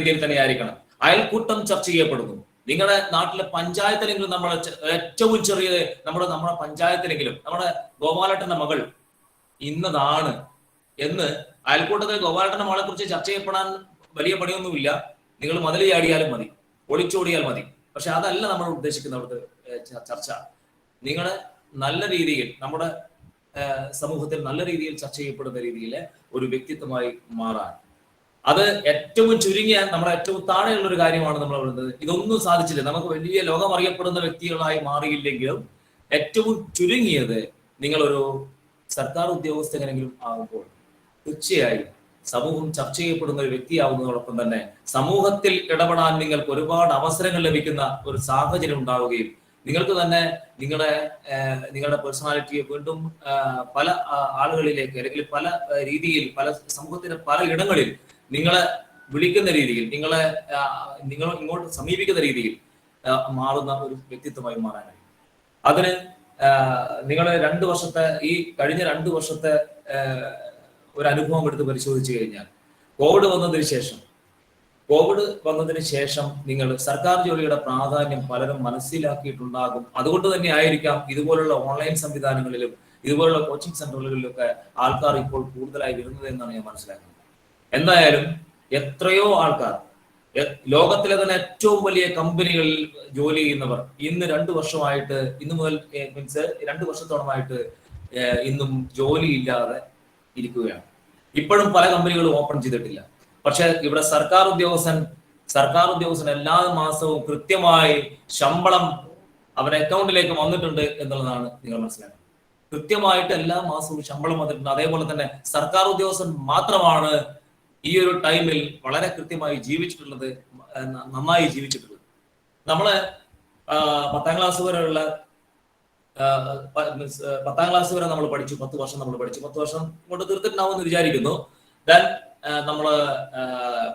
രീതിയിൽ തന്നെ ആയിരിക്കണം. അയൽക്കൂട്ടം ചർച്ച ചെയ്യപ്പെടുന്നു. നിങ്ങളുടെ നാട്ടിലെ പഞ്ചായത്തിലെങ്കിലും ഏറ്റവും ചെറിയ നമ്മുടെ പഞ്ചായത്തിലെങ്കിലും നമ്മുടെ ഗോപാലട്ടന്റെ മകൾ ഇന്നതാണ് എന്ന് അയൽക്കൂട്ടത്തിൽ ഗോപാലട്ടന്റെ മകളെ കുറിച്ച് ചർച്ച ചെയ്യപ്പെടാൻ വലിയ പണിയൊന്നുമില്ല. നിങ്ങൾ മതിൽ ചാടിയാലും മതി, ഒളിച്ചോടിയാൽ മതി. പക്ഷെ അതല്ല നമ്മൾ ഉദ്ദേശിക്കുന്ന അവിടുത്തെ ചർച്ച. നിങ്ങളെ നല്ല രീതിയിൽ നമ്മുടെ സമൂഹത്തിൽ നല്ല രീതിയിൽ ചർച്ച ചെയ്യപ്പെടുന്ന രീതിയിൽ ഒരു വ്യക്തിത്വമായി മാറാൻ, അത് ഏറ്റവും ചുരുങ്ങിയ നമ്മുടെ ഏറ്റവും താഴെയുള്ള ഒരു കാര്യമാണ് നമ്മൾ പറയുന്നത്. ഇതൊന്നും സാധിച്ചില്ല, നമുക്ക് വലിയ ലോകം അറിയപ്പെടുന്ന വ്യക്തികളായി മാറിയില്ലെങ്കിലും ഏറ്റവും ചുരുങ്ങിയത് നിങ്ങളൊരു സർക്കാർ ഉദ്യോഗസ്ഥനെങ്കിലും ആകുമ്പോൾ തീർച്ചയായും സമൂഹം ചർച്ച ചെയ്യപ്പെടുന്ന ഒരു വ്യക്തിയാവുന്നതോടൊപ്പം തന്നെ സമൂഹത്തിൽ ഇടപെടാൻ നിങ്ങൾക്ക് ഒരുപാട് അവസരങ്ങൾ ലഭിക്കുന്ന ഒരു സാഹചര്യം ഉണ്ടാവുകയും നിങ്ങൾക്ക് തന്നെ നിങ്ങളുടെ പേഴ്സണാലിറ്റിയെ വീണ്ടും പല ആളുകളിലേക്ക് അല്ലെങ്കിൽ പല രീതിയിൽ പല സമൂഹത്തിന്റെ പല ഇടങ്ങളിൽ നിങ്ങളെ വിളിക്കുന്ന രീതിയിൽ നിങ്ങൾ ഇങ്ങോട്ട് സമീപിക്കുന്ന രീതിയിൽ മാറുന്ന ഒരു വ്യക്തിത്വമായി മാറാനായി. അതിന് നിങ്ങളെ ഈ കഴിഞ്ഞ 2 വർഷത്തെ ഒരു അനുഭവം എടുത്ത് പരിശോധിച്ചു കഴിഞ്ഞാൽ കോവിഡ് വന്നതിന് ശേഷം നിങ്ങൾ സർക്കാർ ജോലിയുടെ പ്രാധാന്യം പലരും മനസ്സിലാക്കിയിട്ടുണ്ടാകും. അതുകൊണ്ട് തന്നെ ആയിരിക്കാം ഇതുപോലുള്ള ഓൺലൈൻ സംവിധാനങ്ങളിലും ഇതുപോലുള്ള കോച്ചിങ് സെന്ററുകളിലൊക്കെ ആൾക്കാർ ഇപ്പോൾ കൂടുതലായി വരുന്നത് എന്നാണ് ഞാൻ മനസ്സിലാക്കുന്നത്. എന്തായാലും എത്രയോ ആൾക്കാർ ലോകത്തിലെ തന്നെ ഏറ്റവും വലിയ കമ്പനികളിൽ ജോലി ചെയ്യുന്നവർ ഇന്ന് 2 വർഷമായിട്ട് ഇന്ന് മുതൽ മീൻസ് 2 വർഷത്തോളമായിട്ട് ഇന്നും ജോലിയില്ലാതെ ഇരിക്കുകയാണ്. ഇപ്പോഴും പല കമ്പനികളും ഓപ്പൺ ചെയ്തിട്ടില്ല. പക്ഷെ ഇവിടെ സർക്കാർ ഉദ്യോഗസ്ഥൻ എല്ലാ മാസവും കൃത്യമായി ശമ്പളം അവരുടെ അക്കൗണ്ടിലേക്ക് വന്നിട്ടുണ്ട് എന്നുള്ളതാണ് നിങ്ങൾ മനസ്സിലാക്കുന്നത്. കൃത്യമായിട്ട് എല്ലാ മാസവും ശമ്പളം വന്നിട്ടുണ്ട്. അതേപോലെ തന്നെ സർക്കാർ ഉദ്യോഗസ്ഥൻ മാത്രമാണ് ഈ ഒരു ടൈമിൽ വളരെ കൃത്യമായി ജീവിച്ചിട്ടുള്ളത്, നന്നായി ജീവിച്ചിട്ടുള്ളത്. നമ്മള് 10ാം ക്ലാസ് വരെയുള്ള 10ാം ക്ലാസ് വരെ നമ്മൾ പഠിച്ചു, 10 വർഷം നമ്മൾ പഠിച്ചു, 10 വർഷം കൊണ്ട് തീർത്തിട്ടുണ്ടാവുമെന്ന് വിചാരിക്കുന്നു. ദെൻ നമ്മൾ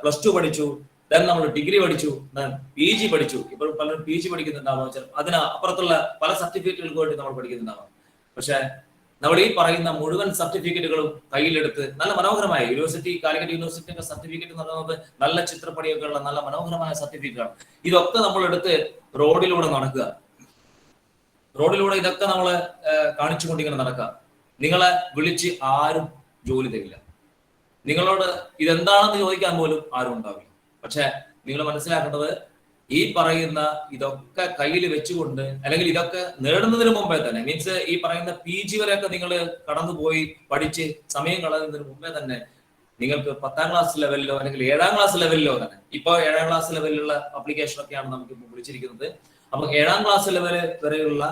+2 പഠിച്ചു, ദെൻ നമ്മൾ ഡിഗ്രി പഠിച്ചു, ദെൻ PG പഠിച്ചു. ഇപ്പോൾ പലരും PG പഠിക്കുന്നുണ്ടാവാം, അതിന് അപ്പുറത്തുള്ള പല സർട്ടിഫിക്കറ്റുകൾക്ക് വേണ്ടി നമ്മൾ പഠിക്കുന്നുണ്ടാവാം. പക്ഷെ നമ്മൾ ഈ പറയുന്ന മുഴുവൻ സർട്ടിഫിക്കറ്റുകളും കയ്യിലെടുത്ത് നല്ല മനോഹരമായ കാലിക്കറ്റ് യൂണിവേഴ്സിറ്റിയുടെ സർട്ടിഫിക്കറ്റ് എന്ന് പറയുന്നത് നല്ല ചിത്രപ്പണിയൊക്കെ ഉള്ള നല്ല മനോഹരമായ സർട്ടിഫിക്കറ്റാണ്. ഇതൊക്കെ നമ്മൾ എടുത്ത് റോഡിലൂടെ നടക്കുക, റോഡിലൂടെ ഇതൊക്കെ നമ്മള് കാണിച്ചുകൊണ്ടിങ്ങനെ നടക്കുക. നിങ്ങളെ വിളിച്ച് ആരും ജോലി തരില്ല, നിങ്ങളോട് ഇതെന്താണെന്ന് ചോദിക്കാൻ പോലും ആരും ഉണ്ടാവില്ല. പക്ഷെ നിങ്ങൾ മനസ്സിലാക്കേണ്ടത് ഈ പറയുന്ന ഇതൊക്കെ കയ്യിൽ വെച്ചുകൊണ്ട് അല്ലെങ്കിൽ ഇതൊക്കെ നേടുന്നതിന് മുമ്പേ തന്നെ മീൻസ് ഈ പറയുന്ന PG വരെയൊക്കെ നിങ്ങൾ കടന്നുപോയി പഠിച്ച് സമയം കളയുന്നതിന് മുമ്പേ തന്നെ നിങ്ങൾക്ക് 10ാം ക്ലാസ് ലെവലിലോ അല്ലെങ്കിൽ 7ാം ക്ലാസ് ലെവലിലോ തന്നെ, ഇപ്പൊ 7ാം ക്ലാസ് ലെവലിലുള്ള അപ്ലിക്കേഷനൊക്കെയാണ് നമുക്ക് ഇപ്പോൾ വിളിച്ചിരിക്കുന്നത്. അപ്പൊ 7ാം ക്ലാസ് ലെവല് വരെയുള്ള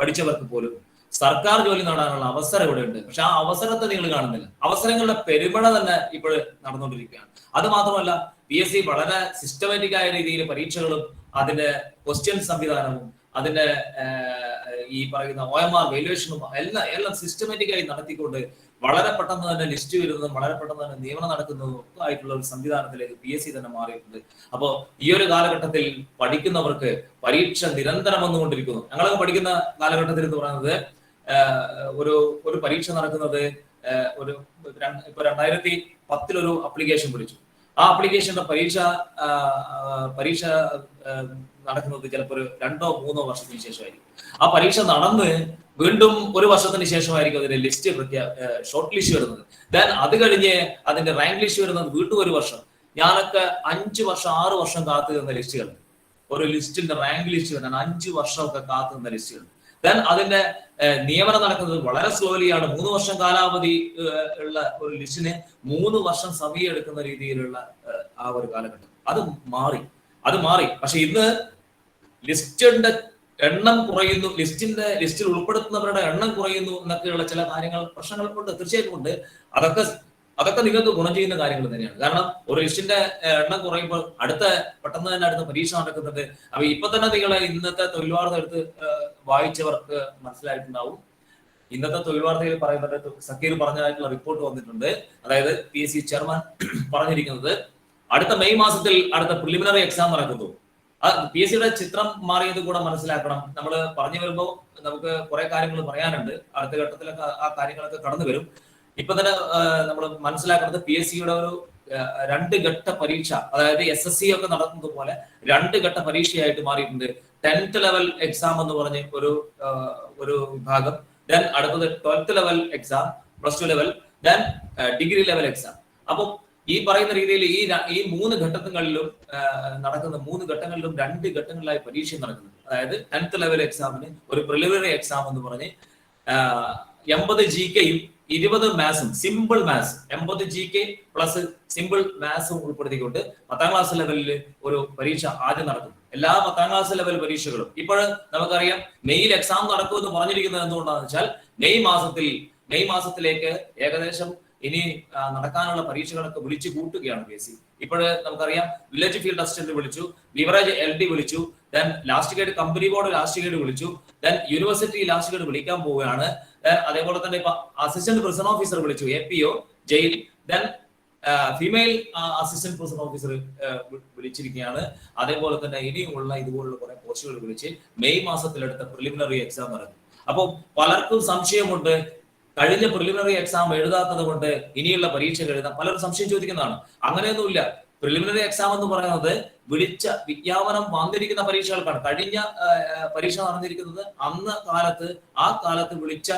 പഠിച്ചവർക്ക് പോലും സർക്കാർ ജോലി നേടാനുള്ള അവസരം ഇവിടെ ഉണ്ട്. പക്ഷെ ആ അവസരത്തെ നിങ്ങൾ കാണുന്നില്ല. അവസരങ്ങളുടെ പെരുമഴ തന്നെ ഇപ്പോൾ നടന്നുകൊണ്ടിരിക്കുകയാണ്. അത് മാത്രമല്ല PSC വളരെ സിസ്റ്റമാറ്റിക് ആയ രീതിയിൽ പരീക്ഷകളും അതിന്റെ ക്വസ്റ്റ്യൻ സംവിധാനവും അതിന്റെ ഈ പറയുന്ന OMR വാല്യുവേഷനും എല്ലാം സിസ്റ്റമാറ്റിക് ആയി നടത്തിക്കൊണ്ട് വളരെ പെട്ടെന്ന് തന്നെ ലിസ്റ്റ് വരുന്നതും വളരെ പെട്ടെന്ന് തന്നെ നിയമനം നടക്കുന്നതും ഒക്കെ ആയിട്ടുള്ള ഒരു സംവിധാനത്തിലേക്ക് PSC തന്നെ മാറിയിട്ടുണ്ട്. അപ്പോൾ ഈ ഒരു കാലഘട്ടത്തിൽ പഠിക്കുന്നവർക്ക് പരീക്ഷ നിരന്തരം വന്നുകൊണ്ടിരിക്കുന്നു. ഞങ്ങളൊക്കെ പഠിക്കുന്ന കാലഘട്ടത്തിൽ എന്ന് പറയുന്നത് ഒരു പരീക്ഷ നടക്കുന്നത് ഇപ്പൊ 2010 ഒരു അപ്ലിക്കേഷൻ വിളിച്ചു. ആ ആപ്ലിക്കേഷന്റെ പരീക്ഷ നടക്കുന്നത് ചിലപ്പോൾ 2-3 വർഷത്തിന് ശേഷമായിരിക്കും. ആ പരീക്ഷ നടന്ന് വീണ്ടും 1 വർഷത്തിന് ശേഷമായിരിക്കും അതിന്റെ ലിസ്റ്റ് ഷോർട്ട് ലിസ്റ്റ് വരുന്നത്. ദെൻ അത് കഴിഞ്ഞ് അതിന്റെ റാങ്ക് ലിസ്റ്റ് വരുന്നത് വീണ്ടും 1 വർഷം. ഞാനൊക്കെ 5 വർഷം 6 വർഷം കാത്തു നിന്ന ലിസ്റ്റുകൾ, ഒരു ലിസ്റ്റിന്റെ റാങ്ക് ലിസ്റ്റ് വരാൻ 5 വർഷമൊക്കെ കാത്തു നിന്ന ലിസ്റ്റുകൾ. ദെൻ അതിന്റെ നിയമനം നടക്കുന്നത് വളരെ സ്ലോലിയാണ്. 3 വർഷം കാലാവധി ഉള്ള ഒരു ലിസ്റ്റിന് 3 വർഷം സമയം എടുക്കുന്ന രീതിയിലുള്ള ആ ഒരു കാലഘട്ടം അത് മാറി. പക്ഷെ ഇന്ന് ലിസ്റ്റിന്റെ എണ്ണം കുറയുന്നു, ലിസ്റ്റിൽ ഉൾപ്പെടുത്തുന്നവരുടെ എണ്ണം കുറയുന്നു എന്നൊക്കെയുള്ള ചില പ്രശ്നങ്ങൾ കൊണ്ട് തീർച്ചയായിട്ടും ഉണ്ട്. അതൊക്കെ നിങ്ങൾക്ക് ഗുണം ചെയ്യുന്ന കാര്യങ്ങൾ തന്നെയാണ്. കാരണം ഒരു ലിസ്റ്റിന്റെ എണ്ണം കുറയുമ്പോൾ പെട്ടെന്ന് തന്നെ അടുത്ത പരീക്ഷ നടക്കുന്നുണ്ട്. അപ്പൊ ഇപ്പൊ തന്നെ നിങ്ങൾ ഇന്നത്തെ തൊഴിൽ വാർത്ത എടുത്ത് വായിച്ചവർക്ക് മനസ്സിലായിട്ടുണ്ടാവും. ഇന്നത്തെ തൊഴിൽ വാർത്തയിൽ പറയുന്നത് സക്കീർ പറഞ്ഞതായിട്ടുള്ള റിപ്പോർട്ട് വന്നിട്ടുണ്ട്. അതായത് PSC ചെയർമാൻ പറഞ്ഞിരിക്കുന്നത് അടുത്ത മെയ് മാസത്തിൽ അടുത്ത പ്രിലിമിനറി എക്സാം നടക്കുന്നു. PSCയുടെ ചിത്രം മാറിയത് കൂടെ മനസ്സിലാക്കണം. നമ്മൾ പറഞ്ഞു വരുമ്പോൾ നമുക്ക് കുറെ കാര്യങ്ങൾ പറയാനുണ്ട്. അടുത്ത ഘട്ടത്തിലൊക്കെ ആ കാര്യങ്ങളൊക്കെ കടന്നു വരും. ഇപ്പൊ തന്നെ നമ്മൾ മനസ്സിലാക്കുന്നത് PSCയുടെ ഒരു രണ്ട് ഘട്ട പരീക്ഷ, അതായത് SSC ഒക്കെ നടത്തുന്നത് പോലെ രണ്ട് ഘട്ട പരീക്ഷയായിട്ട് മാറിയിട്ടുണ്ട്. 10th ലെവൽ എക്സാം എന്ന് പറഞ്ഞ് ഒരു വിഭാഗം, ദെൻ അടുത്തത് 12th level exam, +2 level, then degree level exam. അപ്പം ഈ പറയുന്ന രീതിയിൽ ഈ 3 ഘട്ടങ്ങളിലും നടക്കുന്ന 3 ഘട്ടങ്ങളിലും 2 ഘട്ടങ്ങളിലായി പരീക്ഷ നടക്കുന്നത്. അതായത് 10th ലെവൽ എക്സാമിന് ഒരു പ്രിലിമിനറി എക്സാം എന്ന് പറഞ്ഞ് 80 GK 20 മാത്സും simple maths, 80 GK plus simple മാത്സും ഉൾപ്പെടുത്തിക്കൊണ്ട് 10ാം ക്ലാസ് ലെവലിൽ ഒരു പരീക്ഷ ആദ്യം നടക്കും. എല്ലാ 10ാം ക്ലാസ് ലെവൽ പരീക്ഷകളും ഇപ്പോൾ നമുക്കറിയാം മെയ്യിൽ എക്സാം നടക്കുമെന്ന് പറഞ്ഞിരിക്കുന്നത് എന്തുകൊണ്ടാണെന്ന് വെച്ചാൽ മെയ് മാസത്തിലേക്ക് ഏകദേശം ഇനി നടക്കാനുള്ള പരീക്ഷകളൊക്കെ വിളിച്ചു കൂട്ടുകയാണ് PSC. ഇപ്പോൾ നമുക്കറിയാം വില്ലേജ് ഫീൽഡ് അസിസ്റ്റന്റ് വിളിച്ചു, ബിവറേജ് LD വിളിച്ചു, then last ഗേഡ് company board last ഗേഡ് വിളിച്ചു, ദെൻ യൂണിവേഴ്സിറ്റി ലാസ്റ്റ് ഗേഡ് വിളിക്കാൻ പോവുകയാണ്. അതേപോലെ തന്നെ ഇപ്പൊ അസിസ്റ്റന്റ് പ്രിസൺ ഓഫീസർ വിളിച്ചു, APO ജയിൽ, then female assistant prison officer വിളിച്ചിരിക്കുകയാണ്. അതേപോലെ തന്നെ ഇനിയുമുള്ള ഇതുപോലുള്ള കുറെ പോസ്റ്റുകൾ വിളിച്ച് മെയ് മാസത്തിലെടുത്ത പ്രിലിമിനറി എക്സാം നടക്കും. അപ്പൊ പലർക്കും സംശയമുണ്ട്, കഴിഞ്ഞ പ്രിലിമിനറി എക്സാം എഴുതാത്തത് കൊണ്ട് ഇനിയുള്ള പരീക്ഷകൾ എഴുതാം. പലരും സംശയം ചോദിക്കുന്നതാണ്. അങ്ങനെയൊന്നുമില്ല. പ്രിലിമിനറി എക്സാം എന്ന് പറയുന്നത് വിളിച്ച വിജ്ഞാപനം വന്നിരിക്കുന്ന പരീക്ഷകൾക്കാണ്. കഴിഞ്ഞ പരീക്ഷ നടന്നിരിക്കുന്നത് ആ കാലത്ത് വിളിച്ച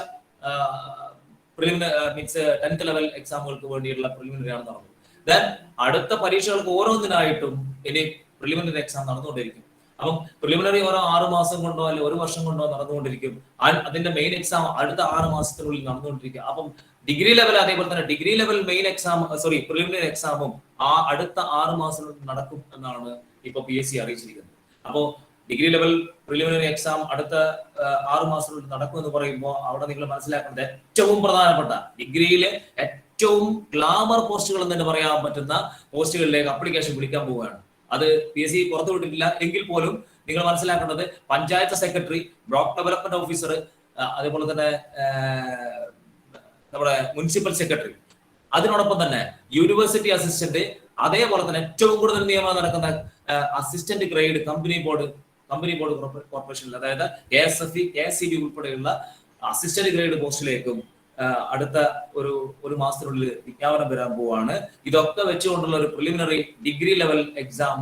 മീൻസ് 10th ലെവൽ എക്സാമുകൾക്ക് വേണ്ടിയുള്ള പ്രിലിമിനറി ആണ് നടന്നത്. ദെൻ അടുത്ത പരീക്ഷകൾക്ക് ഓരോന്നിനായിട്ടും ഇനി പ്രിലിമിനറി എക്സാം നടന്നുകൊണ്ടിരിക്കും. അപ്പം പ്രിലിമിനറി ഓരോ 6 മാസം കൊണ്ടോ അല്ലെങ്കിൽ 1 വർഷം കൊണ്ടോ നടന്നുകൊണ്ടിരിക്കും. അതിന്റെ മെയിൻ എക്സാം അടുത്ത 6 മാസത്തിനുള്ളിൽ നടന്നുകൊണ്ടിരിക്കും. അപ്പം ഡിഗ്രി ലെവൽ അതേപോലെ തന്നെ degree level main exam preliminary എക്സാമും അടുത്ത 6 മാസത്തിൽ നടക്കും എന്നാണ് ഇപ്പൊ PSC അറിയിച്ചിരിക്കുന്നത്. അപ്പോ ഡിഗ്രി ലെവൽ പ്രിലിമിനറി എക്സാം അടുത്ത 6 മാസത്തിനുള്ളിൽ നടക്കും എന്ന് പറയുമ്പോൾ അവിടെ നിങ്ങൾ മനസ്സിലാക്കേണ്ടത് ഏറ്റവും പ്രധാനപ്പെട്ട ഡിഗ്രിയിലെ ഏറ്റവും ഗ്ലാമർ പോസ്റ്റുകൾ എന്ന് തന്നെ പറയാൻ പറ്റുന്ന പോസ്റ്റുകളിലേക്ക് അപ്ലിക്കേഷൻ വിളിക്കാൻ പോവുകയാണ്. അത് PSC പുറത്തുവിട്ടിട്ടില്ല എങ്കിൽ പോലും നിങ്ങൾ മനസ്സിലാക്കേണ്ടത് panchayat secretary, block development officer, അതേപോലെ തന്നെ നമ്മുടെ മുനിസിപ്പൽ സെക്രട്ടറി, അതിനോടൊപ്പം തന്നെ യൂണിവേഴ്സിറ്റി അസിസ്റ്റന്റ്, അതേപോലെ തന്നെ ഏറ്റവും കൂടുതൽ നിയമനം നടക്കുന്ന അസിസ്റ്റന്റ് ഗ്രേഡ് കമ്പനി ബോർഡ് കോർപ്പറേഷനിൽ, അതായത് KSFE, KSCB ഉൾപ്പെടെയുള്ള അസിസ്റ്റന്റ് ഗ്രേഡ് പോസ്റ്റിലേക്കും അടുത്ത ഒരു മാസത്തിനുള്ളിൽ വിജ്ഞാപനം വരാൻ പോവാണ്. ഇതൊക്കെ വെച്ചുകൊണ്ടുള്ള ഒരു പ്രിലിമിനറി ഡിഗ്രി ലെവൽ എക്സാം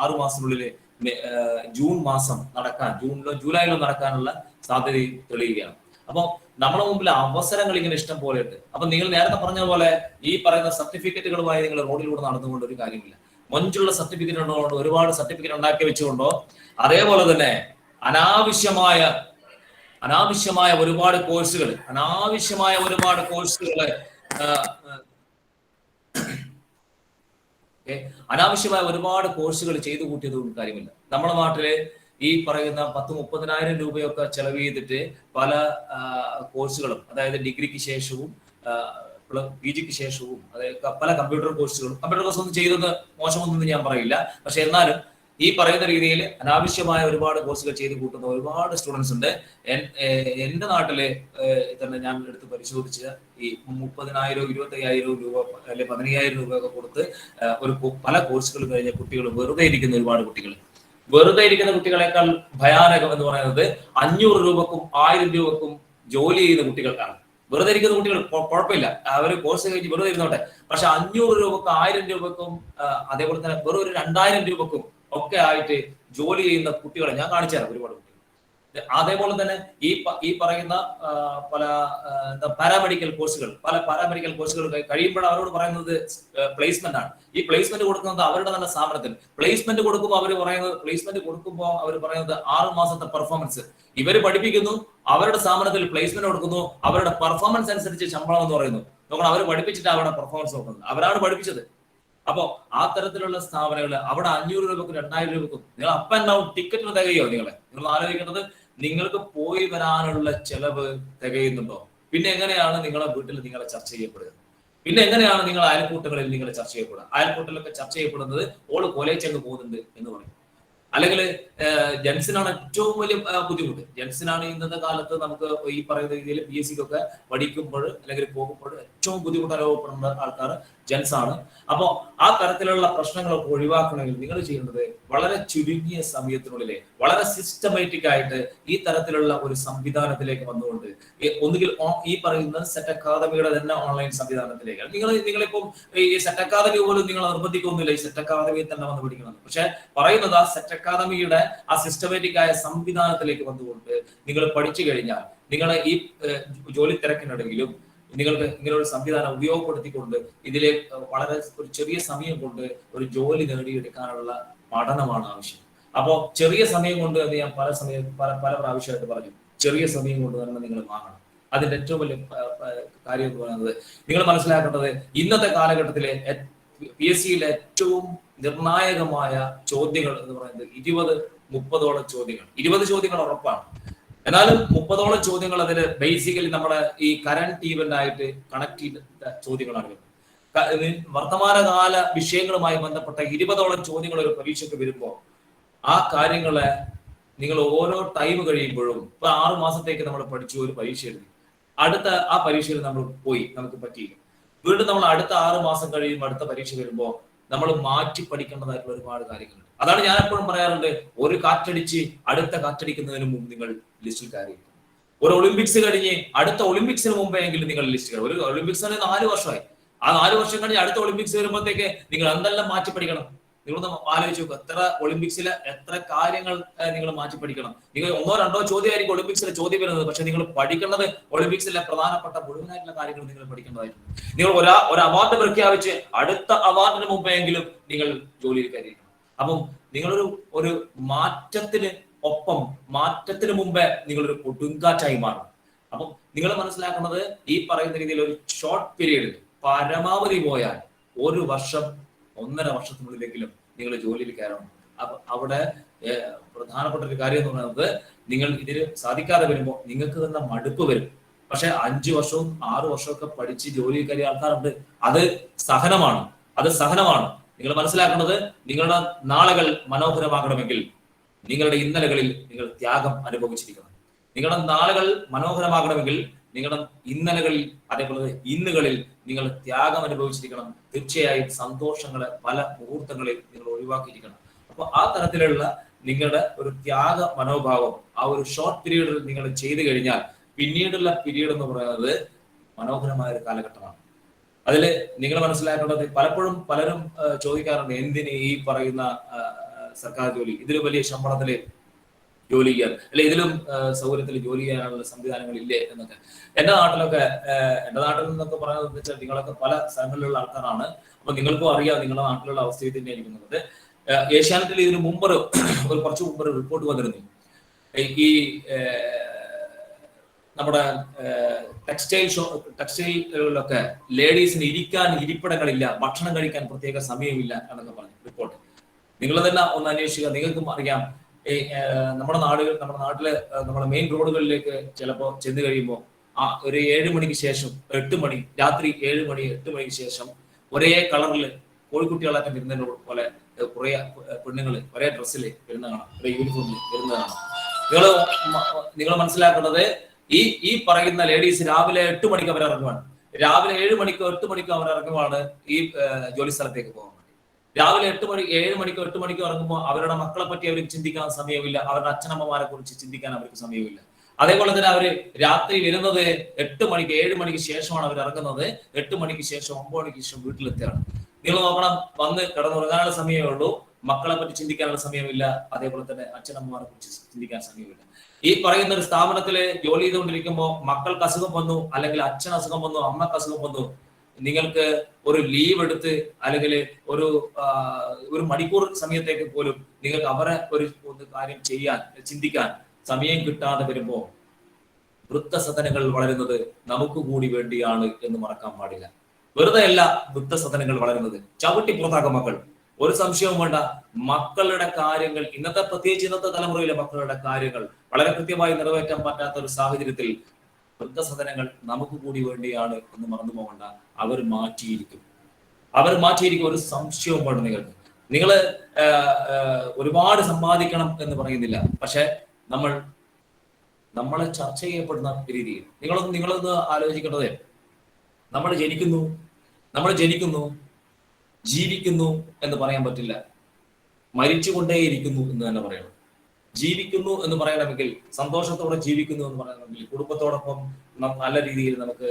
6 മാസത്തിനുള്ളിൽ ജൂൺ മാസം നടക്കാൻ, ജൂലൈയിലോ നടക്കാനുള്ള സാധ്യത തെളിയുകയാണ്. അപ്പൊ നമ്മുടെ മുമ്പിൽ അവസരങ്ങൾ ഇങ്ങനെ ഇഷ്ടം പോലെ ഉണ്ട്. അപ്പൊ നിങ്ങൾ നേരത്തെ പറഞ്ഞ പോലെ ഈ പറയുന്ന സർട്ടിഫിക്കറ്റുകളുമായി നിങ്ങൾ റോഡിലൂടെ നടന്നുകൊണ്ട് ഒരു കാര്യമില്ല. മൊഞ്ചുള്ള സർട്ടിഫിക്കറ്റ് ഉണ്ടോ, ഒരുപാട് സർട്ടിഫിക്കറ്റ് ഉണ്ടാക്കി വെച്ചുകൊണ്ടോ, അതേപോലെ തന്നെ അനാവശ്യമായ ഒരുപാട് കോഴ്സുകൾ ചെയ്തു കൂട്ടിയതും കാര്യമില്ല. നമ്മുടെ നാട്ടില് ഈ പറയുന്ന 10-30,000 രൂപയൊക്കെ ചെലവ് ചെയ്തിട്ട് പല കോഴ്സുകളും, അതായത് ഡിഗ്രിക്ക് ശേഷവും PGക്ക് ശേഷവും, അതായത് പല കമ്പ്യൂട്ടർ കോഴ്സ് ഒന്നും ചെയ്തത് മോശമൊന്നും ഞാൻ പറയില്ല. പക്ഷെ എന്നാലും ഈ പറയുന്ന രീതിയിൽ അനാവശ്യമായ ഒരുപാട് കോഴ്സുകൾ ചെയ്ത് കൂട്ടുന്ന ഒരുപാട് സ്റ്റുഡൻസ് ഉണ്ട്. എന്റെ നാട്ടില് തന്നെ ഞാൻ എടുത്ത് പരിശോധിച്ച് ഈ 30,000, 25,000 രൂപ അല്ലെങ്കിൽ 15,000 രൂപ ഒക്കെ കൊടുത്ത് പല കോഴ്സുകൾ കഴിഞ്ഞ കുട്ടികൾ വെറുതെ ഇരിക്കുന്ന ഒരുപാട് കുട്ടികളെക്കാൾ ഭയാനകം എന്ന് പറയുന്നത് 500 രൂപക്കും 1000 രൂപക്കും ജോലി ചെയ്യുന്ന കുട്ടികൾക്കാണ്. വെറുതെ ഇരിക്കുന്ന കുട്ടികൾ കുഴപ്പമില്ല, അവർ കോഴ്സ് കഴിഞ്ഞ് വെറുതെ ഇരുന്നോട്ടെ. പക്ഷെ 500 രൂപക്കും 1000 രൂപക്കും അതേപോലെ തന്നെ വെറും ഒരു 2000 രൂപക്കും ഒക്കെ ആയിട്ട് ജോലി ചെയ്യുന്ന കുട്ടികളെ ഞാൻ കാണിച്ചു തരാം, ഒരുപാട് കുട്ടികൾ. അതേപോലെ തന്നെ ഈ പറയുന്ന പല പാരാമെഡിക്കൽ കോഴ്സുകൾ കഴിയുമ്പോൾ അവരോട് പറയുന്നത് പ്ലേസ്മെന്റ് ആണ്. ഈ പ്ലേസ്മെന്റ് കൊടുക്കുന്നത് അവരുടെ തന്നെ സ്ഥാപനത്തിൽ പ്ലേസ്മെന്റ് കൊടുക്കുമ്പോൾ അവർ പറയുന്നത് 6 മാസത്തെ പെർഫോമൻസ് ഇവർ പഠിപ്പിക്കുന്നു, അവരുടെ സ്ഥാപനത്തിൽ പ്ലേസ്മെന്റ് കൊടുക്കുന്നു, അവരുടെ പെർഫോമൻസ് അനുസരിച്ച് ശമ്പളം എന്ന് പറയുന്നു. നോക്കണം, അവർ പഠിപ്പിച്ചിട്ട് അവരുടെ പെർഫോമൻസ് നോക്കുന്നത്, അവരാണ് പഠിപ്പിച്ചത്. അപ്പോ ആ തരത്തിലുള്ള സ്ഥാപനങ്ങൾ അവിടെ 500 രൂപക്കും 2000 രൂപക്കും നിങ്ങൾ അപ്പ് ആൻഡ് ഡൗൺ ടിക്കറ്റിന് തികയോ? നിങ്ങൾ ആലോചിക്കുന്നത് നിങ്ങൾക്ക് പോയി വരാനുള്ള ചെലവ് തികയുന്നുണ്ടോ? പിന്നെ എങ്ങനെയാണ് നിങ്ങളെ വീട്ടിൽ നിങ്ങളെ ചർച്ച ചെയ്യപ്പെടുക? പിന്നെ എങ്ങനെയാണ് നിങ്ങൾ അയൽക്കൂട്ടങ്ങളിൽ നിങ്ങളെ ചർച്ച ചെയ്യപ്പെടുക? അയൽക്കൂട്ടത്തിലൊക്കെ ചർച്ച ചെയ്യപ്പെടുന്നത് ഓള് കോളേജ് അങ്ങ് പോകുന്നുണ്ട് എന്ന് പറയും. അല്ലെങ്കിൽ ജെൻസിനാണ് ഏറ്റവും വലിയ ബുദ്ധിമുട്ട്. ജെൻസിനാണ് ഇന്നത്തെ കാലത്ത് നമുക്ക് ഈ പറയുന്ന രീതിയിൽ PSC ക്കൊക്കെ പഠിക്കുമ്പോൾ അല്ലെങ്കിൽ പോകുമ്പോൾ ഏറ്റവും ബുദ്ധിമുട്ട് അനുഭവപ്പെടുന്ന ആൾക്കാർ ജെൻസ് ആണ്. അപ്പോൾ ആ തരത്തിലുള്ള പ്രശ്നങ്ങളൊക്കെ ഒഴിവാക്കണമെങ്കിൽ നിങ്ങൾ ചെയ്യേണ്ടത് വളരെ ചുരുങ്ങിയ സമയത്തിനുള്ളിൽ വളരെ സിസ്റ്റമാറ്റിക് ആയിട്ട് ഈ തരത്തിലുള്ള ഒരു സംവിധാനത്തിലേക്ക് വന്നുകൊണ്ട് ഒന്നുകിൽ ഈ പറയുന്ന സെറ്റ് അക്കാദമിയുടെ തന്നെ ഓൺലൈൻ സംവിധാനത്തിലേക്ക് നിങ്ങളിപ്പം ഈ സെറ്റ് അക്കാദമി പോലും നിങ്ങൾ നിർബന്ധിക്കൊന്നുമില്ല ഈ സെറ്റ് അക്കാദമിയിൽ തന്നെ വന്ന് പഠിക്കണം. പക്ഷെ പറയുന്നത് ആ സെറ്റ് അക്കാദമിയുടെ ആ സിസ്റ്റമാറ്റിക് ആയ സംവിധാനത്തിലേക്ക് വന്നുകൊണ്ട് നിങ്ങൾ പഠിച്ചു കഴിഞ്ഞാൽ നിങ്ങളെ ഈ ജോലി തിരക്കിനിടയിലും നിങ്ങൾക്ക് ഇങ്ങനെ ഒരു സംവിധാനം ഉപയോഗപ്പെടുത്തിക്കൊണ്ട് ഇതിലെ വളരെ ഒരു ചെറിയ സമയം കൊണ്ട് ഒരു ജോലി നേടിയെടുക്കാനുള്ള പഠനമാണ് ആവശ്യം. അപ്പോൾ ചെറിയ സമയം കൊണ്ട് അത് ഞാൻ പല പ്രാവശ്യമായിട്ട് പറഞ്ഞു, ചെറിയ സമയം കൊണ്ട് തന്നെ നിങ്ങൾ വാങ്ങണം. അതിന്റെ ഏറ്റവും വലിയ കാര്യം എന്ന് പറയുന്നത് നിങ്ങൾ മനസ്സിലാക്കേണ്ടത് ഇന്നത്തെ കാലഘട്ടത്തിലെ PSCയിലെ ഏറ്റവും നിർണായകമായ ചോദ്യങ്ങൾ എന്ന് പറയുന്നത് 20-30ഓളം ചോദ്യങ്ങൾ. 20 ചോദ്യങ്ങൾ ഉറപ്പാണ്, എന്നാലും 30ഓളം ചോദ്യങ്ങൾ അതിൽ ബേസിക്കലി നമ്മുടെ ഈ കറന്റ് ഈവന്റ് ആയിട്ട് കണക്ട് ചെയ്ത ചോദ്യങ്ങളാണ്. വർത്തമാനകാല വിഷയങ്ങളുമായി ബന്ധപ്പെട്ട 20ഓളം ചോദ്യങ്ങൾ ഒരു പരീക്ഷയ്ക്ക് വരുമ്പോൾ ആ കാര്യങ്ങളെ നിങ്ങൾ ഓരോ ടൈം കഴിയുമ്പോഴും ഇപ്പൊ 6 മാസത്തേക്ക് നമ്മൾ പഠിച്ചു ഒരു പരീക്ഷ എഴുതി, അടുത്ത ആ പരീക്ഷയിൽ നമ്മൾ നമുക്ക് പറ്റിയില്ല, വീണ്ടും നമ്മൾ അടുത്ത 6 മാസം കഴിയുമ്പോൾ അടുത്ത പരീക്ഷ വരുമ്പോൾ നമ്മൾ മാറ്റി പഠിക്കേണ്ടതായിട്ടുള്ള ഒരുപാട് കാര്യങ്ങളുണ്ട്. അതാണ് ഞാൻ എപ്പോഴും പറയാറുണ്ട്, ഒരു കാറ്റടിച്ച് അടുത്ത കാറ്റടിക്കുന്നതിന് മുമ്പ് നിങ്ങൾ ലിസ്റ്റിൽ കയറിയിരിക്കും. ഒരു ഒളിമ്പിക്സ് കഴിഞ്ഞ് അടുത്ത ഒളിമ്പിക്സിന് മുമ്പെങ്കിലും നിങ്ങൾ ലിസ്റ്റ് കയറും. ഒരു ഒളിമ്പിക്സിന് 4 വർഷമായി, ആ 4 വർഷം കഴിഞ്ഞ് അടുത്ത ഒളിമ്പിക്സ് വരുമ്പോഴത്തേക്ക് നിങ്ങൾ എന്തെല്ലാം മാറ്റി പഠിക്കണം. നിങ്ങളൊന്ന് ആലോചിച്ച് നോക്കുക, എത്ര ഒളിമ്പിക്സിലെ എത്ര കാര്യങ്ങൾ നിങ്ങൾ മാറ്റി പഠിക്കണം. നിങ്ങൾ 1-2 ചോദ്യമായിരിക്കും ഒളിമ്പിക്സിലെ ചോദ്യം വരുന്നത്, പക്ഷെ നിങ്ങൾ പഠിക്കേണ്ടത് ഒളിമ്പിക്സിലെ പ്രധാനപ്പെട്ട മുഴുവനായിട്ടുള്ള കാര്യങ്ങൾ നിങ്ങൾ പഠിക്കേണ്ടതായിട്ടുണ്ട്. നിങ്ങൾ ഒരു അവാർഡ് പ്രഖ്യാപിച്ച് അടുത്ത അവാർഡിന് മുമ്പെങ്കിലും നിങ്ങൾ ജോലിയിൽ കയറിയിരിക്കണം. അപ്പം നിങ്ങളൊരു മാറ്റത്തിന് മുമ്പേ നിങ്ങളൊരു കൊടുങ്കാറ്റായി മാറും. അപ്പം നിങ്ങൾ മനസ്സിലാക്കുന്നത് ഈ പറയുന്ന രീതിയിൽ ഒരു ഷോർട്ട് പീരീഡിൽ പരമാവധി പോയാൽ 1 വർഷം 1.5 വർഷത്തിനുള്ളിലെങ്കിലും നിങ്ങൾ ജോലിയിൽ കയറണം. അപ്പൊ അവിടെ പ്രധാനപ്പെട്ട ഒരു കാര്യം എന്ന് പറയുന്നത്, നിങ്ങൾ ഇതിന് സാധിക്കാതെ വരുമ്പോൾ നിങ്ങൾക്ക് തന്നെ മടുപ്പ് വരും. പക്ഷെ 5 വർഷവും 6 വർഷമൊക്കെ പഠിച്ച് ജോലിയിൽ കയറിയ ആൾക്കാരുണ്ട്. അത് സഹനമാണ്. നിങ്ങൾ മനസ്സിലാക്കേണ്ടത്, നിങ്ങളുടെ നാളുകൾ മനോഹരമാകണമെങ്കിൽ നിങ്ങളുടെ ഇന്നലകളിൽ നിങ്ങൾ ത്യാഗം അനുഭവിച്ചിരിക്കണം. നിങ്ങളുടെ നാളുകൾ മനോഹരമാകണമെങ്കിൽ നിങ്ങളുടെ ഇന്നലകളിൽ അതേപോലെ ഇന്നുകളിൽ നിങ്ങൾ ത്യാഗം അനുഭവിച്ചിരിക്കണം. തീർച്ചയായും സന്തോഷങ്ങളെ പല മുഹൂർത്തങ്ങളിൽ നിങ്ങൾ ഒഴിവാക്കിയിരിക്കണം. അപ്പൊ ആ തരത്തിലുള്ള നിങ്ങളുടെ ഒരു ത്യാഗ മനോഭാവം ആ ഒരു ഷോർട്ട് പീരീഡിൽ നിങ്ങൾ ചെയ്തു കഴിഞ്ഞാൽ പിന്നീടുള്ള പീരീഡ് എന്ന് പറയുന്നത് മനോഹരമായ ഒരു കാലഘട്ടമാണ്. അതിൽ നിങ്ങൾ മനസ്സിലാക്കേണ്ടത്, പലരും ചോദിക്കാറുണ്ട്, എന്തിന് ഈ പറയുന്ന സർക്കാർ ജോലി, ഇതിലും വലിയ ശമ്പളത്തില് ജോലി ചെയ്യാൻ, അല്ലെ ഇതിലും സൗകര്യത്തിൽ ജോലി ചെയ്യാനുള്ള സംവിധാനങ്ങൾ ഇല്ലേ എന്നൊക്കെ. എന്റെ നാട്ടിൽ നിന്നൊക്കെ പറയുന്നത് വെച്ചാൽ നിങ്ങളൊക്കെ പല സ്ഥലങ്ങളിലുള്ള ആൾക്കാരാണ്. അപ്പൊ നിങ്ങൾക്കും അറിയാം നിങ്ങളുടെ നാട്ടിലുള്ള അവസ്ഥയിൽ തന്നെ ഇരിക്കുന്നത്. ഏഷ്യാനെറ്റിൽ ഇതിനു മുമ്പ് കുറച്ചു മുമ്പ് റിപ്പോർട്ട് വന്നിരുന്നു, ഈ നമ്മുടെ ടെക്സ്റ്റൈലിലൊക്കെ ലേഡീസിന് ഇരിക്കാൻ ഇരിപ്പിടങ്ങളില്ല, ഭക്ഷണം കഴിക്കാൻ പ്രത്യേക സമയമില്ല എന്നൊക്കെ പറഞ്ഞു റിപ്പോർട്ട്. നിങ്ങൾ തന്നെ ഒന്ന് അന്വേഷിക്കുക, നിങ്ങൾക്കും അറിയാം. നമ്മുടെ നാട്ടില് നമ്മുടെ മെയിൻ റോഡുകളിലേക്ക് ചിലപ്പോൾ ചെന്ന് കഴിയുമ്പോൾ ഒരു 7 മണിക്ക് ശേഷം 8 മണി, രാത്രി 7 മണി 8 മണിക്ക് ശേഷം ഒരേ കളറിൽ കോഴിക്കുട്ടികളൊക്കെ വരുന്നതിന് പോലെ കുറെ പെണ്ണുങ്ങൾ ഒരേ ഡ്രസ്സിൽ വരുന്ന കാണാം, ഒരേ യൂണിഫോമിൽ വരുന്ന കാണാം. നിങ്ങൾ മനസ്സിലാക്കേണ്ടത്, ഈ പറയുന്ന ലേഡീസ് രാവിലെ 8 മണിക്ക് അവർ ഇറങ്ങുവാണ്, രാവിലെ 7 മണിക്കോ 8 മണിക്കോ അവർ ഇറങ്ങുവാണ് ഈ ജോലി സ്ഥലത്തേക്ക് പോകാൻ വേണ്ടി. രാവിലെ 7 മണിക്കോ 8 മണിക്കോ ഇറങ്ങുമ്പോൾ അവരുടെ മക്കളെ പറ്റി അവർക്ക് ചിന്തിക്കാൻ സമയമില്ല, അവരുടെ അച്ഛനമ്മമാരെ കുറിച്ച് ചിന്തിക്കാൻ അവർക്ക് സമയമില്ല. അതേപോലെ തന്നെ അവര് രാത്രി വരുന്നത് 8 മണിക്ക് 7 മണിക്ക് ശേഷമാണ് അവർ ഇറങ്ങുന്നത്. 8 മണിക്ക് ശേഷം 9 മണിക്ക് ശേഷം വീട്ടിലെത്തുകയാണ്. നിങ്ങൾ നോക്കണം, വന്ന് കിടന്നുറങ്ങാനുള്ള സമയമേ ഉള്ളൂ, മക്കളെ പറ്റി ചിന്തിക്കാനുള്ള സമയമില്ല, അതേപോലെ തന്നെ അച്ഛനമ്മമാരെ കുറിച്ച് ചിന്തിക്കാൻ സമയമില്ല. ഈ പറയുന്ന ഒരു സ്ഥാപനത്തില് ജോലി ചെയ്തുകൊണ്ടിരിക്കുമ്പോൾ മക്കൾക്ക് അസുഖം വന്നു, അല്ലെങ്കിൽ അച്ഛൻ അസുഖം വന്നു, അമ്മക്ക് അസുഖം വന്നു, നിങ്ങൾക്ക് ഒരു ലീവ് എടുത്ത് അല്ലെങ്കിൽ ഒരു മണിക്കൂർ സമയത്തേക്ക് പോലും നിങ്ങൾക്ക് അവരെ ഒരു കാര്യം ചിന്തിക്കാൻ സമയം കിട്ടാതെ വരുമ്പോൾ വൃദ്ധസദനങ്ങൾ വളരുന്നത് നമുക്ക് കൂടി വേണ്ടിയാണ് എന്ന് മറക്കാൻ പാടില്ല. വെറുതെ അല്ല വൃദ്ധസദനങ്ങൾ വളരുന്നത്, ചവിട്ടി പുറത്താക്കും മക്കൾ. ഒരു സംശയവും വേണ്ട, മക്കളുടെ കാര്യങ്ങൾ പ്രത്യേകിച്ച് ഇന്നത്തെ തലമുറയിലെ മക്കളുടെ കാര്യങ്ങൾ വളരെ കൃത്യമായി നിറവേറ്റാൻ പറ്റാത്ത ഒരു സാഹചര്യത്തിൽ വൃദ്ധസദനങ്ങൾ നമുക്ക് കൂടി വേണ്ടിയാണ് എന്ന് മറന്നു പോകണ്ട. അവർ മാറ്റിയിരിക്കും, ഒരു സംശയവും വേണ്ട നിങ്ങൾക്ക്. നിങ്ങൾ ഒരുപാട് സമ്പാദിക്കണം എന്ന് പറയുന്നില്ല, പക്ഷെ നമ്മളെ ചർച്ച ചെയ്യപ്പെടുന്ന രീതിയിൽ നിങ്ങളൊന്ന് ആലോചിക്കേണ്ടത്, നമ്മൾ ജനിക്കുന്നു ജീവിക്കുന്നു എന്ന് പറയാൻ പറ്റില്ല, മരിച്ചുകൊണ്ടേയിരിക്കുന്നു എന്ന് തന്നെ പറയണം. ജീവിക്കുന്നു എന്ന് പറയണമെങ്കിൽ, സന്തോഷത്തോടെ ജീവിക്കുന്നു എന്ന് പറയണമെങ്കിൽ, കുടുംബത്തോടൊപ്പം നല്ല രീതിയിൽ നമുക്ക്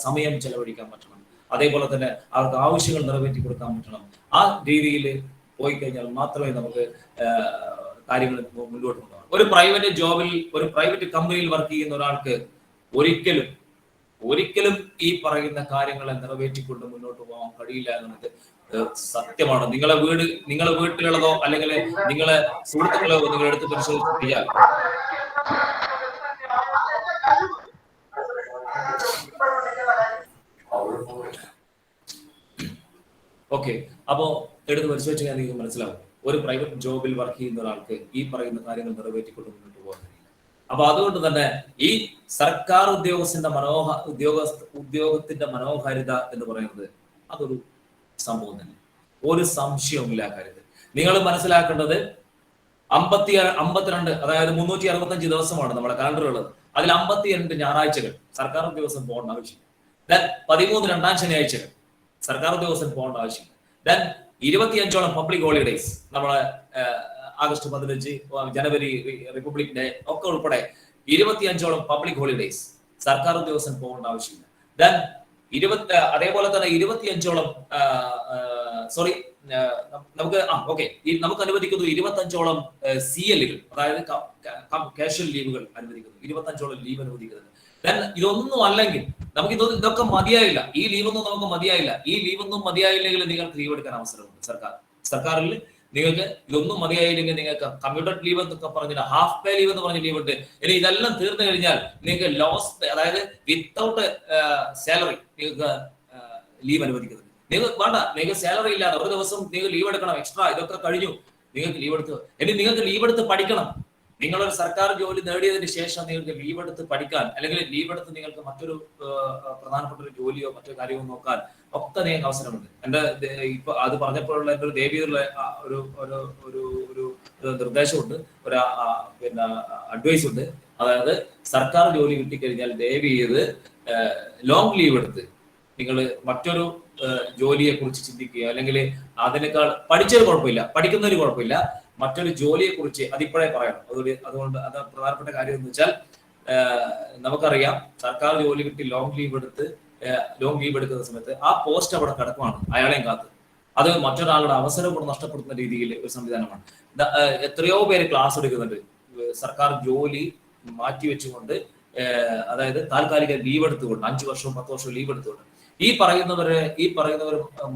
സമയം ചെലവഴിക്കാൻ പറ്റണം. അതേപോലെ തന്നെ അവർക്ക് ആവശ്യങ്ങൾ നിറവേറ്റി കൊടുക്കാൻ പറ്റണം. ആ രീതിയിൽ പോയി കഴിഞ്ഞാൽ മാത്രമേ നമുക്ക് കാര്യങ്ങൾ മുന്നോട്ട് കൊണ്ടുപോകാം. ഒരു പ്രൈവറ്റ് കമ്പനിയിൽ വർക്ക് ചെയ്യുന്ന ഒരാൾക്ക് ഒരിക്കലും ഈ പറയുന്ന കാര്യങ്ങളെ നിറവേറ്റിക്കൊണ്ട് മുന്നോട്ട് പോകാൻ കഴിയില്ല എന്നത് സത്യമാണ്. നിങ്ങളെ വീട്ടിലുള്ളതോ അല്ലെങ്കിൽ നിങ്ങളെ സുഹൃത്തുക്കളോ നിങ്ങൾ എടുത്ത് പരിശോധിച്ചാൽ ഓക്കെ, അപ്പോ എടുത്ത് പരിശോധിച്ച് കഴിഞ്ഞാൽ നിങ്ങൾക്ക് മനസ്സിലാവും, ഒരു പ്രൈവറ്റ് ജോബിൽ വർക്ക് ചെയ്യുന്ന ഒരാൾക്ക് ഈ പറയുന്ന കാര്യങ്ങൾ നിറവേറ്റിക്കൊണ്ട് മുന്നോട്ട് പോകാൻ കഴിയില്ല. അപ്പൊ അതുകൊണ്ട് തന്നെ ഈ സർക്കാർ ഉദ്യോഗത്തിന്റെ മനോഹാരിത എന്ന് പറയുന്നത് അതൊരു സംഭവം തന്നെ, ഒരു സംശയവുമില്ല കാര്യത്തിൽ. നിങ്ങൾ മനസ്സിലാക്കേണ്ടത് 52, അതായത് 365 ദിവസമാണ് നമ്മുടെ കലണ്ടർ ഉള്ളത്. അതിൽ 52 ഞായറാഴ്ചകൾ സർക്കാർ ഉദ്യോഗസ്ഥൻ പോകേണ്ട ആവശ്യമില്ല. ദെൻ 13 രണ്ടാം ശനിയാഴ്ചകൾ സർക്കാർ ഉദ്യോഗസ്ഥൻ പോകേണ്ട ആവശ്യമില്ല. ദെൻ 25ഓളം പബ്ലിക് ഹോളിഡേയ്സ്, നമ്മളെ ആഗസ്റ്റ് 15, ജനുവരി റിപ്പബ്ലിക് ഡേ ഒക്കെ ഉൾപ്പെടെ 25ഓളം പബ്ലിക് ഹോളിഡേയ്സ് സർക്കാർ ഉദ്യോഗസ്ഥൻ പോകേണ്ട ആവശ്യമില്ല. ദെൻ അതേപോലെ തന്നെ 25ഓളം നമുക്ക് അനുവദിക്കുന്നു 25ഓളം CL-കൾ, അതായത് കാഷ്വൽ ലീവുകൾ അനുവദിക്കുന്നു. 25ഓളം ലീവ് അനുവദിക്കുന്നത്. ദെൻ ഇതൊന്നും അല്ലെങ്കിൽ ഇതൊക്കെ മതിയായില്ല, ഈ ലീവൊന്നും നമുക്ക് മതിയായില്ല. ഈ ലീവൊന്നും മതിയായില്ലെങ്കിൽ നിങ്ങൾക്ക് ലീവ് എടുക്കാൻ അവസരമുണ്ട് സർക്കാരിൽ. നിങ്ങൾക്ക് ഇതൊന്നും മതിയായില്ലെങ്കിൽ നിങ്ങൾക്ക് കമ്മ്യൂട്ടഡ് ലീവ് എന്നൊക്കെ പറഞ്ഞിട്ട് ഹാഫ് പേ ലീവ് എന്ന് പറഞ്ഞ ലീവ് ഉണ്ട്. ഇനി ഇതെല്ലാം തീർന്നു കഴിഞ്ഞാൽ നിങ്ങൾക്ക് ലോസ് പേ, അതായത് വിത്തൗട്ട് സാലറി നിങ്ങൾക്ക് ലീവ് അനുവദിക്കുന്നത്. നിങ്ങൾക്ക് സാലറി ഇല്ലാതെ ഒരു ദിവസം നിങ്ങൾ ലീവ് എടുക്കണം എക്സ്ട്രാ. ഇതൊക്കെ കഴിഞ്ഞു, നിങ്ങൾക്ക് ലീവ് എടുത്ത് ഇനി നിങ്ങൾക്ക് ലീവ് എടുത്ത് പഠിക്കണം. നിങ്ങളൊരു സർക്കാർ ജോലി നേടിയതിന് ശേഷം നിങ്ങൾക്ക് ലീവ് എടുത്ത് പഠിക്കാൻ, അല്ലെങ്കിൽ ലീവ് എടുത്ത് നിങ്ങൾക്ക് മറ്റൊരു പ്രധാനപ്പെട്ട ഒരു ജോലിയോ മറ്റൊരു കാര്യമോ നോക്കാൻ ഒക്കെ നിങ്ങൾക്ക് അവസരമുണ്ട്. ഇപ്പൊ അത് പറഞ്ഞപ്പോഴുള്ള എൻ്റെ ഒരു ദേവിയുള്ള ഒരു നിർദ്ദേശമുണ്ട്, അഡ്വൈസ് ഉണ്ട്. അതായത് സർക്കാർ ജോലി കിട്ടിക്കഴിഞ്ഞാൽ ദയവ് ചെയ്ത് ലോങ് ലീവ് എടുത്ത് നിങ്ങൾ മറ്റൊരു ജോലിയെ കുറിച്ച് ചിന്തിക്കുക, അല്ലെങ്കിൽ അതിനേക്കാൾ പഠിച്ചൊരു കുഴപ്പമില്ല, പഠിക്കുന്നതിന് കുഴപ്പമില്ല, മറ്റൊരു ജോലിയെ കുറിച്ച് അതിപ്പോഴേ പറയണം. അതുകൊണ്ട് അത് പ്രധാനപ്പെട്ട കാര്യം എന്ന് വെച്ചാൽ, നമുക്കറിയാം സർക്കാർ ജോലി കിട്ടി ലോങ് ലീവ് എടുക്കുന്ന സമയത്ത് ആ പോസ്റ്റ് അവിടെ കിടക്കുവാണ്, അയാളെയും കാത്ത്. അത് മറ്റൊരാളുടെ അവസരം കൂടെ നഷ്ടപ്പെടുത്തുന്ന രീതിയിൽ ഒരു സംവിധാനമാണ്. എത്രയോ പേര് ക്ലാസ് എടുക്കുന്നുണ്ട് സർക്കാർ ജോലി മാറ്റിവെച്ചുകൊണ്ട്, അതായത് താൽക്കാലിക ലീവ് എടുത്തുകൊണ്ട് 5 വർഷവും 10 വർഷവും ലീവ് എടുത്തുകൊണ്ട്. ഈ പറയുന്നവർ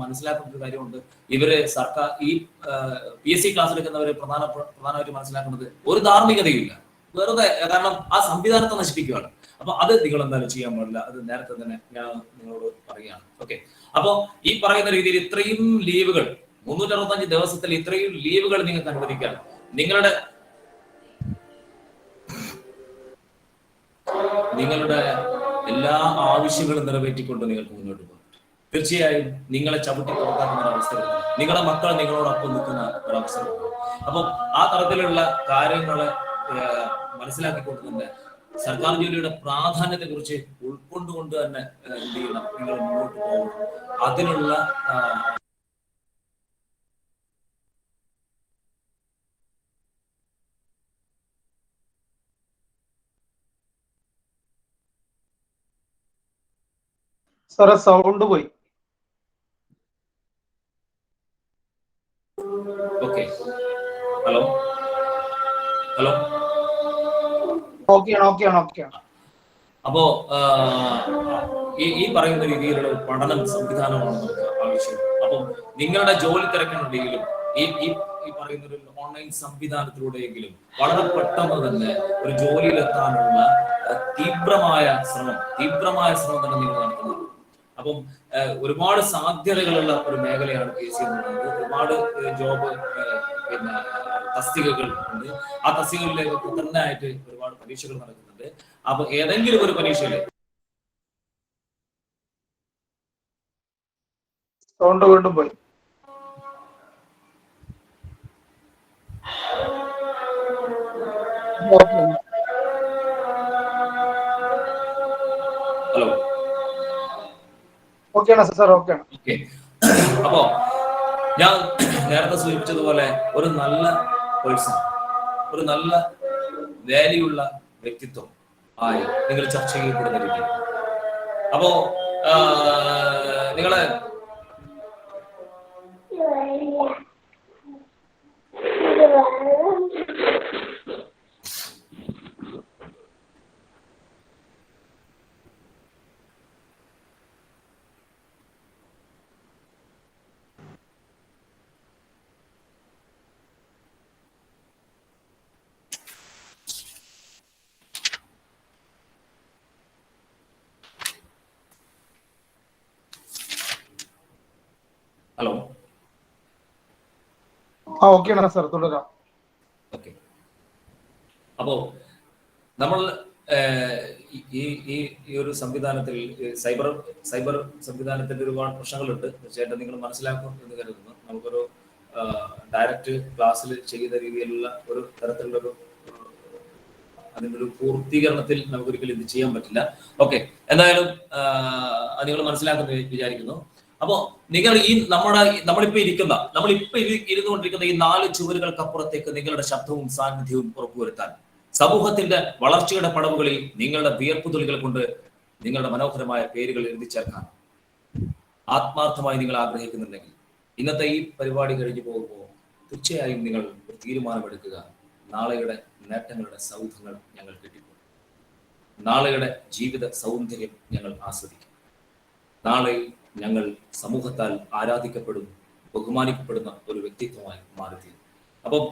മനസ്സിലാക്കുന്ന ഒരു കാര്യമുണ്ട്. ഇവര് ഈ PSC ക്ലാസ് എടുക്കുന്നവര് പ്രധാനമായിട്ട് മനസ്സിലാക്കുന്നത് ഒരു ധാർമ്മികതയില്ല, വെറുതെ, കാരണം ആ സംവിധാനത്തെ നശിപ്പിക്കുകയാണ്. അപ്പൊ അത് നിങ്ങൾ എന്തായാലും ചെയ്യാൻ പാടില്ല. അത് നേരത്തെ തന്നെ ഞാൻ നിങ്ങളോട് പറയുകയാണ്. ഓക്കെ, അപ്പൊ ഈ പറയുന്ന രീതിയിൽ ഇത്രയും ലീവുകൾ 365 ദിവസത്തിൽ ഇത്രയും ലീവുകൾ നിങ്ങൾക്ക് അനുവദിക്കാൻ, നിങ്ങളുടെ എല്ലാ ആവശ്യങ്ങളും നിറവേറ്റിക്കൊണ്ട് നിങ്ങൾക്ക് മുന്നോട്ട് പോകാം. തീർച്ചയായും നിങ്ങളെ ചവിട്ടി പുറത്താക്കുന്ന ഒരു അവസരം, നിങ്ങളുടെ മക്കൾ നിങ്ങളോടൊപ്പം നിൽക്കുന്ന ഒരു അവസരം. അപ്പം ആ തരത്തിലുള്ള കാര്യങ്ങളെ മനസ്സിലാക്കിക്കൊണ്ട് തന്നെ സർക്കാർ ജോലിയുടെ പ്രാധാന്യത്തെ കുറിച്ച് ഉൾക്കൊണ്ടുകൊണ്ട് തന്നെ എന്ത് ചെയ്യണം, നിങ്ങൾ മുന്നോട്ട് പോകണം. അതിനുള്ള സാറേ സൗണ്ട് പോയി. Okay, hello. അപ്പോ ഈ പറയുന്ന രീതിയിലുള്ള പഠനം സംവിധാനമാണ് നമുക്ക് ആവശ്യം. അപ്പം നിങ്ങളുടെ ജോലി തിരക്കുന്നുണ്ടെങ്കിലും ഈ പറയുന്ന ഒരു ഓൺലൈൻ സംവിധാനത്തിലൂടെയെങ്കിലും വളരെ പെട്ടെന്ന് തന്നെ ഒരു ജോലിയിലെത്താനുള്ള തീവ്രമായ ശ്രമം തന്നെ നിങ്ങൾ നടത്തുന്നത്. അപ്പം ഒരുപാട് സാധ്യതകളുള്ള ഒരു മേഖലയാണ് PSC എന്ന് പറയുന്നത്. ഒരുപാട് ജോബ് തസ്തികകൾ ഉണ്ട്. ആ തസ്തികകളിലേക്ക് തന്നെ ആയിട്ട് ഒരുപാട് പരീക്ഷകൾ നടക്കുന്നുണ്ട്. അപ്പൊ ഏതെങ്കിലും ഒരു പരീക്ഷയില് വീണ്ടും പോയി. ഓക്കെയാണ് സാർ, ഓക്കെയാണ്. ഓക്കെ. അപ്പോ ഞാൻ നേരത്തെ സൂചിപ്പിച്ചതുപോലെ ഒരു നല്ല പേഴ്സൺ, ഒരു നല്ല വാല്യുള്ള വ്യക്തിത്വം ആയി നിങ്ങൾ ചർച്ച ചെയ്യപ്പെടുന്ന രീതി. അപ്പോ നിങ്ങള് ഹലോ, ഓക്കെയാണ് സാർ, തുടരാം. ഓക്കെ. അപ്പോ നമ്മൾ ഈ ഈ ഈ ഒരു സംവിധാനത്തിൽ സൈബർ സൈബർ സംവിധാനത്തിന്റെ ഒരുപാട് പ്രശ്നങ്ങളുണ്ട്. തീർച്ചയായിട്ടും നിങ്ങൾ മനസ്സിലാക്കും എന്ന് കരുതുന്നു. നമുക്കൊരു ഡയറക്റ്റ് ക്ലാസ്സിൽ ചെയ്ത രീതിയിലുള്ള ഒരു തരത്തിലുള്ളൊരു അതിൻ്റെ ഒരു പൂർത്തീകരണത്തിൽ നമുക്കൊരിക്കലും ഇത് ചെയ്യാൻ പറ്റില്ല. ഓക്കെ, എന്തായാലും നിങ്ങൾ മനസ്സിലാക്കുന്നു വിചാരിക്കുന്നു. അപ്പോ നിങ്ങൾ ഈ നമ്മളിപ്പോ ഇരുന്നുകൊണ്ടിരിക്കുന്ന ഈ 4 ചുവരുകൾക്കപ്പുറത്തേക്ക് നിങ്ങളുടെ ശബ്ദവും സാന്നിധ്യവും ഉറപ്പുവരുത്താൻ, സമൂഹത്തിന്റെ വളർച്ചയുടെ പടവുകളിൽ നിങ്ങളുടെ വിയർപ്പുതുള്ളികൾ കൊണ്ട് നിങ്ങളുടെ മനോഹരമായ പേരുകൾ എഴുതി ചേർക്കാൻ ആത്മാർത്ഥമായി നിങ്ങൾ ആഗ്രഹിക്കുന്നുണ്ടെങ്കിൽ ഇന്നത്തെ ഈ പരിപാടി കഴിഞ്ഞു പോകുമ്പോൾ തീർച്ചയായും നിങ്ങൾ ഒരു തീരുമാനമെടുക്കുക. നാളെയുടെ നേട്ടങ്ങളുടെ സൗധങ്ങൾ ഞങ്ങൾ കെട്ടിപ്പോകും. നാളെയുടെ ജീവിത സൗന്ദര്യം ഞങ്ങൾ ആസ്വദിക്കും. നാളെ ഞങ്ങൾ സമൂഹത്താൽ ആരാധിക്കപ്പെടും, ബഹുമാനിക്കപ്പെടുന്ന ഒരു വ്യക്തിത്വമായി മാറിത്തീരും. അപ്പം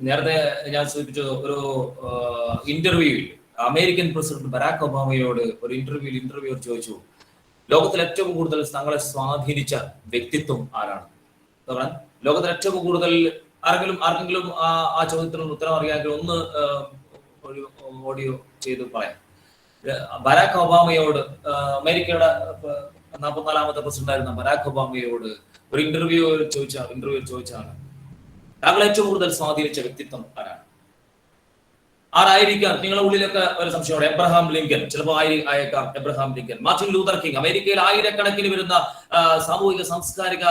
നേരത്തെ ഞാൻ സൂചിപ്പിച്ച ഒരു ഇന്റർവ്യൂവിൽ അമേരിക്കൻ പ്രസിഡന്റ് ബരാക് ഒബാമയോട് ഒരു ഇന്റർവ്യൂവർ ചോദിച്ചു, ലോകത്തിൽ ഏറ്റവും കൂടുതൽ തങ്ങളെ സ്വാധീനിച്ച വ്യക്തിത്വം ആരാണ്? ലോകത്തിൽ ഏറ്റവും കൂടുതൽ ആർക്കെങ്കിലും ആ ചോദ്യത്തിനുള്ള ഉത്തരം അറിയാമെങ്കിൽ ഒന്ന് ഒരു ഓഡിയോ ചെയ്ത് പറയാം. ബരാക് ഒബാമയോട്, അമേരിക്കയുടെ 44ാമത്തെ പ്രസിഡന്റ് ആയിരുന്ന ബരാക് ഒബാമയോട് ഒരു ഇന്റർവ്യൂ ചോദിച്ചാണ്, താങ്കൾ ഏറ്റവും കൂടുതൽ സ്വാധീനിച്ച വ്യക്തിത്വം ആരായിരിക്കാം? നിങ്ങളുടെ ഉള്ളിലൊക്കെ ഒരു സംശയമാണ്. എബ്രഹാം ലിങ്കൻ ചിലപ്പോൾ ആയേക്കാം. Abraham Lincoln, Martin Luther king. അമേരിക്കയിൽ ആയിരക്കണക്കിന് വരുന്ന സാമൂഹിക സാംസ്കാരിക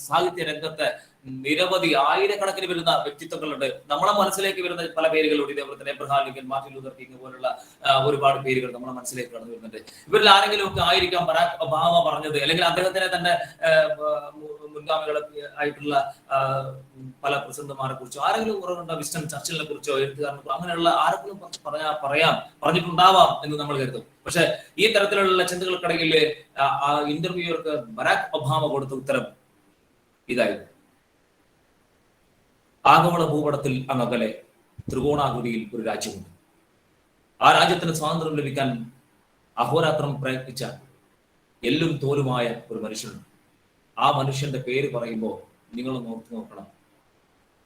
സാഹിത്യ രംഗത്തെ നിരവധി ആയിരക്കണക്കിന് വരുന്ന വ്യക്തിത്വങ്ങളുണ്ട്. നമ്മളെ മനസ്സിലേക്ക് വരുന്ന പല പേരുകളുണ്ട്. ഇതേപോലെ തന്നെ Abraham Lincoln, Martin Luther king പോലുള്ള ഒരുപാട് പേരുകൾ നമ്മുടെ മനസ്സിലേക്ക് കടന്നു വരുന്നുണ്ട്. ഇവരിൽ ആരെങ്കിലും ഒക്കെ ആയിരിക്കാം ബരാക് ഒബാമ പറഞ്ഞത്, അല്ലെങ്കിൽ അദ്ദേഹത്തിനെ തന്നെ മുൻഗാമികൾ ആയിട്ടുള്ള പല പ്രസിഡന്റുമാരെ കുറിച്ചോ ആരെങ്കിലും കുറവുണ്ടോ, വിൻസ്റ്റൺ ചർച്ചിലിനെ കുറിച്ചോ, എഴുത്തുകാരനെ, അങ്ങനെയുള്ള ആരെങ്കിലും പറഞ്ഞിട്ടുണ്ടാവാം എന്ന് നമ്മൾ കരുതും. പക്ഷെ ഈ തരത്തിലുള്ള ചിന്തകൾക്കിടയിൽ ആ ഇന്റർവ്യൂവർക്ക് ബരാക് ഒബാമ കൊടുത്ത ഉത്തരം ഇതായിരുന്നു. ആഗോള ഭൂപടത്തിൽ അങ്ങകലെ ത്രികോണാകൃതിയിൽ ഒരു രാജ്യമുണ്ട്. ആ രാജ്യത്തിന് സ്വാതന്ത്ര്യം ലഭിക്കാൻ അഹോരാത്രം പ്രയത്നിച്ച എല്ലും തോലുമായ ഒരു മനുഷ്യനുണ്ട്. ആ മനുഷ്യന്റെ പേര് പറയുമ്പോൾ നിങ്ങൾ നോക്കണം,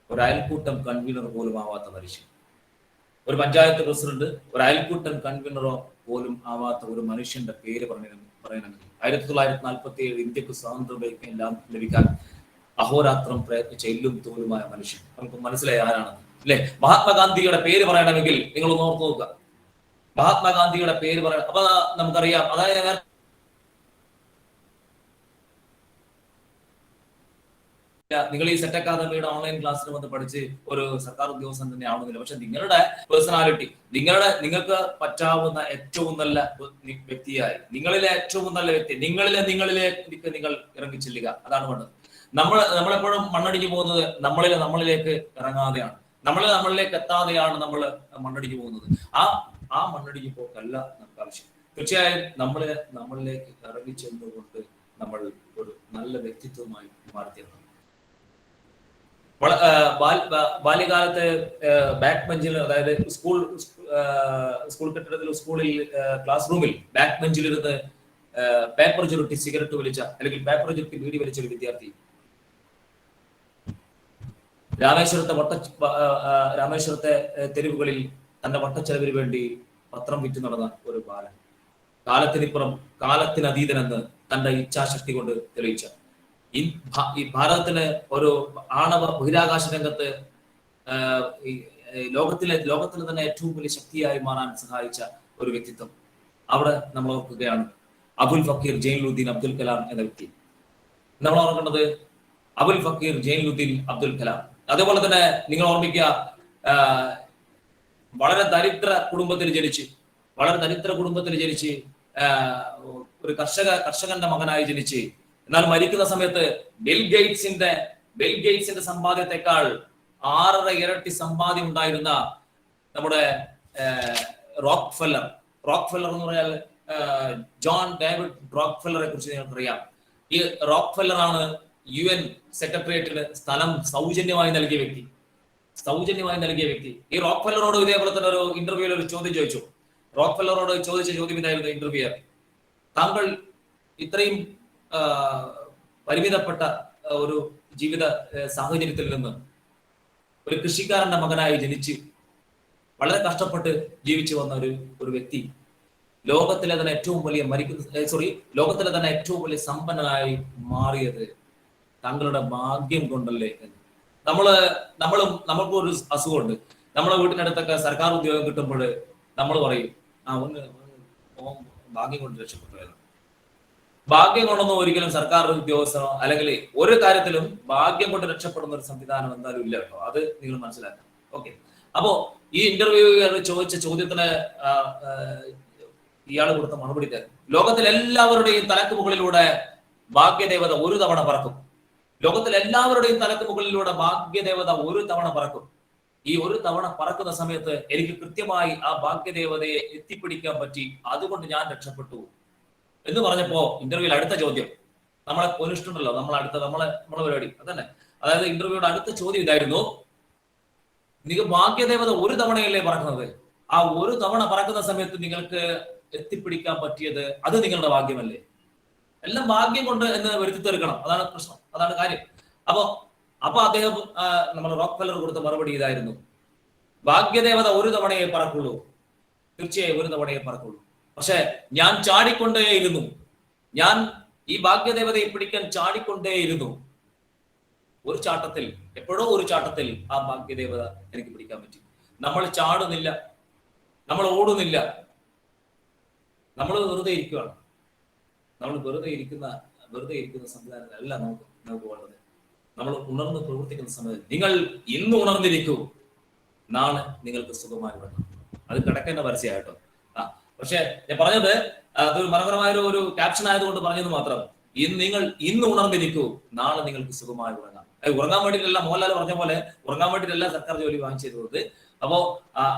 ഒരു അയൽക്കൂട്ടം കൺവീനർ പോലും ആവാത്ത മനുഷ്യൻ, ഒരു പഞ്ചായത്ത് പ്രസിഡന്റ്, ഒരു അയൽക്കൂട്ടം കൺവീനറോ പോലും ആവാത്ത ഒരു മനുഷ്യന്റെ പേര് പറയണമെങ്കിൽ 1947 ഇന്ത്യക്ക് സ്വാതന്ത്ര്യം ലഭിക്കാൻ അഹോരാത്രം പ്രയത്നിച്ച എല്ലും തോലുമായ മനുഷ്യൻ. നമുക്ക് മനസ്സിലായി ആരാണെന്ന് അല്ലെ? മഹാത്മാഗാന്ധിയുടെ പേര് പറയണമെങ്കിൽ നിങ്ങൾ ഒന്ന് ഓർത്ത് നോക്കുക. മഹാത്മാഗാന്ധിയുടെ പേര് പറയണം. അപ്പൊ നമുക്കറിയാം, അതായത് നിങ്ങൾ ഈ സെറ്റ് അക്കാദമിയുടെ ഓൺലൈൻ ക്ലാസ്സിൽ വന്ന് പഠിച്ച് ഒരു സർക്കാർ ഉദ്യോഗസ്ഥൻ തന്നെ ആവണമെന്നില്ല. പക്ഷെ നിങ്ങളുടെ പേഴ്സണാലിറ്റി, നിങ്ങൾക്ക് പറ്റാവുന്ന ഏറ്റവും നല്ല വ്യക്തിയായി, നിങ്ങളിലെ ഏറ്റവും നല്ല വ്യക്തി, നിങ്ങളിലേക്ക് നിങ്ങൾ ഇറങ്ങി ചെല്ലുക. അതാണ് വേണ്ടത്. നമ്മളെപ്പോഴും മണ്ണടിഞ്ഞു പോകുന്നത് നമ്മളിലേക്ക് ഇറങ്ങാതെയാണ്, നമ്മളിലേക്ക് എത്താതെയാണ് നമ്മൾ മണ്ണടിഞ്ഞു പോകുന്നത്. ആ മണ്ണടിഞ്ഞു പോക്കല്ല നമുക്ക് ആവശ്യം. തീർച്ചയായും നമ്മളിലേക്ക് ഇറങ്ങി ചെന്നുകൊണ്ട് നമ്മൾ ഒരു നല്ല വ്യക്തിത്വമായി മാറിത്തീരണം. ബാല്യകാലത്ത് ബാക്ക് ബെഞ്ചിൽ, അതായത് സ്കൂൾ കെട്ടിടത്തിൽ, സ്കൂളിൽ ക്ലാസ് റൂമിൽ ബാക്ക് ബെഞ്ചിലിരുന്ന് പേപ്പർ ചുരുട്ടി സിഗരറ്റ് വലിച്ച, അല്ലെങ്കിൽ പേപ്പർ ചുരുട്ടി ബീഡി വലിച്ച ഒരു വിദ്യാർത്ഥി, രാമേശ്വരത്തെ തെരുവുകളിൽ തന്റെ വട്ടച്ചെലവിന് വേണ്ടി പത്രം വിറ്റു നടന്ന ഒരു ബാലൻ, കാലത്തിനിപ്പുറം കാലത്തിനതീതനെന്ന് തന്റെ ഇച്ഛാശക്തി കൊണ്ട് തെളിയിച്ച, ഈ ഭാരതത്തിന് ഒരു ആണവ ബഹിരാകാശ രംഗത്ത് ലോകത്തിലെ തന്നെ ഏറ്റവും വലിയ ശക്തിയായി മാറാൻ സഹായിച്ച ഒരു വ്യക്തിത്വം അവിടെ നമ്മൾ ഓർക്കുകയാണ്. അബുൽ ഫക്കീർ ജൈനുദ്ദീൻ അബ്ദുൽ കലാം എന്ന വ്യക്തി. നമ്മൾ ഓർക്കേണ്ടത് അബുൽ ഫക്കീർ ജൈനുദ്ദീൻ അബ്ദുൽ കലാം. അതേപോലെ തന്നെ നിങ്ങൾ ഓർമ്മിക്കുക, വളരെ ദരിദ്ര കുടുംബത്തിൽ ജനിച്ച് ഒരു കർഷകന്റെ മകനായി ജനിച്ച്, എന്നാൽ മരിക്കുന്ന സമയത്ത് ബിൽ ഗേറ്റ്സിന്റെ സമ്പാദ്യത്തെക്കാൾ 6.5 ഇരട്ടി സമ്പാദ്യം ഉണ്ടായിരുന്ന നമ്മുടെ റോക്ക്ഫെല്ലർ എന്ന് പറഞ്ഞാൽ ജോൺ ഡേവിഡ് റോക്ക്ഫെല്ലറെ കുറിച്ച് നിങ്ങൾക്കറിയാം. ഈ റോക്ക്ഫെല്ലർ ആണ് UN സെക്രട്ടേറിയറ്റിന് സ്ഥലം സൗജന്യമായി നൽകിയ വ്യക്തി. ഈ റോക്ക്ഫെല്ലറോട് ഇതേപോലെ തന്നെ ഒരു ഇന്റർവ്യൂവിൽ ഒരു ചോദ്യം ചോദിച്ചു. റോക്ക്ഫെല്ലറോട് ചോദിച്ച ചോദ്യം ഇതായിരുന്നു ഇന്റർവ്യൂയർ: താങ്കൾ ഇത്രയും പരിമിതപ്പെട്ട ഒരു ജീവിത സാഹചര്യത്തിൽ നിന്ന് ഒരു കൃഷിക്കാരന്റെ മകനായി ജനിച്ച് വളരെ കഷ്ടപ്പെട്ട് ജീവിച്ചു വന്ന ഒരു വ്യക്തി ലോകത്തിലെ തന്നെ ഏറ്റവും വലിയ സമ്പന്നനായി മാറിയത് താങ്കളുടെ ഭാഗ്യം കൊണ്ടല്ലേ എന്ന്. നമ്മൾക്കും ഒരു അസുഖമുണ്ട്. നമ്മളെ വീട്ടിനടുത്തൊക്കെ സർക്കാർ ഉദ്യോഗം കിട്ടുമ്പോൾ നമ്മൾ പറയും, ഭാഗ്യം കൊണ്ട് രക്ഷപ്പെട്ടു. ഭാഗ്യം കൊണ്ടൊന്നും ഒരിക്കലും സർക്കാർ ഉദ്യോഗസ്ഥനോ അല്ലെങ്കിൽ ഒരു കാര്യത്തിലും ഭാഗ്യം കൊണ്ട് രക്ഷപ്പെടുന്ന ഒരു സംവിധാനം എന്തായാലും ഇല്ല കേട്ടോ. അത് നിങ്ങൾ മനസ്സിലാക്കണം. ഓക്കെ, അപ്പോ ഈ ഇന്റർവ്യൂവർ ചോദിച്ച ചോദ്യത്തിന് ഇയാൾ കൊടുത്ത മറുപടി തരും: ലോകത്തിലെ എല്ലാവരുടെയും തലക്ക് മുകളിലൂടെ ഭാഗ്യദേവത ഒരു തവണ പറക്കും. ഈ ഒരു തവണ പറക്കുന്ന സമയത്ത് എനിക്ക് കൃത്യമായി ആ ഭാഗ്യദേവതയെ എത്തിപ്പിടിക്കാൻ പറ്റി, അതുകൊണ്ട് ഞാൻ രക്ഷപ്പെട്ടു എന്ന് പറഞ്ഞപ്പോ ഇന്റർവ്യൂവിൽ അടുത്ത ചോദ്യം, നമ്മളെ കൊനിഷ്ടുണ്ടല്ലോ, നമ്മളെ പരിപാടി അതന്നെ. അതായത് ഇന്റർവ്യൂയുടെ അടുത്ത ചോദ്യം ഇതായിരുന്നു: നിങ്ങൾ ഭാഗ്യദേവത ഒരു തവണയല്ലേ പറക്കുന്നത്, ആ ഒരു തവണ പറക്കുന്ന സമയത്ത് നിങ്ങൾക്ക് എത്തിപ്പിടിക്കാൻ പറ്റിയത് അത് നിങ്ങളുടെ ഭാഗ്യമല്ലേ? എല്ലാം ഭാഗ്യം കൊണ്ട് എന്ന് വരുത്തി തീർക്കണം, അതാണ് പ്രശ്നം, അതാണ് കാര്യം. അപ്പൊ അദ്ദേഹം നമ്മൾ റോക്ക്ഫെല്ലർ കൊടുത്ത മറുപടി ഇതായിരുന്നു: ഭാഗ്യദേവത ഒരു തവണയെ പറക്കുള്ളൂ, തീർച്ചയായും ഒരു തവണയെ പറക്കുള്ളൂ. പക്ഷെ ഞാൻ ചാടിക്കൊണ്ടേയിരുന്നു, ഞാൻ ഈ ഭാഗ്യദേവതയെ പിടിക്കാൻ ചാടിക്കൊണ്ടേയിരുന്നു. ഒരു ചാട്ടത്തിൽ, എപ്പോഴോ ഒരു ചാട്ടത്തിൽ ആ ഭാഗ്യദേവത എനിക്ക് പിടിക്കാൻ പറ്റി. നമ്മൾ ചാടുന്നില്ല, നമ്മൾ ഓടുന്നില്ല, നമ്മൾ വെറുതെ ഇരിക്കുകയാണ്. നമ്മൾ വെറുതെ ഇരിക്കുന്ന സംവിധാനമല്ല നമുക്ക് വേണ്ടത്. നമ്മൾ ഉണർന്ന് പ്രവർത്തിക്കുന്ന സമയത്ത് നിങ്ങൾ ഇന്ന് ഉണർന്നിരിക്കൂ, നാളെ നിങ്ങൾക്ക് സുഖമായി വേണം. അത് കിടക്കേണ്ട പരസ്യമായിട്ടോ. പക്ഷെ ഞാൻ പറഞ്ഞത് അതൊരു മനോഹരമായ ഒരു ക്യാപ്ഷൻ ആയതുകൊണ്ട് പറഞ്ഞത് മാത്രം. നിങ്ങൾ ഇന്ന് ഉണർന്നിരിക്കൂ, നാളെ നിങ്ങൾക്ക് സുഖമായി ഉറങ്ങാം. ഉറങ്ങാൻ വേണ്ടിയിട്ടല്ല, മോഹൻലാൽ പറഞ്ഞ പോലെ ഉറങ്ങാൻ വേണ്ടിയിട്ടല്ല സർക്കാർ ജോലി വാങ്ങിച്ചത്. അപ്പോ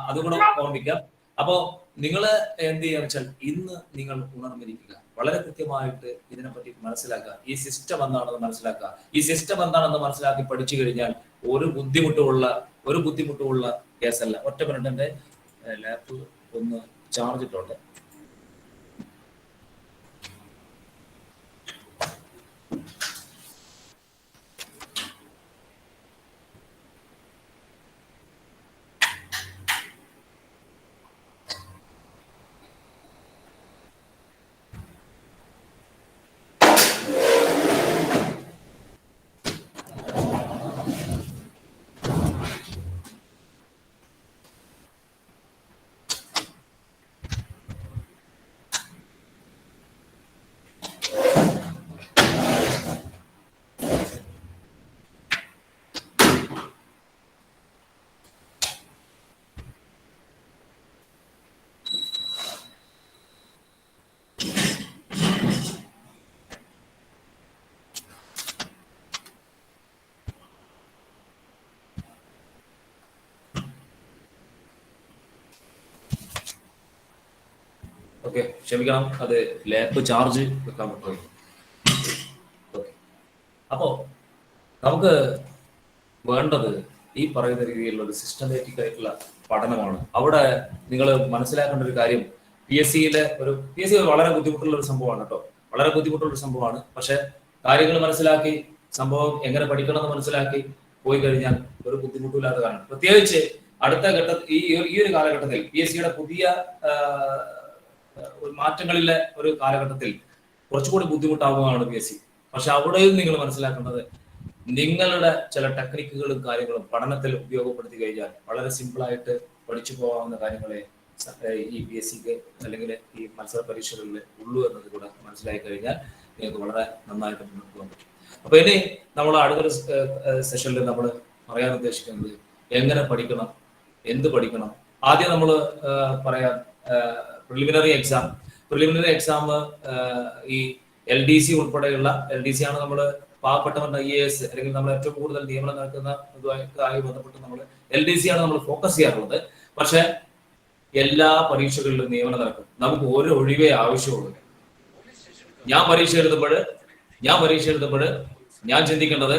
അതുകൂടെ ഓർമ്മിക്കാം. അപ്പോ നിങ്ങൾ എന്ത് ചെയ്യാന്ന് വെച്ചാൽ ഇന്ന് നിങ്ങൾ ഉണർന്നിരിക്കുക, വളരെ കൃത്യമായിട്ട് ഇതിനെപ്പറ്റി മനസ്സിലാക്കുക, ഈ സിസ്റ്റം എന്താണെന്ന് മനസ്സിലാക്കുക. ഈ സിസ്റ്റം എന്താണെന്ന് മനസ്സിലാക്കി പഠിച്ചു കഴിഞ്ഞാൽ ഒരു ബുദ്ധിമുട്ടുള്ള കേസല്ല. ഒറ്റ മിനിറ്റ്, എന്റെ ലാപ്പ് ഒന്ന് ചാർജ് ഇട്ടോട്ടെ. ഓക്കെ, ക്ഷമിക്കണം, അത് ലാപ്പ് ചാർജ് വെക്കാൻ പറ്റുമോ? ഓക്കെ, അപ്പോ നമുക്ക് വേണ്ടത് ഈ പറയുന്ന രീതിയിലുള്ള ഒരു സിസ്റ്റമാറ്റിക് ആയിട്ടുള്ള പഠനമാണ്. അവിടെ നിങ്ങൾ മനസ്സിലാക്കേണ്ട ഒരു കാര്യം, പി എസ് സി വളരെ ബുദ്ധിമുട്ടുള്ള ഒരു സംഭവമാണ് കേട്ടോ, വളരെ ബുദ്ധിമുട്ടുള്ള ഒരു സംഭവമാണ്. പക്ഷെ കാര്യങ്ങൾ മനസ്സിലാക്കി, സംഭവം എങ്ങനെ പഠിക്കണം എന്ന് മനസ്സിലാക്കി പോയി കഴിഞ്ഞാൽ ഒരു ബുദ്ധിമുട്ടില്ലാത്ത കാരണം, പ്രത്യേകിച്ച് അടുത്ത ഘട്ടത്തിൽ ഈ ഒരു കാലഘട്ടത്തിൽ പി എസ് സിയുടെ പുതിയ മാറ്റങ്ങളിലെ ഒരു കാലഘട്ടത്തിൽ കുറച്ചുകൂടി ബുദ്ധിമുട്ടാവുകയാണ് പി എസ് സി. പക്ഷെ അവിടെയും നിങ്ങൾ മനസ്സിലാക്കേണ്ടത്, നിങ്ങളുടെ ചില ടെക്നിക്കുകളും കാര്യങ്ങളും പഠനത്തിൽ ഉപയോഗപ്പെടുത്തി കഴിഞ്ഞാൽ വളരെ സിമ്പിളായിട്ട് പഠിച്ചു പോകാവുന്ന കാര്യങ്ങളെ ഈ PSCക്ക് അല്ലെങ്കിൽ ഈ മത്സര പരീക്ഷകളിൽ ഉള്ളൂ എന്നത് കൂടെ മനസ്സിലായി കഴിഞ്ഞാൽ നിങ്ങൾക്ക് വളരെ നന്നായിട്ട് മുന്നോട്ട് പോകാൻ പറ്റും. അപ്പൊ ഇനി നമ്മൾ അടുത്തൊരു സെഷനിൽ നമ്മൾ പറയാൻ ഉദ്ദേശിക്കുന്നത് എങ്ങനെ പഠിക്കണം, എന്ത് പഠിക്കണം. ആദ്യം നമ്മൾ പറയാം പ്രിലിമിനറി എക്സാം ഈ LDC ഉൾപ്പെടെയുള്ള LDC ആണ് നമ്മൾ പാവപ്പെട്ടവരുടെ IAS അല്ലെങ്കിൽ നമ്മൾ ഏറ്റവും കൂടുതൽ നിയമനം നടക്കുന്ന ഇതുമായി ബന്ധപ്പെട്ട് നമ്മൾ LDC ആണ് നമ്മൾ ഫോക്കസ് ചെയ്യാറുള്ളത്. പക്ഷെ എല്ലാ പരീക്ഷകളിലും നിയമനം നടക്കും. നമുക്ക് ഒരു ഒഴിവേ ആവശ്യമുള്ളൂ. ഞാൻ പരീക്ഷ എഴുതുമ്പോൾ ഞാൻ ചിന്തിക്കേണ്ടത്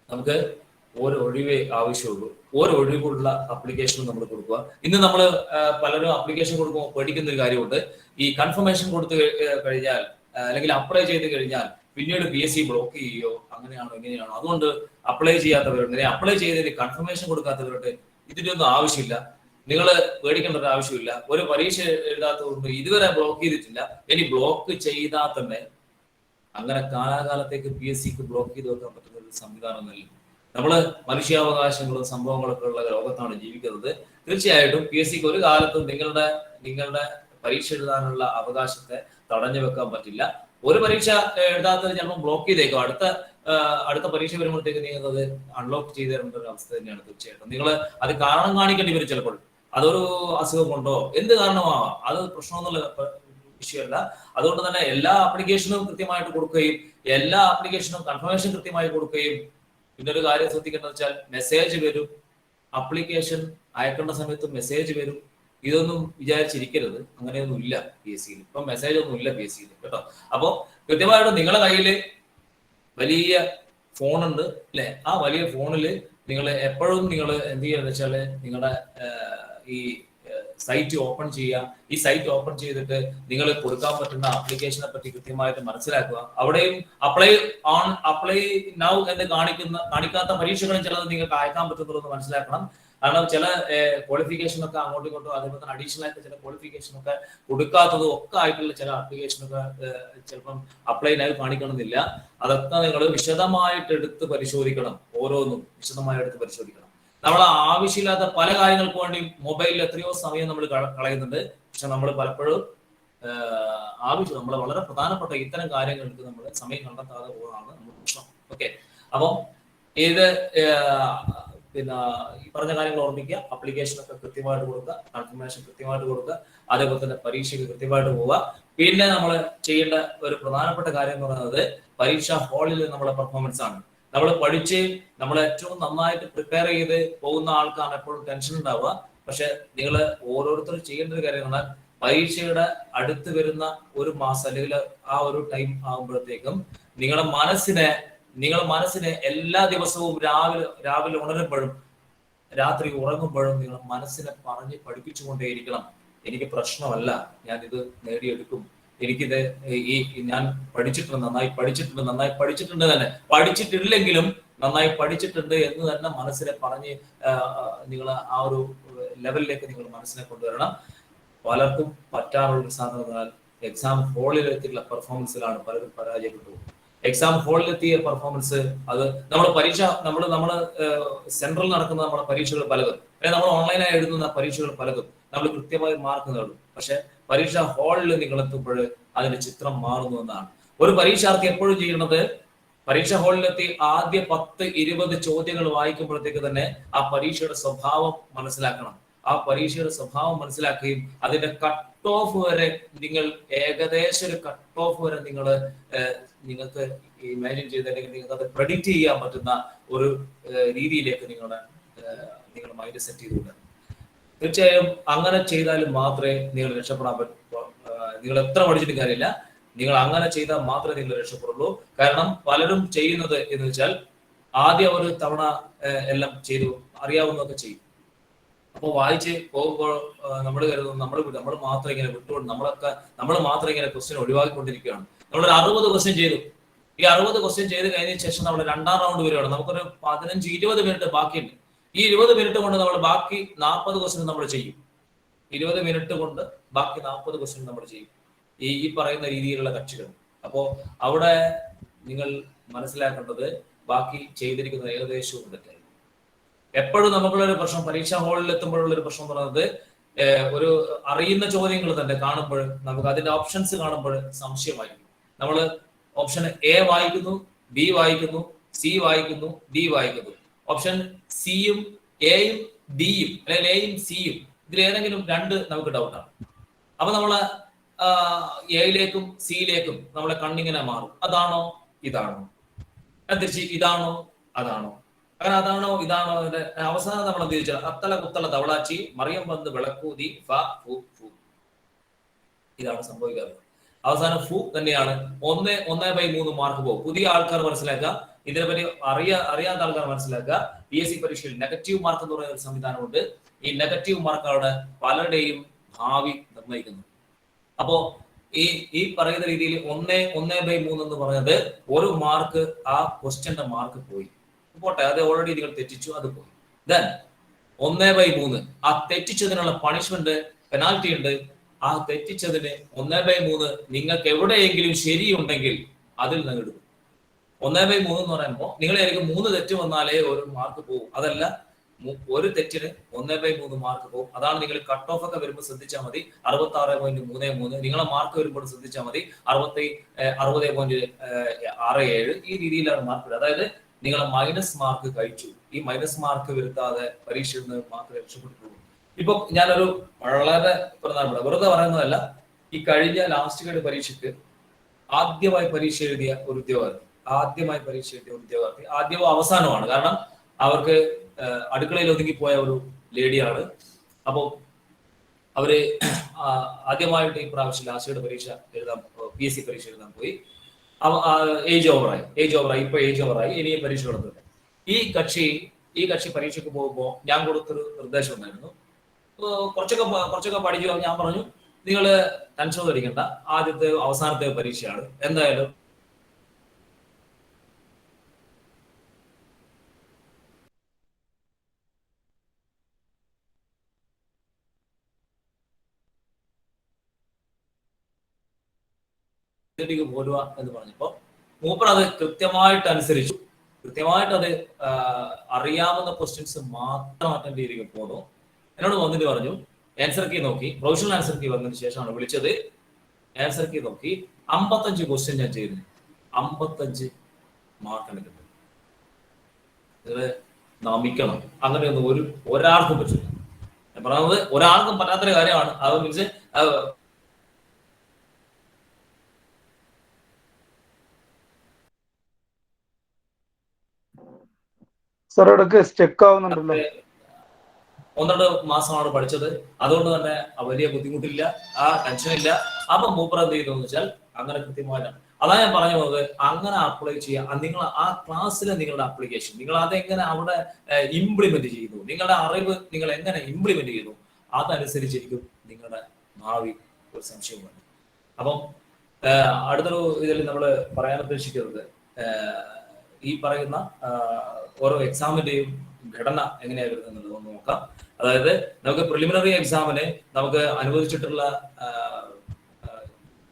നമുക്ക് ഒരു ഒഴിവേ ആവശ്യമുള്ളൂ. ഒരു ഒഴിവുള്ള അപ്ലിക്കേഷൻ നമ്മൾ കൊടുക്കുക. ഇന്ന് നമ്മൾ പലരും അപ്ലിക്കേഷൻ കൊടുക്കുമ്പോൾ പഠിക്കുന്ന ഒരു കാര്യമുണ്ട്. ഈ കൺഫർമേഷൻ കൊടുത്തു കഴിഞ്ഞാൽ അല്ലെങ്കിൽ അപ്ലൈ ചെയ്ത് കഴിഞ്ഞാൽ പിന്നീട് PSC ബ്ലോക്ക് ചെയ്യോ, അങ്ങനെയാണോ ഇങ്ങനെയാണോ, അതുകൊണ്ട് അപ്ലൈ ചെയ്യാത്തവരുണ്ട്, അപ്ലൈ ചെയ്തതിന് കൺഫർമേഷൻ കൊടുക്കാത്തവരുണ്ട്. ഇതിന്റെ ഒന്നും ആവശ്യമില്ല. നിങ്ങൾ പേടിക്കേണ്ട ഒരു ആവശ്യമില്ല. ഒരു പരീക്ഷ എഴുതാത്തതുകൊണ്ട് ഇതുവരെ ബ്ലോക്ക് ചെയ്തിട്ടില്ല. ഇനി ബ്ലോക്ക് ചെയ്താൽ തന്നെ അങ്ങനെ കാലാകാലത്തേക്ക് PSCക്ക് ബ്ലോക്ക് ചെയ്ത് വെക്കാൻ പറ്റുന്ന ഒരു സംവിധാനമൊന്നുമില്ല. നമ്മള് മനുഷ്യാവകാശങ്ങളും സംഭവങ്ങളൊക്കെ ഉള്ള ലോകത്താണ് ജീവിക്കുന്നത്. തീർച്ചയായിട്ടും PSCക്ക് ഒരു കാലത്തും നിങ്ങളുടെ പരീക്ഷ എഴുതാനുള്ള അവകാശത്തെ തടഞ്ഞു വെക്കാൻ പറ്റില്ല. ഒരു പരീക്ഷ എഴുതാത്തത് ചിലപ്പോൾ ബ്ലോക്ക് ചെയ്തേക്കും. അടുത്ത പരീക്ഷ വരുമ്പോഴത്തേക്ക് നിങ്ങൾക്ക് അത് അൺലോക്ക് ചെയ്ത് തരേണ്ട ഒരു അവസ്ഥ തന്നെയാണ്. തീർച്ചയായിട്ടും നിങ്ങൾ അത് കാരണം കാണിക്കേണ്ടി വരും. ചിലപ്പോൾ അതൊരു അസുഖം കൊണ്ടോ എന്ത് കാരണമാവാം, അത് പ്രശ്നമൊന്നുള്ള വിഷയമല്ല. അതുകൊണ്ട് തന്നെ എല്ലാ ആപ്ലിക്കേഷനും കൃത്യമായിട്ട് കൊടുക്കുകയും എല്ലാ ആപ്ലിക്കേഷനും കൺഫർമേഷൻ കൃത്യമായി കൊടുക്കുകയും പിന്നെ ഒരു കാര്യം ശ്രദ്ധിക്കേണ്ടത് വെച്ചാൽ മെസ്സേജ് വരും, അപ്ലിക്കേഷൻ അയക്കേണ്ട സമയത്ത് മെസ്സേജ് വരും. ഇതൊന്നും വിചാരിച്ചിരിക്കരുത്, അങ്ങനെയൊന്നും ഇല്ല PSCയിൽ. ഇപ്പൊ മെസ്സേജ് ഒന്നും ഇല്ല PSCയിൽ കേട്ടോ. അപ്പൊ കൃത്യമായിട്ട് നിങ്ങളുടെ കയ്യിൽ വലിയ ഫോണുണ്ട് അല്ലെ, ആ വലിയ ഫോണിൽ നിങ്ങൾ എപ്പോഴും നിങ്ങൾ എന്ത് ചെയ്യുക വെച്ചാല് നിങ്ങളുടെ ഈ സൈറ്റ് ഓപ്പൺ ചെയ്യുക. ഈ സൈറ്റ് ഓപ്പൺ ചെയ്തിട്ട് നിങ്ങൾ കൊടുക്കാൻ പറ്റുന്ന ആപ്ലിക്കേഷനെ പറ്റി കൃത്യമായിട്ട് മനസ്സിലാക്കുക. അവിടെയും അപ്ലൈ നൗ എന്ന് കാണിക്കാത്ത പരീക്ഷകളും ചിലത് നിങ്ങൾക്ക് അയക്കാൻ പറ്റുന്നുള്ളൂ മനസ്സിലാക്കണം. കാരണം ചില ക്വാളിഫിക്കേഷൻ ഒക്കെ അങ്ങോട്ടും ഇങ്ങോട്ടും അതേപോലെ തന്നെ അഡീഷണൽ ആയിട്ട് ചില ക്വാളിഫിക്കേഷൻ ഒക്കെ കൊടുക്കാത്തതും ഒക്കെ ആയിട്ടുള്ള ചില ആപ്ലിക്കേഷനൊക്കെ ചിലപ്പം അപ്ലൈ നൗ കാണിക്കണമെന്നില്ല. അതൊക്കെ നിങ്ങൾ വിശദമായിട്ട് എടുത്ത് പരിശോധിക്കണം. ഓരോന്നും വിശദമായി എടുത്ത് പരിശോധിക്കണം. നമ്മൾ ആവശ്യമില്ലാത്ത പല കാര്യങ്ങൾക്ക് വേണ്ടി മൊബൈലിൽ എത്രയോ സമയം നമ്മൾ കളയുന്നുണ്ട്. പക്ഷെ നമ്മൾ പലപ്പോഴും നമ്മളെ വളരെ പ്രധാനപ്പെട്ട ഇത്തരം കാര്യങ്ങൾക്ക് നമ്മൾ സമയം കണ്ടെത്താതെ പോകുന്നതാണ് നമ്മുടെ പ്രശ്നം. ഓക്കെ, അപ്പം ഇത് പിന്നെ ഈ പറഞ്ഞ കാര്യങ്ങൾ ഓർമ്മിക്കുക. അപ്ലിക്കേഷൻ ഒക്കെ കൃത്യമായിട്ട് കൊടുക്കുക, കൺഫർമേഷൻ കൃത്യമായിട്ട് കൊടുക്കുക, അതേപോലെ തന്നെ പരീക്ഷയ്ക്ക് കൃത്യമായിട്ട് പോവുക. പിന്നെ നമ്മൾ ചെയ്യേണ്ട ഒരു പ്രധാനപ്പെട്ട കാര്യം എന്ന് പറയുന്നത് പരീക്ഷാ ഹാളിൽ നമ്മളെ പെർഫോമൻസ് ആണ്. നമ്മൾ പഠിച്ച് നമ്മൾ ഏറ്റവും നന്നായിട്ട് പ്രിപ്പയർ ചെയ്ത് പോകുന്ന ആൾക്കാണ് എപ്പോഴും ടെൻഷൻ ഉണ്ടാവുക. പക്ഷെ നിങ്ങൾ ഓരോരുത്തരും ചെയ്യേണ്ട ഒരു കാര്യം പറഞ്ഞാൽ പരീക്ഷയുടെ അടുത്ത് വരുന്ന ഒരു മാസം അല്ലെങ്കിൽ ആ ഒരു ടൈം ആകുമ്പോഴത്തേക്കും നിങ്ങളുടെ മനസ്സിനെ എല്ലാ ദിവസവും രാവിലെ ഉണരുമ്പോഴും രാത്രി ഉറങ്ങുമ്പോഴും നിങ്ങൾ മനസ്സിനെ പറഞ്ഞ് പഠിപ്പിച്ചുകൊണ്ടേയിരിക്കണം. എനിക്ക് പ്രശ്നമല്ല, ഞാൻ ഇത് നേടിയെടുക്കും, എനിക്കിത് ഞാൻ നന്നായി പഠിച്ചിട്ടുണ്ട് തന്നെ, പഠിച്ചിട്ടില്ലെങ്കിലും നന്നായി പഠിച്ചിട്ടുണ്ട് എന്ന് തന്നെ മനസ്സിനെ പറഞ്ഞ് നിങ്ങൾ ആ ഒരു ലെവലിലേക്ക് നിങ്ങൾ മനസ്സിനെ കൊണ്ടുവരണം. പലർക്കും പറ്റാറുള്ള സാധനം എക്സാം ഹാളിലെത്തിയുള്ള പെർഫോമൻസിലാണ് പലരും പരാജയപ്പെട്ടു. എക്സാം ഹാളിലെത്തിയ പെർഫോമൻസ് അത് നമ്മൾ സെൻട്രൽ നടക്കുന്ന നമ്മുടെ പരീക്ഷകൾ പലതും നമ്മൾ ഓൺലൈനായി എഴുതുന്ന പരീക്ഷകൾ പലതും നമ്മൾ കൃത്യമായി മാർക്ക് നേടും. പക്ഷെ പരീക്ഷാ ഹാളിൽ നിങ്ങൾ എത്തുമ്പോൾ അതിന്റെ ചിത്രം മാറുന്നു എന്നാണ്. ഒരു പരീക്ഷാർത്ഥി എപ്പോഴും ചെയ്യുന്നത് പരീക്ഷാ ഹാളിലെത്തി ആദ്യ 10-20 ചോദ്യങ്ങൾ വായിക്കുമ്പോഴത്തേക്ക് തന്നെ ആ പരീക്ഷയുടെ സ്വഭാവം മനസ്സിലാക്കണം. ആ പരീക്ഷയുടെ സ്വഭാവം മനസ്സിലാക്കുകയും അതിന്റെ കട്ട് ഓഫ് വരെ നിങ്ങൾ ഏകദേശം ഒരു കട്ട് ഓഫ് വരെ നിങ്ങൾക്ക് ഇമാജിൻ ചെയ്ത് അല്ലെങ്കിൽ നിങ്ങൾക്ക് അത് പ്രെഡിക്റ്റ് ചെയ്യാൻ പറ്റുന്ന ഒരു രീതിയിലേക്ക് നിങ്ങളുടെ മൈൻഡ് സെറ്റ് ചെയ്തുകൊണ്ട് തീർച്ചയായും അങ്ങനെ ചെയ്താലും മാത്രമേ നിങ്ങൾ രക്ഷപ്പെടാൻ പറ്റൂ. നിങ്ങൾ എത്ര പഠിച്ചിട്ട് കാര്യമില്ല, നിങ്ങൾ അങ്ങനെ ചെയ്താൽ മാത്രമേ നിങ്ങൾ രക്ഷപ്പെടുള്ളൂ. കാരണം പലരും ചെയ്യുന്നത് എന്ന് വെച്ചാൽ ആദ്യം ഒരു തവണ എല്ലാം ചെയ്തു അറിയാവുന്നതൊക്കെ ചെയ്യും. അപ്പോൾ വായിച്ച് പോകുമ്പോൾ നമ്മൾ കരുതുന്നു നമ്മൾ മാത്രം ഇങ്ങനെ വിട്ടുകൊണ്ട് നമ്മൾ മാത്രം ഇങ്ങനെ ക്വസ്റ്റ്യൻ ഒഴിവാക്കിക്കൊണ്ടിരിക്കുകയാണ്. നമ്മളൊരു 60 ക്വസ്റ്റ്യൻ ചെയ്തു. ഈ 60 ക്വസ്റ്റ്യൻ ചെയ്ത് കഴിഞ്ഞതിന് ശേഷം നമ്മൾ 2ാം റൗണ്ട് വരികയാണ്. നമുക്കൊരു 15-20 മിനിറ്റ് ബാക്കിയുണ്ട്. ഈ 20 മിനിറ്റ് കൊണ്ട് നമ്മൾ ബാക്കി 40 ക്വസ്റ്റ്യൻ നമ്മൾ ചെയ്യും. 20 മിനിറ്റ് കൊണ്ട് ബാക്കി 40 ക്വസ്റ്റ്യൻ നമ്മൾ ചെയ്യും. ഈ പറയുന്ന രീതിയിലുള്ള കക്ഷികൾ. അപ്പോ അവിടെ നിങ്ങൾ മനസ്സിലാക്കേണ്ടത് ബാക്കി ചെയ്തിരിക്കുന്നത് ഏകദേശവും തെറ്റായി. എപ്പോഴും നമുക്കുള്ളൊരു പ്രശ്നം, പരീക്ഷാ ഹാളിൽ എത്തുമ്പോഴുള്ള ഒരു പ്രശ്നം എന്ന് പറയുന്നത് ഒരു അറിയുന്ന ചോദ്യങ്ങൾ തന്നെ കാണുമ്പോൾ നമുക്ക് അതിന്റെ ഓപ്ഷൻസ് കാണുമ്പോൾ സംശയമായിരിക്കും. നമ്മൾ ഓപ്ഷൻ എ വായിക്കുന്നു, ബി വായിക്കുന്നു, സി വായിക്കുന്നു, ഡി വായിക്കുന്നു. ഓപ്ഷൻ സിയും എയും ഡിയും അല്ലെങ്കിൽ എയും സിയും ഇതിൽ ഏതെങ്കിലും രണ്ട് നമുക്ക് ഡൗട്ടാണ്. അപ്പൊ നമ്മള് എയിലേക്കും സിയിലേക്കും നമ്മളെ കണ്ണിങ്ങനെ മാറും. അതാണോ ഇതാണോ, തിരിച്ച് ഇതാണോ അതാണോ, അങ്ങനെ അതാണോ ഇതാണോ. അവസാനം നമ്മൾ എന്ത് ചോദിച്ചാൽ അത്തല കുത്തല തവളാച്ചി മറിയം വന്ന് വിളക്കൂതി ഫ ഫു ഫു, ഇതാണ് സംഭവിക്കാറ്. അവസാനം ഫു തന്നെയാണ്. 1/3 മാർക്ക് പോകും. പുതിയ ആൾക്കാർ മനസ്സിലാക്കുക, ഇതിനെപ്പറ്റി അറിയാത്ത ആൾക്കാർ മനസ്സിലാക്കുക, PSC പരീക്ഷയിൽ നെഗറ്റീവ് മാർക്ക് എന്ന് പറയുന്ന ഒരു സംവിധാനമുണ്ട്. ഈ നെഗറ്റീവ് മാർക്കാണ് പലരുടെയും ഭാവി നിർണ്ണയിക്കുന്നത്. അപ്പോ ഈ പറയുന്ന രീതിയിൽ 1/3 എന്ന് പറയുന്നത് ഒരു മാർക്ക്, ആ ക്വസ്റ്റ്യന്റെ മാർക്ക് പോയി പോട്ടെ, അത് ഓൾറെഡി നിങ്ങൾ തെറ്റിച്ചു, അത് പോയി. ദെൻ 1/3 ആ തെറ്റിച്ചതിനുള്ള പണിഷ്മെന്റ്, പെനാൽറ്റി ഉണ്ട്. ആ തെറ്റിച്ചതിന് 1/3 നിങ്ങൾക്ക് എവിടെയെങ്കിലും ശരിയുണ്ടെങ്കിൽ അതിൽ നിങ്ങൾ എടുക്കും. 1/3 എന്ന് പറയുമ്പോൾ നിങ്ങളായിരിക്കും 3 തെറ്റ് വന്നാലേ ഒരു മാർക്ക് പോകും. അതല്ല, ഒരു തെറ്റിന് 1/3 മാർക്ക് പോകും. അതാണ് നിങ്ങൾ കട്ട് ഓഫ് ഒക്കെ വരുമ്പോൾ ശ്രദ്ധിച്ചാൽ മതി. 66.33 നിങ്ങളെ മാർക്ക് വരുമ്പോൾ ശ്രദ്ധിച്ചാൽ മതി 60.67 ഈ രീതിയിലാണ് മാർക്ക്. അതായത് നിങ്ങളെ മൈനസ് മാർക്ക് കഴിച്ചു. ഈ മൈനസ് മാർക്ക് വരുത്താതെ പരീക്ഷയിൽ നിന്ന് മാർക്ക് രക്ഷപ്പെട്ടു. ഇപ്പൊ ഞാനൊരു വളരെ പ്രധാനപ്പെട്ട, വെറുതെ പറയുന്നതല്ല, ഈ കഴിഞ്ഞ ലാസ്റ്റ് ഗ്രേഡ് പരീക്ഷയ്ക്ക് ആദ്യമായി പരീക്ഷ എഴുതിയ ഒരു ഉദ്യോഗാർത്ഥി, ആദ്യമോ അവസാനമാണ്, കാരണം അവർക്ക് അടുക്കളയിൽ ഒതുങ്ങിപ്പോയ ഒരു ലേഡിയാണ്. അപ്പോ അവര് ആദ്യമായിട്ട് ഈ പ്രാവശ്യം ലാസ്റ്റ് ഗ്രേഡ് പരീക്ഷ എഴുതാൻ, PSC പരീക്ഷ എഴുതാൻ പോയി. ഏജ് ഓവറായി. ഇപ്പൊ ഏജ് ഓവറായി, ഇനിയും പരീക്ഷ കൊടുത്തില്ല. ഈ കക്ഷി പരീക്ഷയ്ക്ക് പോകുമ്പോൾ ഞാൻ കൊടുത്തൊരു നിർദ്ദേശം ഉണ്ടായിരുന്നു. കുറച്ചൊക്കെ പഠിക്കുക. ഞാൻ പറഞ്ഞു, നിങ്ങൾ ടെൻഷൻ അടിക്കണ്ട, ആദ്യത്തെ അവസാനത്തെ പരീക്ഷയാണ്, എന്തായാലും പോരുക എന്ന് പറഞ്ഞപ്പോ മൂപ്പർ അത് കൃത്യമായിട്ട് അനുസരിച്ചു. കൃത്യമായിട്ട് അത് അറിയാവുന്ന ക്വസ്റ്റ്യൻസ് മാത്രം അറ്റൻഡ് ചെയ്തിരിക്കും പോന്നു. എന്നോട് വന്നിട്ട് പറഞ്ഞു, ആൻസർ കീ നോക്കി, പ്രൊഫഷണൽ ആൻസർ കീ വന്നതിന് ശേഷമാണ് വിളിച്ചത്. ആൻസർ കീ നോക്കി 55 ക്വസ്റ്റ്യൻ ഞാൻ ചെയ്തു, 55 മാർക്കാണ് കിട്ടുന്നത്. ഇത് നമിക്കണം. അങ്ങനെയൊന്നും ഒരാൾക്കും പറ്റില്ല. ഞാൻ പറയുന്നത് ഒരാൾക്കും പറ്റാത്തൊരു കാര്യമാണ്. അത് മീൻസ് സാർ ഇടയ്ക്ക് സ്റ്റെക്ക് ആവുന്നുണ്ടല്ലോ. 1-2 മാസമാണ് പഠിച്ചത്. അതുകൊണ്ട് തന്നെ വലിയ ബുദ്ധിമുട്ടില്ല, ആ ടെൻഷനില്ല. അപ്പൊ മൂപ്പർ എന്ത് ചെയ്തു എന്ന് വെച്ചാൽ അങ്ങനെ കൃത്യമായിട്ടാണ്. അതാ ഞാൻ പറഞ്ഞു പോകുന്നത്, അങ്ങനെ അപ്ലൈ ചെയ്യുക. നിങ്ങൾ ആ ക്ലാസ്സിലെ നിങ്ങളുടെ ആപ്ലിക്കേഷൻ നിങ്ങൾ അതെങ്ങനെ അവിടെ ഇംപ്ലിമെന്റ് ചെയ്യുന്നു, നിങ്ങളുടെ അറിവ് നിങ്ങൾ എങ്ങനെ ഇംപ്ലിമെന്റ് ചെയ്യുന്നു, അതനുസരിച്ചിരിക്കും നിങ്ങളുടെ ഭാവി. ഒരു സംശയമുണ്ട്. അപ്പം അടുത്തൊരു ഇതിൽ നമ്മൾ പറയാൻ ഉദ്ദേശിക്കുന്നത്, ഈ പറയുന്ന ഓരോ എക്സാമിന്റെയും ഘടന എങ്ങനെയായിരുന്നു എന്നുള്ളത് ഒന്ന് നോക്കാം. അതായത് നമുക്ക് പ്രിലിമിനറി എക്സാമിന് നമുക്ക് അനുവദിച്ചിട്ടുള്ള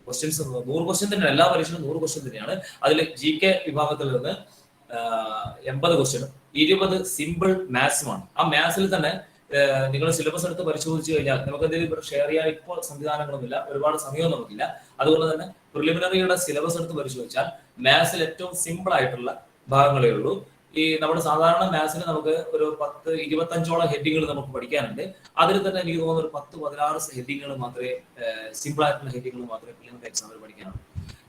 ക്വസ്റ്റ്യൻസ് 100 ക്വസ്റ്റ്യൻ തന്നെയാണ്. എല്ലാ പരീക്ഷയിലും 100 ക്വസ്റ്റ്യൻ തന്നെയാണ്. അതിൽ GK വിഭാഗത്തിൽ നിന്ന് 80 ക്വസ്റ്റ്യനും 20 സിമ്പിൾ മാത്സുമാണ്. ആ മാത്സിൽ തന്നെ നിങ്ങൾ സിലബസ് എടുത്ത് പരിശോധിച്ചു കഴിഞ്ഞാൽ നമുക്ക് എന്തെങ്കിലും ഷെയർ ചെയ്യാൻ ഇപ്പോൾ സംവിധാനങ്ങളൊന്നുമില്ല, ഒരുപാട് സമയവും നമുക്കില്ല. അതുകൊണ്ട് തന്നെ പ്രിലിമിനറിയുടെ സിലബസ് എടുത്ത് പരിശോധിച്ചാൽ മാത്സിൽ ഏറ്റവും സിമ്പിൾ ആയിട്ടുള്ള ഭാഗങ്ങളേ ഉള്ളൂ. ഈ നമ്മുടെ സാധാരണ മാത്സിന് നമുക്ക് ഒരു 10-25ഓളം ഹെഡിങ്ങുകൾ നമുക്ക് പഠിക്കാനുണ്ട്. അതിൽ തന്നെ എനിക്ക് തോന്നുന്നു ഒരു 10-16 ഹെഡിങ്ങുകൾ മാത്രമേ, സിമ്പിൾ ആയിട്ടുള്ള ഹെഡിങ്ങുകൾ മാത്രമേ പ്രിലിമിനറി എക്സാമിൽ പഠിക്കാനുള്ളൂ.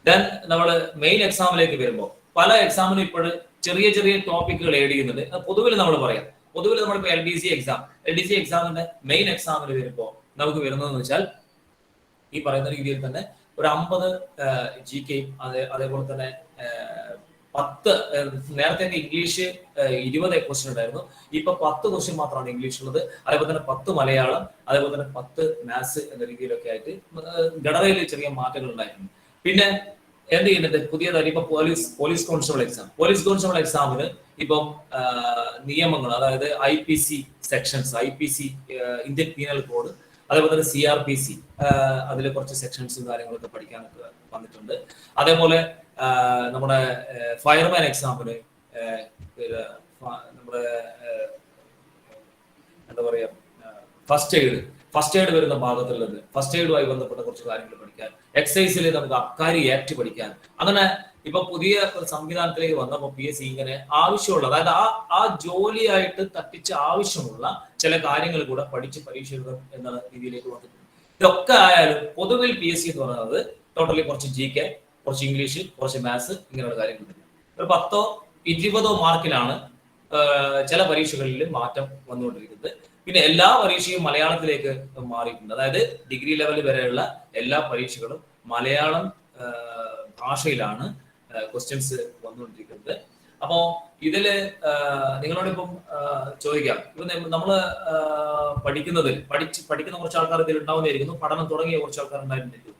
ദെൻ നമ്മൾ മെയിൻ എക്സാമിലേക്ക് വരുമ്പോൾ പല എക്സാമിനും ഇപ്പോൾ ചെറിയ ചെറിയ ടോപ്പിക്കുകൾ ഏഡ് ചെയ്യുന്നുണ്ട്. പൊതുവിൽ നമ്മൾ പറയാം, പൊതുവിൽ നമ്മളിപ്പോൾ LDC എക്സാമിന്റെ മെയിൻ എക്സാമിൽ വരുമ്പോൾ നമുക്ക് വരുന്നതെന്ന് വെച്ചാൽ ഈ പറയുന്ന രീതിയിൽ തന്നെ ഒരു 50 GK, അതേപോലെ തന്നെ 10, നേരത്തെ ഇംഗ്ലീഷ് 20 ക്വസ്റ്റ്യൻ ഉണ്ടായിരുന്നു. ഇപ്പൊ 10 ക്വസ്റ്റ്യൻ മാത്രമാണ് ഇംഗ്ലീഷ് ഉള്ളത്. അതേപോലെ തന്നെ 10 മലയാളം, അതേപോലെ തന്നെ 10 മാത്സ് എന്ന രീതിയിലൊക്കെ ആയിട്ട് ഘടനയിൽ ചെറിയ മാറ്റങ്ങൾ ഉണ്ടായിരുന്നു. പിന്നെ എന്ത് ചെയ്യുന്നുണ്ട് പുതിയതായി ഇപ്പൊ പോലീസ് കോൺസ്റ്റബിൾ എക്സാമിന് ഇപ്പം നിയമങ്ങൾ, അതായത് IPC sections, IPC Indian penal code, അതേപോലെ തന്നെ CRPC അതിൽ കുറച്ച് സെക്ഷൻസും കാര്യങ്ങളൊക്കെ പഠിക്കാനൊക്കെ വന്നിട്ടുണ്ട്. അതേപോലെ നമ്മുടെ ഫയർമാൻ എക്സാമിന് നമ്മുടെ എന്താ പറയാ ഫസ്റ്റ് എയ്ഡ് വരുന്ന ഭാഗത്തുള്ളത്, ഫസ്റ്റ് എയ്ഡുമായി ബന്ധപ്പെട്ട കുറച്ച് കാര്യങ്ങൾ പഠിക്കാൻ, എക്സൈസിൽ നമുക്ക് അബ്കാരി ആക്ട് പഠിക്കാൻ, അങ്ങനെ ഇപ്പൊ പുതിയ ഒരു സംവിധാനത്തിലേക്ക് വന്നപ്പോൾ PSC ഇങ്ങനെ ആവശ്യമുള്ള, അതായത് ആ ജോലിയായിട്ട് തട്ടിച്ച് ആവശ്യമുള്ള ചില കാര്യങ്ങൾ കൂടെ പഠിച്ച് പരീക്ഷ എഴുതാം എന്ന രീതിയിലേക്ക് വന്നിട്ടുണ്ട്. ഇതൊക്കെ ആയാലും പൊതുവിൽ PSC എന്ന് പറയുന്നത് ടോട്ടലി കുറച്ച് GK, കുറച്ച് ഇംഗ്ലീഷ്, കുറച്ച് മാത്സ്, ഇങ്ങനെയുള്ള കാര്യങ്ങളുണ്ട്. ഒരു 10-20 മാർക്കിലാണ് ചില പരീക്ഷകളിൽ മാറ്റം വന്നുകൊണ്ടിരിക്കുന്നത്. പിന്നെ എല്ലാ പരീക്ഷയും മലയാളത്തിലേക്ക് മാറിയിട്ടുണ്ട്. അതായത് ഡിഗ്രി ലെവൽ വരെയുള്ള എല്ലാ പരീക്ഷകളും മലയാളം ഭാഷയിലാണ് ക്വസ്റ്റ്യൻസ് വന്നുകൊണ്ടിരിക്കുന്നത്. അപ്പോ ഇതില് നിങ്ങളോടിപ്പം ചോദിക്കാം, ഇപ്പൊ നമ്മള് പഠിക്കുന്ന കുറച്ച് ആൾക്കാർ ഇതിൽ ഉണ്ടാവുന്നതായിരിക്കുന്നു, പഠനം തുടങ്ങിയ കുറച്ച് ആൾക്കാർ ഉണ്ടായിരുന്നിരിക്കും.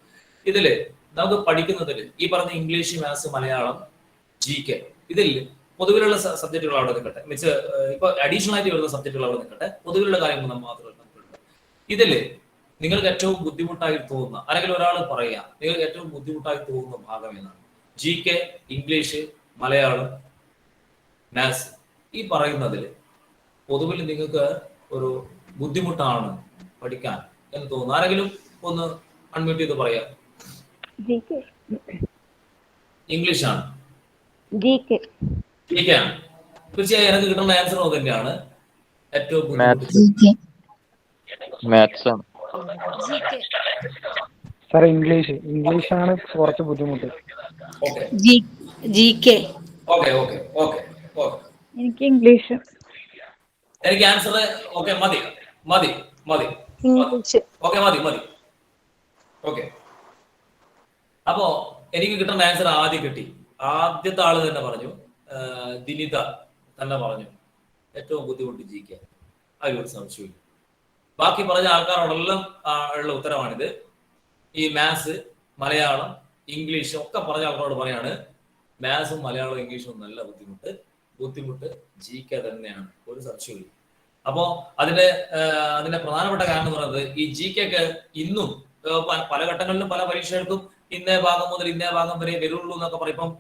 ഇതില് നമുക്ക് പഠിക്കുന്നതിൽ ഈ പറഞ്ഞ ഇംഗ്ലീഷ്, മാത്സ്, മലയാളം, GK, ഇതിൽ പൊതുവിലുള്ള സബ്ജക്റ്റുകൾ അവിടെ നിൽക്കട്ടെ, മീൻസ് ഇപ്പൊ അഡീഷണൽ ആയിട്ട് വരുന്ന സബ്ജക്റ്റുകൾ അവിടെ നിൽക്കട്ടെ, പൊതുവിലുള്ള കാര്യങ്ങൾ മാത്രമല്ല നമുക്കുണ്ട്. ഇതില് നിങ്ങൾക്ക് ഏറ്റവും ബുദ്ധിമുട്ടായി തോന്നുന്ന, അല്ലെങ്കിൽ ഒരാൾ പറയാ നിങ്ങൾക്ക് ഏറ്റവും ബുദ്ധിമുട്ടായി തോന്നുന്ന ഭാഗം എന്നാണ്? GK, ഇംഗ്ലീഷ്, മലയാളം, മാത്സ്, ഈ പറയുന്നതിൽ പൊതുവിൽ നിങ്ങൾക്ക് ഒരു ബുദ്ധിമുട്ടാണ് പഠിക്കാൻ എന്ന് തോന്നുന്നു? ആരെങ്കിലും ഒന്ന് അൺമ്യൂട്ട് ചെയ്ത് പറയാം. ഇംഗ്ലീഷ് ആണ്, GK ആണ്. തീർച്ചയായും എനിക്ക് കിട്ടുന്ന ആൻസർ അത് തന്നെയാണ്. ഏറ്റവും ഇംഗ്ലീഷാണ് കുറച്ച് ബുദ്ധിമുട്ട്. എനിക്ക് ഇംഗ്ലീഷ്. എനിക്ക് ആൻസർ മതി. ഓക്കെ, അപ്പോ എനിക്ക് കിട്ടുന്ന ആൻസർ ആദ്യം കിട്ടി. ആദ്യത്തെ ആള് തന്നെ പറഞ്ഞു, ദിനിത തന്നെ പറഞ്ഞു ഏറ്റവും ബുദ്ധിമുട്ട് GK. അതിലൊരു സംശയമില്ല. ബാക്കി പറഞ്ഞ ആൾക്കാരോടെല്ലാം ഉള്ള ഉത്തരവാണിത്. ഈ മാത്സ്, മലയാളം, ഇംഗ്ലീഷ് ഒക്കെ പറഞ്ഞ ആൾക്കാരോട് പറയാണ്, മാത്സും മലയാളവും ഇംഗ്ലീഷും നല്ല ബുദ്ധിമുട്ട് GK തന്നെയാണ്, ഒരു സംശയമില്ല. അപ്പോ അതിന്റെ പ്രധാനപ്പെട്ട കാരണം എന്ന് പറയുന്നത്, ഈ GK ഇന്നും പല ഘട്ടങ്ങളിലും പല പരീക്ഷകൾക്കും ഇന്നേ ഭാഗം മുതൽ ഇന്നേ ഭാഗം വരെ വരുള്ളൂ എന്നൊക്കെ പറയും. ഇപ്പം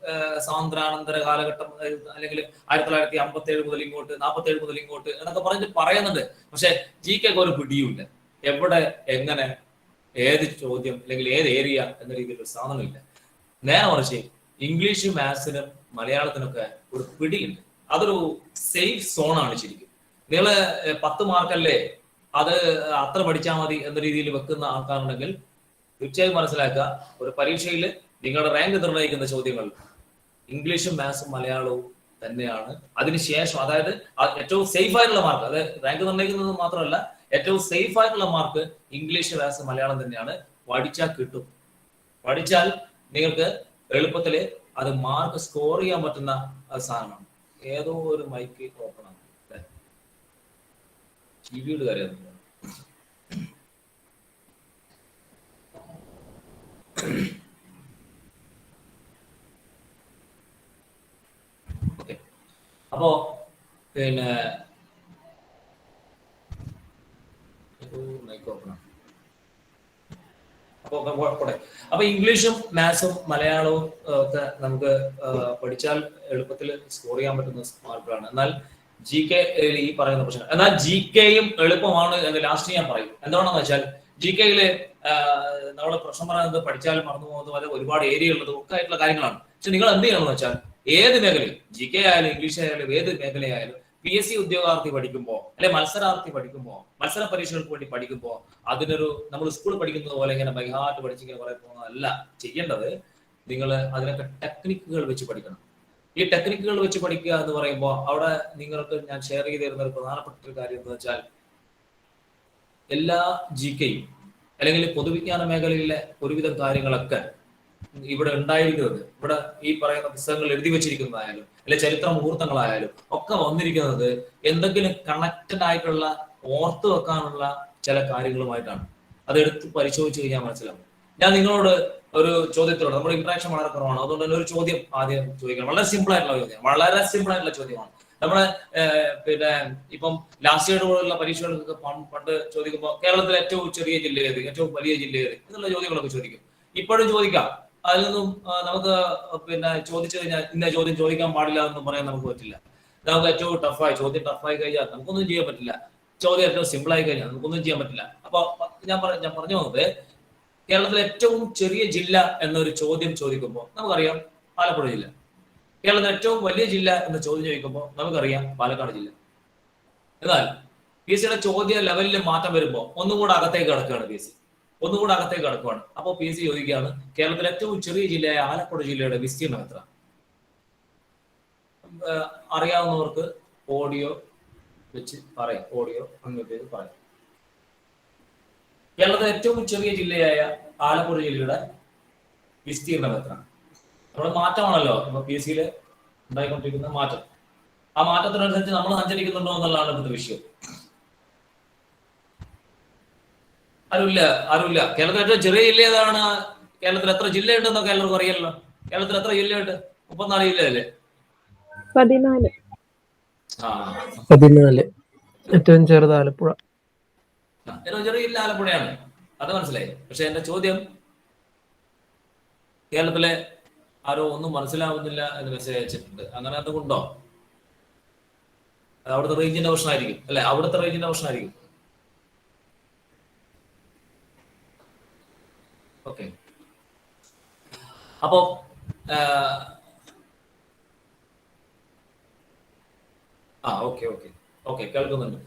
സ്വാതന്ത്ര്യാനന്തര കാലഘട്ടം, അല്ലെങ്കിൽ 1957 മുതൽ ഇങ്ങോട്ട്, 47 മുതൽ ഇങ്ങോട്ട് എന്നൊക്കെ പറയുന്നുണ്ട്. പക്ഷെ GK ഒരു പിടിയുമില്ല. എവിടെ, എങ്ങനെ, ഏത് ചോദ്യം അല്ലെങ്കിൽ ഏത് ഏരിയ എന്ന രീതിയിൽ ഒരു സാധനമില്ല. നേരെ മറിച്ച് ഇംഗ്ലീഷ്, മാത്സിനും മലയാളത്തിനൊക്കെ ഒരു പിടിയുണ്ട്. അതൊരു സേഫ് സോണാണ് ശരിക്കും. നിങ്ങള് 10 മാർക്കല്ലേ, അത് അത്ര പഠിച്ചാൽ മതി എന്ന രീതിയിൽ വെക്കുന്ന ആൾക്കാരുണ്ടെങ്കിൽ തീർച്ചയായും മനസ്സിലാക്കുക, ഒരു പരീക്ഷയിൽ നിങ്ങളുടെ റാങ്ക് നിർണ്ണയിക്കുന്ന ചോദ്യങ്ങൾ ഇംഗ്ലീഷും, മാത്സും, മലയാളവും തന്നെയാണ്. അതിനുശേഷം, അതായത് ഏറ്റവും സേഫ് ആയിട്ടുള്ള മാർക്ക്, അത് റാങ്ക് നിർണ്ണയിക്കുന്നത് മാത്രമല്ല, ഏറ്റവും സേഫ് ആയിട്ടുള്ള മാർക്ക് ഇംഗ്ലീഷ്, മാത്സ്, മലയാളം തന്നെയാണ്. പഠിച്ചാൽ കിട്ടും. പഠിച്ചാൽ നിങ്ങൾക്ക് എളുപ്പത്തിൽ അത് മാർക്ക് സ്കോർ ചെയ്യാൻ പറ്റുന്ന സാധനമാണ്. ഏതോ ഒരു മൈക്ക് ഓപ്പൺ ആണ്, ടിവിയുടെ കാര്യം. അപ്പോ പിന്നെ അപ്പൊ ഇംഗ്ലീഷും, മാത്സും, മലയാളവും ഒക്കെ നമുക്ക് പഠിച്ചാൽ എളുപ്പത്തിൽ സ്കോർ ചെയ്യാൻ പറ്റുന്ന മാർക്കുകളാണ്. എന്നാൽ GK ഈ പറയുന്ന പ്രശ്നം, എന്നാൽ GKയും എളുപ്പമാണ് എന്ന് ലാസ്റ്റ് ഞാൻ പറയും. എന്താണെന്ന് വെച്ചാൽ GKയില് നമ്മൾ പ്രശ്നം പറയുന്നത് പഠിച്ചാൽ മറന്നു പോകുന്നതും അത് ഒരുപാട് ഏരിയ ഉള്ളതും ഒക്കെ ആയിട്ടുള്ള കാര്യങ്ങളാണ്. പക്ഷെ നിങ്ങൾ എന്ത് ചെയ്യണമെന്ന് വെച്ചാൽ, ഏത് മേഖലയും, GK ആയാലും ഇംഗ്ലീഷ് ആയാലും ഏത് മേഖലയായാലും PSC ഉദ്യോഗാർത്ഥി പഠിക്കുമ്പോൾ, അല്ലെ മത്സരാർത്ഥി പഠിക്കുമ്പോൾ, മത്സര പരീക്ഷകൾക്ക് വേണ്ടി പഠിക്കുമ്പോൾ, അതിനൊരു നമ്മൾ സ്കൂളിൽ പഠിക്കുന്നത് പോലെ ഇങ്ങനെ ബൈഹാർട്ട് പഠിച്ചിങ്ങനെ കുറെ പോകുന്നതല്ല ചെയ്യേണ്ടത്. നിങ്ങൾ അതിനൊക്കെ ടെക്നിക്കുകൾ വെച്ച് പഠിക്കണം. ഈ ടെക്നിക്കുകൾ വെച്ച് പഠിക്കുക എന്ന് പറയുമ്പോൾ, അവിടെ നിങ്ങൾക്ക് ഞാൻ ഷെയർ ചെയ്ത് തരുന്ന ഒരു പ്രധാനപ്പെട്ട ഒരു കാര്യം എന്ന് വെച്ചാൽ, എല്ലാ GKയും അല്ലെങ്കിൽ പൊതുവിജ്ഞാന മേഖലയിലെ ഒരുവിധം കാര്യങ്ങളൊക്കെ ഇവിടെ ഉണ്ടായിരിക്കുന്നത്, ഇവിടെ ഈ പറയുന്ന പുസ്തകങ്ങൾ എഴുതി വെച്ചിരിക്കുന്നതായാലും അല്ലെ ചരിത്ര മുഹൂർത്തങ്ങളായാലും ഒക്കെ വന്നിരിക്കുന്നത് എന്തെങ്കിലും കണക്റ്റഡ് ആയിട്ടുള്ള, ഓർത്ത് വെക്കാനുള്ള ചില കാര്യങ്ങളുമായിട്ടാണ്. അതെടുത്ത് പരിശോധിച്ച് കഴിഞ്ഞാൽ മനസ്സിലാവും. ഞാൻ നിങ്ങളോട് ഒരു ചോദ്യത്തോട്, നമ്മുടെ ഇന്ററാക്ഷൻ വളരെ കുറവാണ്, അതുകൊണ്ട് തന്നെ ഒരു ചോദ്യം ആദ്യം ചോദിക്കണം. വളരെ സിമ്പിൾ ആയിട്ടുള്ള ചോദ്യം, വളരെ സിമ്പിൾ ആയിട്ടുള്ള ചോദ്യമാണ്. നമ്മള് പിന്നെ ഇപ്പം ലാസ്റ്റ് ഇയർ പോലുള്ള പരീക്ഷകൾക്കൊക്കെ പണ്ട് ചോദിക്കുമ്പോൾ കേരളത്തിലെ ഏറ്റവും ചെറിയ ജില്ല ഏത്, ഏറ്റവും വലിയ ജില്ല ഏത് എന്നുള്ള ചോദ്യങ്ങളൊക്കെ ചോദിക്കും. ഇപ്പോഴും ചോദിക്കാം. അതിൽ നിന്നും നമുക്ക് പിന്നെ ചോദിച്ചു കഴിഞ്ഞാൽ ഇന്ന ചോദ്യം ചോദിക്കാൻ പാടില്ല എന്ന് പറയാൻ നമുക്ക് പറ്റില്ല. നമുക്ക് ഏറ്റവും ചോദ്യം ടഫായി കഴിഞ്ഞാൽ നമുക്കൊന്നും ചെയ്യാൻ പറ്റില്ല. ചോദ്യം ഏറ്റവും സിമ്പിൾ ആയി കഴിഞ്ഞാൽ നമുക്കൊന്നും ചെയ്യാൻ പറ്റില്ല. അപ്പൊ ഞാൻ പറഞ്ഞു വന്നത്, കേരളത്തിലെ ഏറ്റവും ചെറിയ ജില്ല എന്നൊരു ചോദ്യം ചോദിക്കുമ്പോൾ നമുക്കറിയാം ആലപ്പുഴ ജില്ല. കേരളത്തിലെ ഏറ്റവും വലിയ ജില്ല എന്ന ചോദ്യം ചോദിക്കുമ്പോൾ നമുക്കറിയാം പാലക്കാട് ജില്ല. എന്നാൽ പി എസ് സിയുടെ ചോദ്യ ലെവലിൽ മാറ്റം വരുമ്പോൾ ഒന്നുകൂടെ അകത്തേക്ക് കടക്കുകയാണ് പി എസ് സി, ഒന്നുകൂടെ അകത്തേക്ക് കടക്കുകയാണ്. അപ്പോൾ പി എസ് സി ചോദിക്കുകയാണ്, കേരളത്തിലെ ഏറ്റവും ചെറിയ ജില്ലയായ ആലപ്പുഴ ജില്ലയുടെ വിസ്തീർണം എത്ര? അറിയാവുന്നവർക്ക് ഓഡിയോ വെച്ച് പറയാം, ഓഡിയോ അങ്ങോട്ട് പറയാം. കേരളത്തിലെ ഏറ്റവും ചെറിയ ജില്ലയായ ആലപ്പുഴ ജില്ലയുടെ വിസ്തീർണം എത്ര? നമ്മുടെ മാറ്റമാണല്ലോ ഇപ്പൊ പി എസ് സിയിൽ ഉണ്ടായിക്കൊണ്ടിരിക്കുന്ന മാറ്റം. ആ മാറ്റത്തിനനുസരിച്ച് നമ്മൾ സഞ്ചരിക്കുന്നുണ്ടോ എന്നുള്ളതാണ് ഇന്നത്തെ വിഷയം. ആരുമില്ല. കേരളത്തിൽ ഏറ്റവും ചെറിയ ജില്ല ഏതാണ്? കേരളത്തിൽ എത്ര ജില്ലയുണ്ടെന്നൊക്കെ എല്ലാവർക്കും അറിയാലോ. കേരളത്തിൽ എത്ര ജില്ലയുണ്ട്? 34 ജില്ലയല്ലേ? 14. 14. ഏറ്റവും ചെറുത് ആലപ്പുഴ. ഏറ്റവും ചെറിയ ജില്ല ആലപ്പുഴയാണ്, അത് മനസ്സിലായി. പക്ഷെ എന്റെ ചോദ്യം, കേരളത്തിലെ ആരോ ഒന്നും മനസ്സിലാവുന്നില്ല എന്ന് മെസ്സേജ് അയച്ചിട്ടുണ്ട്. അങ്ങനെ അതുകൊണ്ടോ? അത് അവിടുത്തെ റേഞ്ചിന്റെ പ്രശ്നമായിരിക്കും അല്ലെ? അവിടുത്തെ റേഞ്ചിന്റെ പ്രശ്നമായിരിക്കും. ഓക്കെ, അപ്പോ ഓക്കെ കേൾക്കുന്നുണ്ട്.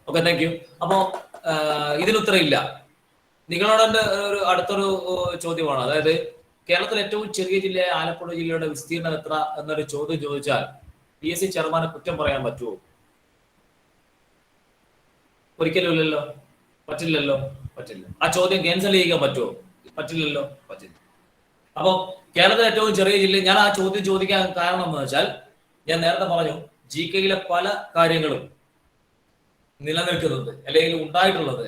Okay, thank you. അപ്പോ ഇതിനുത്തരമില്ല. നിങ്ങളോട് എന്റെ അടുത്തൊരു ചോദ്യമാണ്. അതായത് കേരളത്തിലെ ഏറ്റവും ചെറിയ ജില്ലയായ ആലപ്പുഴ ജില്ലയുടെ വിസ്തീർണം എത്ര എന്നൊരു ചോദ്യം ചോദിച്ചാൽ പി എസ് സി ചെയർമാനെ കുറ്റം പറയാൻ പറ്റുമോ? ഒരിക്കലും ഇല്ലല്ലോ, പറ്റില്ലല്ലോ. ആ ചോദ്യം ക്യാൻസൽ ചെയ്യാൻ പറ്റുമോ? പറ്റില്ലല്ലോ, പറ്റില്ല. അപ്പോ കേരളത്തിലെ ഏറ്റവും ചെറിയ ജില്ല, ഞാൻ ആ ചോദ്യം ചോദിക്കാൻ കാരണം എന്ന് വെച്ചാൽ, ഞാൻ നേരത്തെ പറഞ്ഞു, GK പല കാര്യങ്ങളും നിലനിൽക്കുന്നത് അല്ലെങ്കിൽ ഉണ്ടായിട്ടുള്ളത്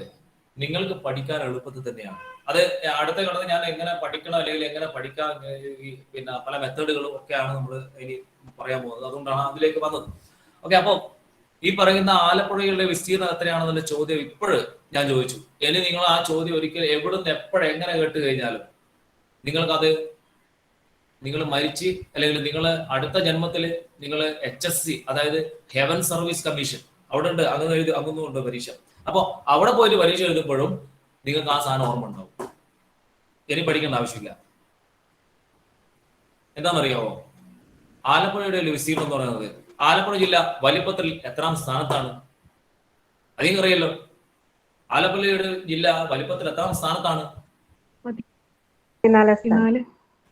നിങ്ങൾക്ക് പഠിക്കാൻ എളുപ്പത്തിൽ തന്നെയാണ്. അത് അടുത്ത ഘട്ടത്തിൽ ഞാൻ എങ്ങനെ പഠിക്കണം അല്ലെങ്കിൽ എങ്ങനെ പഠിക്കാൻ പിന്നെ പല മെത്തേഡുകളും ഒക്കെയാണ് നമ്മൾ ഇനി പറയാൻ പോകുന്നത്. അതുകൊണ്ടാണ് അതിലേക്ക് വന്നത്. ഓക്കെ, അപ്പൊ ഈ പറയുന്ന ആലപ്പുഴയുടെ വിസ്തീർണം എത്രയാണെന്നുള്ള ചോദ്യം ഇപ്പോഴും ഞാൻ ചോദിച്ചു. ഇനി നിങ്ങൾ ആ ചോദ്യം ഒരിക്കലും എവിടുന്ന് എപ്പോഴെങ്ങനെ കേട്ട് കഴിഞ്ഞാലും നിങ്ങൾക്കത്, നിങ്ങൾ മരിച്ച് അല്ലെങ്കിൽ നിങ്ങൾ അടുത്ത ജന്മത്തിൽ നിങ്ങൾ HSC, അതായത് ഹെവൻ സർവീസ് കമ്മീഷൻ, അവിടെ ഉണ്ട്, അങ്ങൊന്നും ഉണ്ട് പരീക്ഷ. അപ്പൊ അവിടെ പോയിട്ട് പരീക്ഷ എഴുതുമ്പോഴും നിങ്ങൾക്ക് ആ സാധനം ഓർമ്മ ഉണ്ടാവും. ഇനി പഠിക്കേണ്ട ആവശ്യമില്ല. എന്താണെന്നറിയാമോ? ആലപ്പുഴയുടെ വിസ്തീർണം എന്ന് പറയുന്നത്, ആലപ്പുഴ ജില്ല വലിപ്പത്തിൽ എത്രാം സ്ഥാനത്താണ്? അധികം അറിയല്ലോ. ആലപ്പുഴയുടെ ജില്ല വലിപ്പത്തിൽ എത്രാം സ്ഥാനത്താണ്?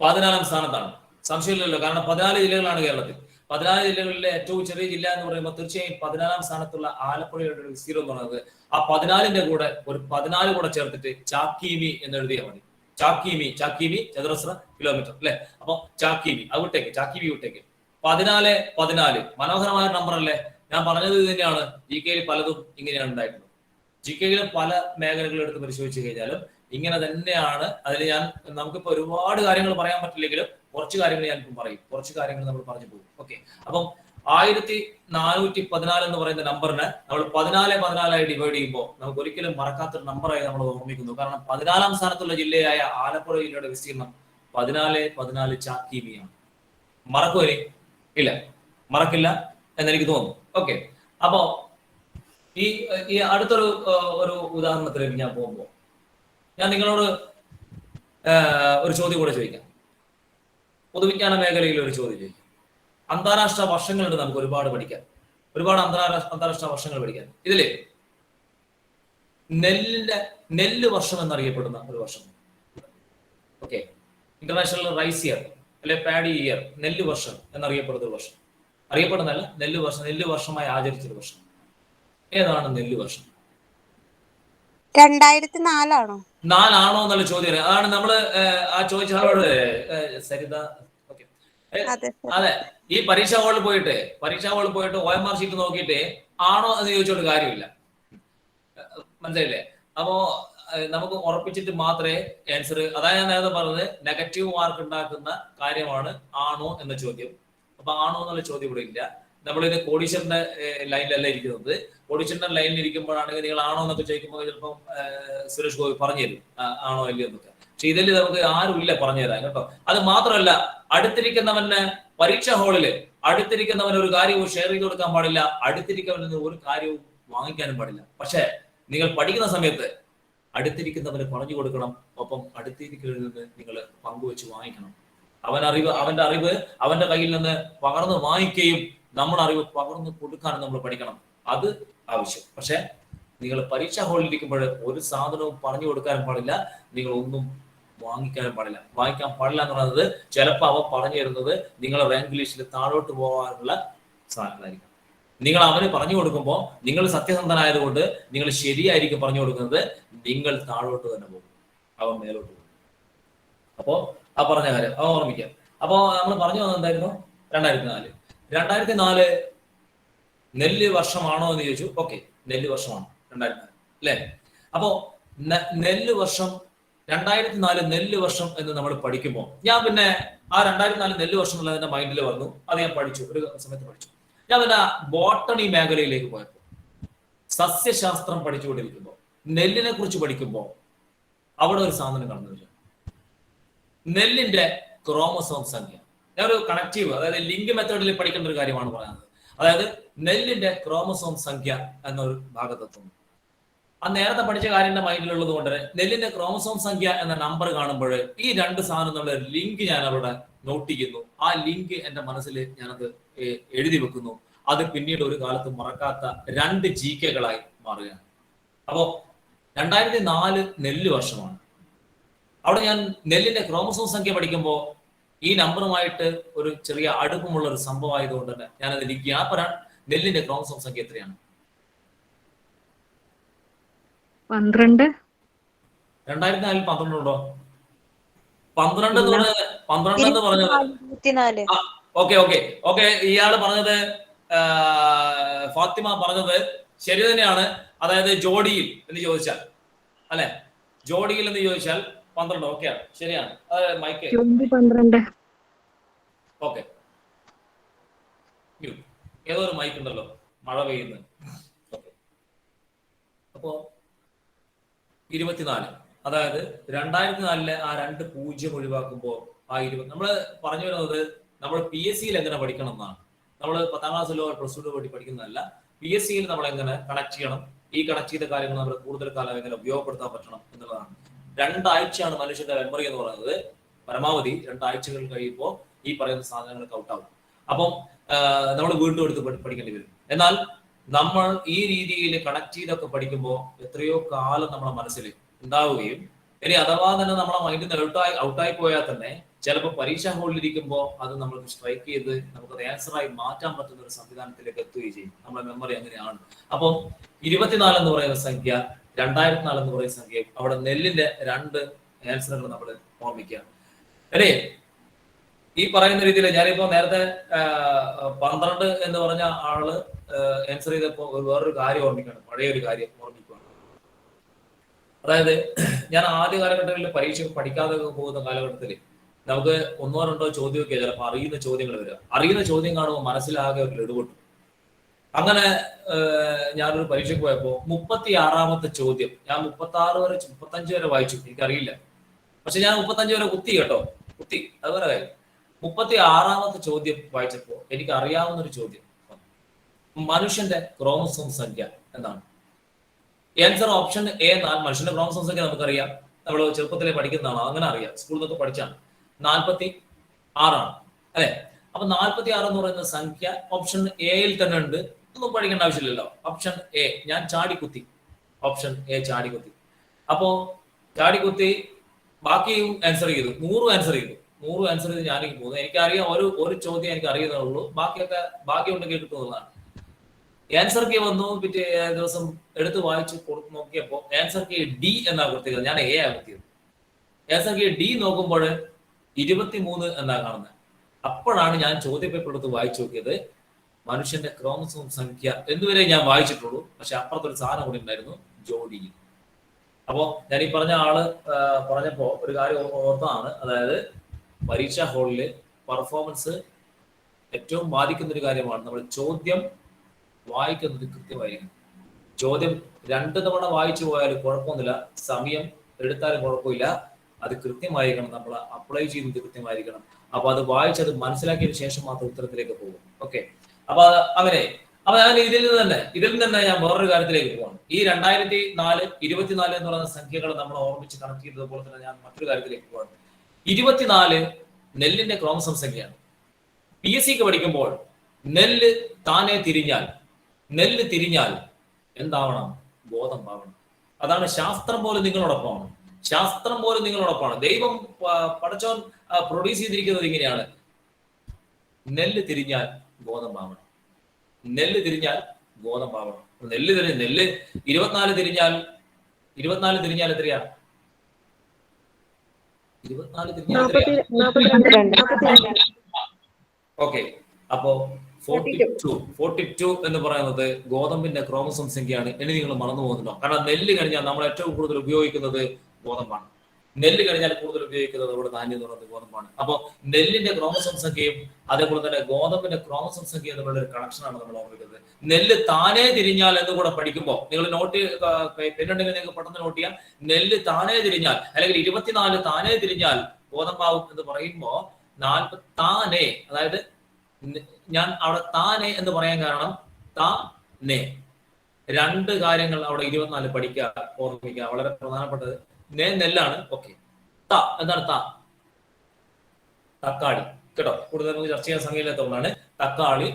14ാം സ്ഥാനത്താണ്. സംശയമില്ലല്ലോ. കാരണം 14 ജില്ലകളാണ് കേരളത്തിൽ. 14 ജില്ലകളിലെ ഏറ്റവും ചെറിയ ജില്ല എന്ന് പറയുമ്പോൾ തീർച്ചയായും 14ാം സ്ഥാനത്തുള്ള ആലപ്പുഴയുടെ വിസ്തീർണം എന്ന് പറയുന്നത്, ആ 14ന്റെ കൂടെ ഒരു 14 കൂടെ ചേർത്തിട്ട് ചാക്കീമി എന്ന് എഴുതിയാൽ മതി. ചാക്കീമി ചതുരശ്ര കിലോമീറ്റർ അല്ലെ? അപ്പൊ ചാക്കീമി അത് വിട്ടേക്ക്, ചാക്കീമി വിട്ടേക്ക്. 14 മനോഹരമായ നമ്പർ അല്ലേ? ഞാൻ പറഞ്ഞത് ഇത് തന്നെയാണ്. GK പലതും ഇങ്ങനെയാണ് ഉണ്ടായിട്ടുള്ളത്. GK പല മേഖലകളെടുത്ത് പരിശോധിച്ചു കഴിഞ്ഞാലും ഇങ്ങനെ തന്നെയാണ്. അതിൽ നമുക്കിപ്പോ ഒരുപാട് കാര്യങ്ങൾ പറയാൻ പറ്റില്ലെങ്കിലും കുറച്ച് കാര്യങ്ങൾ ഞാൻ ഇപ്പം പറയും. കുറച്ച് കാര്യങ്ങൾ നമ്മൾ പറഞ്ഞു പോകും. ഓക്കെ, അപ്പം 1414 എന്ന് പറയുന്ന നമ്പറിനെ നമ്മൾ 14 ഡിവൈഡ് ചെയ്യുമ്പോൾ നമുക്ക് ഒരിക്കലും മറക്കാത്തൊരു നമ്പറായി നമ്മൾ ഓർമ്മിക്കുന്നു. കാരണം 14ാം സ്ഥാനത്തുള്ള ജില്ലയായ ആലപ്പുഴ ജില്ലയുടെ വിസ്തീർണം 14 ചാക്കീമിയാണ്. മറക്കുമല്ലേ? ഇല്ല, മറക്കില്ല എന്നെനിക്ക് തോന്നുന്നു. ഓക്കെ, അപ്പോ ഈ അടുത്തൊരു ഉദാഹരണത്തിലേക്ക് ഞാൻ പോകുമ്പോൾ ഞാൻ നിങ്ങളോട് ഒരു ചോദ്യം കൂടെ ചോദിക്കാം. പൊതുവിജ്ഞാന മേഖലയിൽ ഒരു ചോദ്യം ചോദിക്കാം. അന്താരാഷ്ട്ര വർഷങ്ങളുണ്ട് നമുക്ക് ഒരുപാട് പഠിക്കാൻ, ഒരുപാട് അന്താരാഷ്ട്ര വർഷങ്ങൾ പഠിക്കാൻ. ഇതില് നെല്ല് വർഷം എന്നറിയപ്പെടുന്ന ഒരു വർഷം. ഓക്കെ, ഇന്റർനാഷണൽ റൈസ് ഇയർ അല്ലെ പാഡി ഇയർ, നെല്ല് വർഷം എന്നറിയപ്പെടുന്ന ഒരു വർഷം. അറിയപ്പെടുന്നല്ല, നെല്ല് വർഷമായി ആചരിച്ചൊരു വർഷം. ഏതാണ് നെല്ല് വർഷം? 2004 ആണോ? 4 ആണോ എന്നുള്ള ചോദ്യം അതാണ് നമ്മള് ആ ചോദിച്ച ആളോട്. സരിത, ഓക്കെ, അതെ. ഈ പരീക്ഷാ ഹോളിൽ പോയിട്ട് OMR ഷീറ്റ് നോക്കിയിട്ട് ആണോ എന്ന് ചോദിച്ചോണ്ട് കാര്യമില്ല. മനസ്സിലായില്ലേ? അപ്പോ നമുക്ക് ഉറപ്പിച്ചിട്ട് മാത്രമേ ആൻസർ, അതായത് ഞാൻ നേരത്തെ പറഞ്ഞത് നെഗറ്റീവ് മാർക്ക് ഉണ്ടാക്കുന്ന കാര്യമാണ് ആണോ എന്ന ചോദ്യം. അപ്പൊ ആണോ എന്നുള്ള ചോദ്യം ഇവിടെ ഇല്ല. നമ്മളിത് കോടീശ്വരന്റെ ലൈനിലല്ല ഇരിക്കുന്നത്. കോടീശ്വരന്റെ ലൈനിൽ ഇരിക്കുമ്പോഴാണെങ്കിൽ നിങ്ങൾ ആണോ എന്നൊക്കെ ചോദിക്കുമ്പോൾ ചിലപ്പം സുരേഷ് ഗോപി പറഞ്ഞു തരും ആണോ അല്ലയോ എന്നൊക്കെ. പക്ഷെ ഇതിൽ നമുക്ക് ആരും ഇല്ല പറഞ്ഞു തരാൻ കേട്ടോ. അത് മാത്രമല്ല, അടുത്തിരിക്കുന്നവന് പരീക്ഷാ ഹാളില് അടുത്തിരിക്കുന്നവന് ഒരു കാര്യവും ഷെയർ ചെയ്ത് കൊടുക്കാൻ പാടില്ല, അടുത്തിരിക്കുന്നവന് ഒരു കാര്യവും വാങ്ങിക്കാനും പാടില്ല. പക്ഷെ നിങ്ങൾ പഠിക്കുന്ന സമയത്ത് അടുത്തിരിക്കുന്നവന് പറഞ്ഞു കൊടുക്കണം, ഒപ്പം അടുത്തിരിക്കുന്നതിൽ നിന്ന് നിങ്ങൾ പങ്കുവെച്ച് വാങ്ങിക്കണം. അവന്റെ അറിവ് അവന്റെ കയ്യിൽ നിന്ന് പകർന്ന് വാങ്ങിക്കുകയും നമ്മുടെ അറിവ് പകർന്ന് കൊടുക്കാനും നമ്മൾ പഠിക്കണം. അത് ആവശ്യം. പക്ഷെ നിങ്ങൾ പരീക്ഷാ ഹാളിൽ ഇരിക്കുമ്പോൾ ഒരു സാധനവും പറഞ്ഞു കൊടുക്കാനും പാടില്ല, നിങ്ങൾ ഒന്നും വാങ്ങിക്കാനും പാടില്ല. വാങ്ങിക്കാൻ പാടില്ല എന്ന് പറയുന്നത് ചിലപ്പോൾ അവൻ പറഞ്ഞു തരുന്നത് നിങ്ങളെ റാങ്ക് ലിസ്റ്റിൽ താഴോട്ട് പോകാനുള്ള സാധനങ്ങളായിരിക്കും. നിങ്ങൾ അവന് പറഞ്ഞു കൊടുക്കുമ്പോൾ നിങ്ങൾ സത്യസന്ധനായതുകൊണ്ട് നിങ്ങൾ ശരിയായിരിക്കും പറഞ്ഞു കൊടുക്കുന്നത്, നിങ്ങൾ താഴോട്ട് തന്നെ പോകും, അവൻ മേലോട്ട് പോകും. അപ്പോ ആ പറഞ്ഞ കാര്യം അവൻ ഓർമ്മിക്കാം. അപ്പോ നമ്മൾ പറഞ്ഞു വന്നത് എന്തായിരുന്നു? 2004 നെല്ല് വർഷമാണോ എന്ന് ചോദിച്ചു. ഓക്കെ, നെല്ല് വർഷമാണ് 2004 അല്ലെ? അപ്പോ നെല്ല് വർഷം 2004 നെല്ല് വർഷം എന്ന് നമ്മൾ പഠിക്കുമ്പോൾ ഞാൻ പിന്നെ ആ 2004 നെല്ല് വർഷം എന്നുള്ളതിന്റെ മൈൻഡിൽ വന്നു. അത് ഞാൻ പഠിച്ചു, ഒരു സമയത്ത് പഠിച്ചു. ഞാൻ പിന്നെ ബോട്ടണി മേഖലയിലേക്ക് പോയപ്പോൾ, സസ്യശാസ്ത്രം പഠിച്ചുകൊണ്ടിരിക്കുമ്പോൾ, നെല്ലിനെ കുറിച്ച് പഠിക്കുമ്പോൾ അവിടെ ഒരു സാധനം കടന്നു. നെല്ലിന്റെ ക്രോമസോം സംഖ്യ. ഞാനൊരു കണക്റ്റീവ്, അതായത് ലിങ്ക് മെത്തേഡിൽ പഠിക്കേണ്ട ഒരു കാര്യമാണ് പറയുന്നത്. അതായത് നെല്ലിന്റെ ക്രോമസോം സംഖ്യ എന്നൊരു ഭാഗത്തെത്തുന്നു. ആ നേരത്തെ പഠിച്ച കാര്യന്റെ മൈൻഡിലുള്ളത് കൊണ്ട് നെല്ലിന്റെ ക്രോമസോം സംഖ്യ എന്ന നമ്പർ കാണുമ്പോൾ ഈ രണ്ട് സാധനം നമ്മുടെ ലിങ്ക് ഞാൻ അവിടെ നോട്ട് ചെയ്യുന്നു. ആ ലിങ്ക് എന്റെ മനസ്സിൽ ഞാനത് എഴുതി വെക്കുന്നു. അത് പിന്നീട് ഒരു കാലത്ത് മറക്കാത്ത 2 GK-കളായി മാറുകയാണ്. അപ്പോ 2004 നെല്ല് വർഷമാണ്. അവിടെ ഞാൻ നെല്ലിന്റെ ക്രോമസോം സംഖ്യ പഠിക്കുമ്പോൾ ഈ നമ്പറുമായിട്ട് ഒരു ചെറിയ അടുപ്പമുള്ള ഒരു സംഭവം ആയതുകൊണ്ട് തന്നെ ഞാനത് ലിങ്ക് ചെയ്യാൻ പറയാൻ. നെല്ലിന്റെ ക്രോമസോം സംഖ്യ എത്രയാണ്? 12. 2004 12 ഉണ്ടോ? 12 എന്ന് പറഞ്ഞത് ഓക്കെ. ഇയാള് പറഞ്ഞത്, ഫാത്തിമ പറഞ്ഞത് ശരി തന്നെയാണ്. അതായത് ജോഡിയിൽ എന്ന് ചോദിച്ചാൽ, അല്ലെ, ജോഡിയിൽ എന്ന് ചോദിച്ചാൽ 12. ഓക്കെ, ശരിയാണ്. മൈക്ക് 12. ഓക്കെ, ഏതോ ഒരു മൈക്ക് ഉണ്ടല്ലോ, മഴ പെയ്യുന്നു. അപ്പോ 24, അതായത് 2004 ആ 2 0 ഒഴിവാക്കുമ്പോൾ ആ 20. നമ്മൾ പറഞ്ഞു വരുന്നത് നമ്മൾ PSCയിൽ എങ്ങനെ പഠിക്കണം എന്നാണ്. നമ്മൾ 10ാം ക്ലാസ്സിലോ പ്ലസ് 2 പഠിക്കുന്നതല്ല. PSCയിൽ നമ്മൾ എങ്ങനെ കണക്ട് ചെയ്യണം, ഈ കണക്ട് ചെയ്ത കാര്യങ്ങൾ നമ്മൾ കൂടുതൽ കാലം എങ്ങനെ ഉപയോഗപ്പെടുത്താൻ പറ്റണം എന്നുള്ളതാണ്. 2 ആഴ്ചയാണ് മനുഷ്യന്റെ മെമ്മറി എന്ന് പറയുന്നത്. പരമാവധി 2 ആഴ്ചകൾ കഴിയുമ്പോൾ ഈ പറയുന്ന സാധനങ്ങൾക്ക് ഔട്ടാവും. അപ്പം നമ്മൾ വീണ്ടും എടുത്ത് പഠിക്കേണ്ടി വരും. എന്നാൽ നമ്മൾ ഈ രീതിയിൽ കണക്ട് ചെയ്തൊക്കെ പഠിക്കുമ്പോൾ എത്രയോ കാലം നമ്മളെ മനസ്സിൽ ഉണ്ടാവുകയും, ഇനി അഥവാ തന്നെ നമ്മളെ മൈൻഡിൽ നിന്ന് ഔട്ടായി പോയാൽ തന്നെ ചിലപ്പോൾ പരീക്ഷാ ഹാളിൽ ഇരിക്കുമ്പോൾ അത് നമ്മൾക്ക് സ്ട്രൈക്ക് ചെയ്ത് നമുക്കത് ആൻസറായി മാറ്റാൻ പറ്റുന്ന ഒരു സംവിധാനത്തിലേക്ക് എത്തുകയും ചെയ്യും. നമ്മുടെ മെമ്മറി അങ്ങനെയാണ്. അപ്പം 24 എന്ന് പറയുന്ന സംഖ്യ, 2004 എന്ന് പറയുന്ന സംഖ്യ, അവിടെ നെല്ലിന്റെ 2 ആൻസറുകൾ നമ്മൾ ഓർമ്മിക്കുക അല്ലേ? ഈ പറയുന്ന രീതിയിൽ ഞാനിപ്പോ നേരത്തെ 12 എന്ന് പറഞ്ഞ ആള് ആൻസർ ചെയ്തപ്പോ വേറൊരു കാര്യം ഓർമ്മിക്കണം, പഴയൊരു കാര്യം ഓർമ്മിക്കുകയാണ്. അതായത് ഞാൻ ആദ്യ കാലഘട്ടങ്ങളിൽ പരീക്ഷ പഠിക്കാതെ പോകുന്ന കാലഘട്ടത്തിൽ നമുക്ക് 1 or 2 ചോദ്യമൊക്കെ ചിലപ്പോൾ അറിയുന്ന ചോദ്യങ്ങൾ വരിക. അറിയുന്ന ചോദ്യം കാണുമ്പോൾ മനസ്സിലാകെ ഒരു ലഡുപൊട്ടും. അങ്ങനെ ഞാനൊരു പരീക്ഷയ്ക്ക് പോയപ്പോൾ 36ാമത്തെ ചോദ്യം, ഞാൻ 36 വരെ 35 വരെ വായിച്ചു, എനിക്കറിയില്ല. പക്ഷെ ഞാൻ 35 വരെ കുത്തി കേട്ടോ, കുത്തി, അതുപോലെ കാര്യം. 36ാമത്തെ ചോദ്യം വായിച്ചപ്പോൾ എനിക്ക് അറിയാവുന്ന ഒരു ചോദ്യം, മനുഷ്യന്റെ ക്രോമസോം സംഖ്യ എന്താണ്? Answer option A. മനുഷ്യന്റെ ക്രോമസോം സംഖ്യ നമുക്കറിയാം, നമ്മൾ ചെറുപ്പത്തിലെ പഠിക്കുന്നതാണ്, അങ്ങനെ അറിയാം, സ്കൂളിൽ നിന്നൊക്കെ പഠിച്ചാണ്. 46 ആണ് അല്ലെ? അപ്പൊ 46 എന്ന് പറയുന്ന സംഖ്യ ഓപ്ഷൻ എയിൽ തന്നെ ഉണ്ട്, ഒന്നും പഠിക്കേണ്ട ആവശ്യമില്ലല്ലോ. ഓപ്ഷൻ എ ഞാൻ ചാടിക്കുത്തി, ഓപ്ഷൻ എ ചാടിക്കുത്തി. അപ്പോ ചാടിക്കുത്തി ബാക്കിയും ആൻസർ ചെയ്തു, 100 ആൻസർ ചെയ്തു. 100 ആൻസർ ചെയ്ത് ഞാനെനിക്ക് പോകുന്നു. എനിക്കറിയാം ഒരു ചോദ്യം എനിക്ക് അറിയുന്നുള്ളൂ, ബാക്കിയൊക്കെ ഭാഗ്യമുണ്ടെങ്കിൽ കിട്ടുന്നതാണ്. ആൻസർ കീ വന്നു, പിറ്റേ ദിവസം എടുത്ത് വായിച്ച് കൊടുത്ത് നോക്കിയപ്പോൾ ആൻസർ കീ ഡി എന്നാ കൊടുത്തിരുന്നത്, ഞാൻ എ ആ കൊടുത്തിയത്. ആൻസർ കീ ഡി നോക്കുമ്പോൾ 23 എന്നാ കാണുന്നത്. അപ്പോഴാണ് ഞാൻ ചോദ്യപേപ്പർ എടുത്ത് വായിച്ചു നോക്കിയത്, മനുഷ്യന്റെ ക്രോമസോം സംഖ്യ എന്നുവരെ ഞാൻ വായിച്ചിട്ടുള്ളൂ. പക്ഷെ അപ്പുറത്തൊരു സാധനം കൂടി ഉണ്ടായിരുന്നു, ജോഡി. അപ്പോ ഞാൻ ഈ പറഞ്ഞ ആള് പറഞ്ഞപ്പോ ഒരു കാര്യം ഓർത്താണ്, അതായത് പരീക്ഷാ ഹാളില് പെർഫോമൻസ് ഏറ്റവും ബാധിക്കുന്ന ഒരു കാര്യമാണ്. നമ്മൾ ചോദ്യം വായിക്കുന്നത് കൃത്യമായിരിക്കും. ചോദ്യം 2 തവണ വായിച്ചു പോയാലും കുഴപ്പമൊന്നുമില്ല, സമയം എടുത്താലും കുഴപ്പമില്ല, അത് കൃത്യമായിരിക്കണം, നമ്മൾ അപ്ലൈ ചെയ്യുന്നത് കൃത്യമായിരിക്കണം. അപ്പൊ അത് വായിച്ചത് മനസ്സിലാക്കിയതിനു ശേഷം മാത്രം ഉത്തരത്തിലേക്ക് പോകും. ഓക്കെ, അപ്പൊ അങ്ങനെ അപ്പൊ ഞാൻ ഇതിൽ നിന്ന് തന്നെ ഞാൻ വേറൊരു കാര്യത്തിലേക്ക് പോകണം. ഈ 2004, 24 എന്ന് പറയുന്ന സംഖ്യകൾ നമ്മൾ ഓർമ്മിച്ച് കണക്ട് ചെയ്തതുപോലെ തന്നെ ഞാൻ മറ്റൊരു കാര്യത്തിലേക്ക് പോകണം. 24 നെല്ലിന്റെ ക്രോമസോം സംഖ്യയാണ്. PSCക്ക് പഠിക്കുമ്പോൾ നെല്ല് താനെ തിരിഞ്ഞാൽ എന്താവണം? ഗോതമ്പാവണം. അതാണ് ശാസ്ത്രം പോലെ നിങ്ങളോടൊപ്പമാണ്. ദൈവം പടച്ചോൻ പ്രൊഡ്യൂസ് ചെയ്തിരിക്കുന്നത് ഇങ്ങനെയാണ്. നെല്ല് തിരിഞ്ഞാൽ ഗോതമ്പാവണം. നെല്ല് 24 തിരിഞ്ഞാൽ എത്രയാ? 24 തിരിഞ്ഞാൽ ഓക്കെ, അപ്പോ 42 എന്ന് പറയുന്നത് ഗോതമ്പിന്റെ ക്രോമസോം സംഖ്യയാണ്. ഇനി നിങ്ങൾ മറന്നു പോകുന്നുണ്ടോ? കാരണം നെല്ല് കഴിഞ്ഞാൽ നമ്മൾ ഏറ്റവും കൂടുതൽ ഉപയോഗിക്കുന്നത് ഗോതമ്പാണ്. ഇവിടെ ധാന്യം എന്ന് പറയുന്നത് ഗോതമ്പാണ്. അപ്പൊ നെല്ലിന്റെ ക്രോമസോം സംഖ്യയും അതേപോലെ തന്നെ ഗോതമ്പിന്റെ ക്രോമസോം സംഖ്യയും തമ്മിലുള്ള ഒരു കണക്ഷനാണ് നമ്മൾ ഓർമ്മിക്കുന്നത്. നെല്ല് താനേ തിരിഞ്ഞാൽ എന്ന് കൂടെ പഠിക്കുമ്പോൾ നിങ്ങൾ പെണ്ണുണ്ടെങ്കിൽ നിങ്ങൾക്ക് പെട്ടെന്ന് നോട്ട് ചെയ്യാം. നെല്ല് താനേ തിരിഞ്ഞാൽ അല്ലെങ്കിൽ 24 താനേ തിരിഞ്ഞാൽ ഗോതമ്പാവും എന്ന് പറയുമ്പോ 40 താനേ, അതായത് ഞാൻ അവിടെ താനേ എന്ന് പറയാൻ കാരണം താനേ 2 കാര്യങ്ങൾ അവിടെ 24 പഠിക്കുക, ഓർമ്മിക്കുക. വളരെ പ്രധാനപ്പെട്ടത് നെല്ലാണ്. ഓക്കെ, എന്താണ് തക്കാളി കേട്ടോ. കൂടുതൽ നമുക്ക് ചർച്ച ചെയ്യാൻ സമയമില്ലാത്തതുകൊണ്ടാണ്. തക്കാളി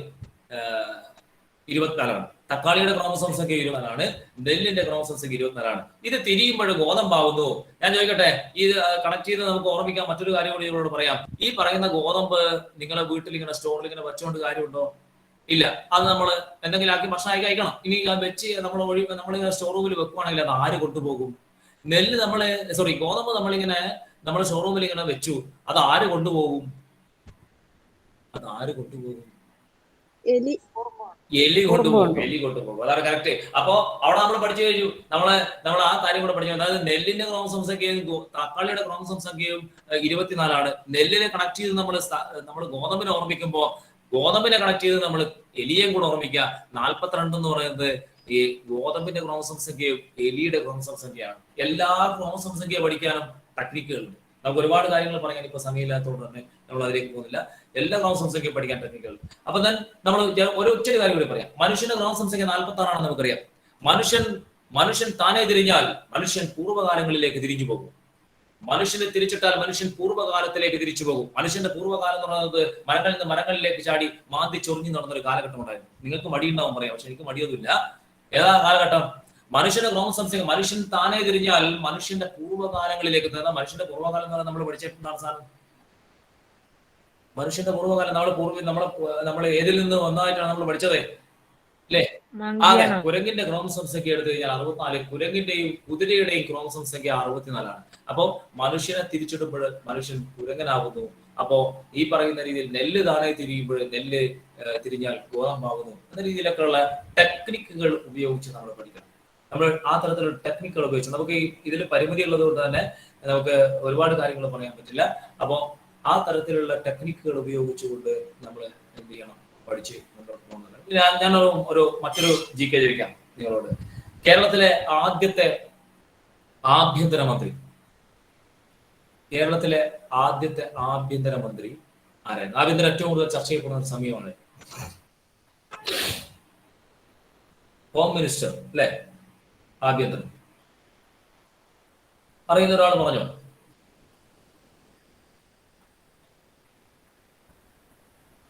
24ആണ്. തക്കാളിയുടെ ക്രോമസോം സംഖ്യ 24ആണ്. നെല്ലിന്റെ ക്രോമസോം സംഖ്യ 24ആണ്. ഇത് തിരിയുമ്പോൾ ഗോതമ്പാവുന്നു. ഞാൻ ചോദിക്കട്ടെ, ഇത് കണക്ട് ചെയ്ത് നമുക്ക് ഓർമ്മിക്കാൻ മറ്റൊരു കാര്യം കൂടി നിങ്ങളോട് പറയാം. ഈ പറയുന്ന ഗോതമ്പ് നിങ്ങളെ വീട്ടിൽ ഇങ്ങനെ സ്റ്റോറിൽ ഇങ്ങനെ വെച്ചുകൊണ്ട് കാര്യമുണ്ടോ? ഇല്ല. അത് നമ്മൾ എന്തെങ്കിലും ആക്കി ഭക്ഷണമായി കഴിക്കണം. ഇനി വെച്ച് നമ്മളിങ്ങനെ സ്റ്റോർ റൂമിൽ വെക്കുവാണെങ്കിൽ അത് ആര് കൊണ്ടുപോകും? ഗോതമ്പ് നമ്മളിങ്ങനെ നമ്മുടെ ഷോറൂമിൽ ഇങ്ങനെ വെച്ചു, അത് ആര് കൊണ്ടുപോകും? എലി കൊണ്ടുപോകും. അതാണ് കറക്റ്റ്. അപ്പൊ അവിടെ നമ്മൾ പഠിച്ചു കഴിഞ്ഞു. നമ്മൾ ആ കാര്യം കൂടെ പഠിച്ചു. അതായത് നെല്ലിന്റെ ക്രോമസോം സംഖ്യയും തക്കാളിയുടെ ക്രോമസോം സംഖ്യയും 24ആണ്. നെല്ലിനെ കണക്ട് ചെയ്ത് നമ്മൾ ഗോതമ്പിനെ ഓർമ്മിക്കുമ്പോ ഗോതമ്പിനെ കണക്ട് ചെയ്ത് നമ്മൾ എലിയെയും കൂടെ ഓർമ്മിക്കുക. 42 എന്ന് പറയുന്നത് ഈ ഗോതമ്പിന്റെ ക്രോമസോം സംഖ്യയും എലിയുടെ ക്രോമസോം സംഖ്യയാണ്. എല്ലാ ക്രോമസോം സംഖ്യ പഠിക്കാനും ടെക്നിക്കുകളുണ്ട്. നമുക്ക് ഒരുപാട് കാര്യങ്ങൾ പറയാൻ ഇപ്പൊ സമയമില്ലാത്തതുകൊണ്ട് തന്നെ നമ്മൾ അതിലേക്ക് പോകുന്നില്ല. എല്ലാ ക്രോമസോം സംഖ്യ പഠിക്കാൻ ടെക്നിക്കുകൾ. അപ്പൊ നമ്മൾ ഒരു ഒറ്റ കാര്യം കൂടി പറയാം. മനുഷ്യന്റെ ക്രോമസോം സംഖ്യ 46 ആണെന്ന് നമുക്കറിയാം. മനുഷ്യൻ താനേ തിരിഞ്ഞാൽ മനുഷ്യൻ പൂർവ്വകാലങ്ങളിലേക്ക് തിരിഞ്ഞു പോകും. മനുഷ്യനെ തിരിച്ചിട്ടാൽ മനുഷ്യൻ പൂർവ്വകാലത്തിലേക്ക് തിരിച്ചു പോകും. മനുഷ്യന്റെ പൂർവ്വകാലം എന്ന് പറയുന്നത് മരങ്ങളിൽ നിന്ന് മരങ്ങളിലേക്ക് ചാടി മാന്തി ചൊറിഞ്ഞു നടന്നൊരു കാലഘട്ടം ഉണ്ടായിരുന്നു. നിങ്ങൾക്ക് മടിയുണ്ടാവും പറയാം, പക്ഷെ എനിക്ക് മടിയൊന്നുമില്ല. ഏതാ കാലഘട്ടം? മനുഷ്യന്റെ ക്രോമസോം സംഖ്യ മനുഷ്യൻ താനേ തിരിഞ്ഞാൽ മനുഷ്യന്റെ പൂർവ്വകാലങ്ങളിലേക്ക്. മനുഷ്യന്റെ പൂർവ്വകാലം എന്ന് പറഞ്ഞാൽ നമ്മൾ പഠിച്ചിട്ടുണ്ടാകുന്ന സാധനം. മനുഷ്യന്റെ പൂർവ്വകാലം നമ്മൾ ഏതിൽ നിന്ന് വന്നതായിട്ടാണ് നമ്മൾ പഠിച്ചത് അല്ലേ? അതെ, കുരങ്ങിന്റെ ക്രോമസോം സംഖ്യ എടുത്തു കഴിഞ്ഞാൽ 64. കുരങ്ങിന്റെയും കുതിരയുടെയും ക്രോമസോം സംഖ്യ 64ആണ്. അപ്പൊ മനുഷ്യനെ തിരിച്ചിടുമ്പോൾ മനുഷ്യൻ കുരങ്ങനാകുന്നു. അപ്പോ ഈ പറയുന്ന രീതിയിൽ നെല്ല് താനേ തിരിയുമ്പോൾ നെല്ല് തിരിഞ്ഞാൽ ഗോതമ്പാകുന്നു എന്ന രീതിയിലൊക്കെയുള്ള ടെക്നിക്കുകൾ ഉപയോഗിച്ച് നമ്മൾ പഠിക്കണം. നമ്മൾ ആ തരത്തിലുള്ള ടെക്നിക്കുകൾ ഉപയോഗിച്ച് നമുക്ക് ഇതിൽ പരിമിതി ഉള്ളത് കൊണ്ട് തന്നെ നമുക്ക് ഒരുപാട് കാര്യങ്ങൾ പറയാൻ പറ്റില്ല. അപ്പോ ആ തരത്തിലുള്ള ടെക്നിക്കുകൾ ഉപയോഗിച്ചുകൊണ്ട് നമ്മൾ എന്ത് ചെയ്യണം? പഠിച്ച് മുന്നോട്ട് പോകുന്നത്. ഞാൻ മറ്റൊരു GK ചോദിക്കാം നിങ്ങളോട്. കേരളത്തിലെ ആദ്യത്തെ ആഭ്യന്തരമന്ത്രി ആരായിരുന്നു? ആഭ്യന്തരം ഏറ്റവും കൂടുതൽ ചർച്ച ചെയ്യപ്പെടുന്ന സമയമാണ്. ഹോം മിനിസ്റ്റർ അല്ലെ? ആഭ്യന്തരം അറിയുന്ന ഒരാൾ പറഞ്ഞോ?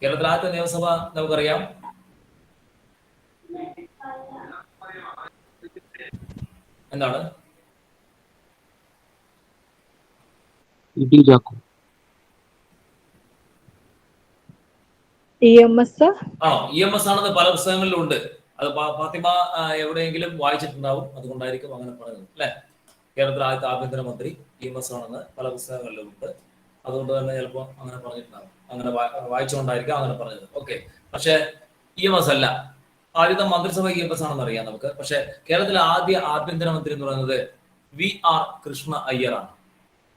കേരളത്തിലെ ആദ്യത്തെ നിയമസഭ നമുക്കറിയാം. എന്താണ്? EMS ആണോ? EMS ആണെന്ന് പല പുസ്തകങ്ങളിലും ഉണ്ട്. അത് ഫാത്തിമ എവിടെയെങ്കിലും വായിച്ചിട്ടുണ്ടാവും, അതുകൊണ്ടായിരിക്കും അങ്ങനെ പറഞ്ഞത് അല്ലെ? കേരളത്തിലെ ആദ്യത്തെ ആഭ്യന്തരമന്ത്രി EMS ആണെന്ന് പല പുസ്തകങ്ങളിലും ഉണ്ട്. അതുകൊണ്ട് തന്നെ ചിലപ്പോൾ അങ്ങനെ പറഞ്ഞിട്ടുണ്ടാവും, അങ്ങനെ വായിച്ചുകൊണ്ടായിരിക്കും അങ്ങനെ പറഞ്ഞത്. ഓക്കെ, പക്ഷെ EMS അല്ല. ആദ്യത്തെ മന്ത്രിസഭ EMS ആണെന്ന് അറിയാം നമുക്ക്. പക്ഷെ കേരളത്തിലെ ആദ്യ ആഭ്യന്തരമന്ത്രി എന്ന് പറയുന്നത് VR കൃഷ്ണ അയ്യർ ആണ്.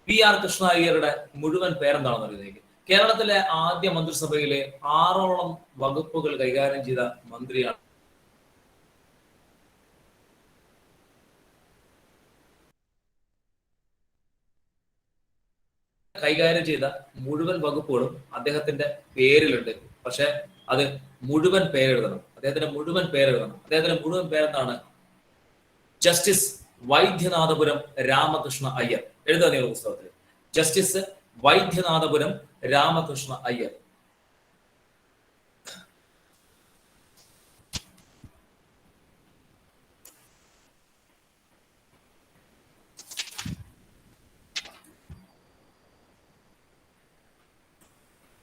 VR കൃഷ്ണ അയ്യരുടെ മുഴുവൻ പേരെന്താണെന്ന് അറിയുന്നത്? കേരളത്തിലെ ആദ്യ മന്ത്രിസഭയിലെ 6ഓളം വകുപ്പുകൾ കൈകാര്യം ചെയ്ത മന്ത്രിയാണ്. കൈകാര്യം ചെയ്ത മുഴുവൻ വകുപ്പുകളും അദ്ദേഹത്തിന്റെ പേരിലുണ്ട്. പക്ഷെ അത് മുഴുവൻ പേരെഴുതണം. അദ്ദേഹത്തിന്റെ മുഴുവൻ പേരെന്താണ്? ജസ്റ്റിസ് വൈദ്യനാഥപുരം രാമകൃഷ്ണ അയ്യർ. എഴുതാ നിങ്ങൾ പുസ്തകത്തിൽ. Justice Vaidyanathapuram Ramakrishna Iyer.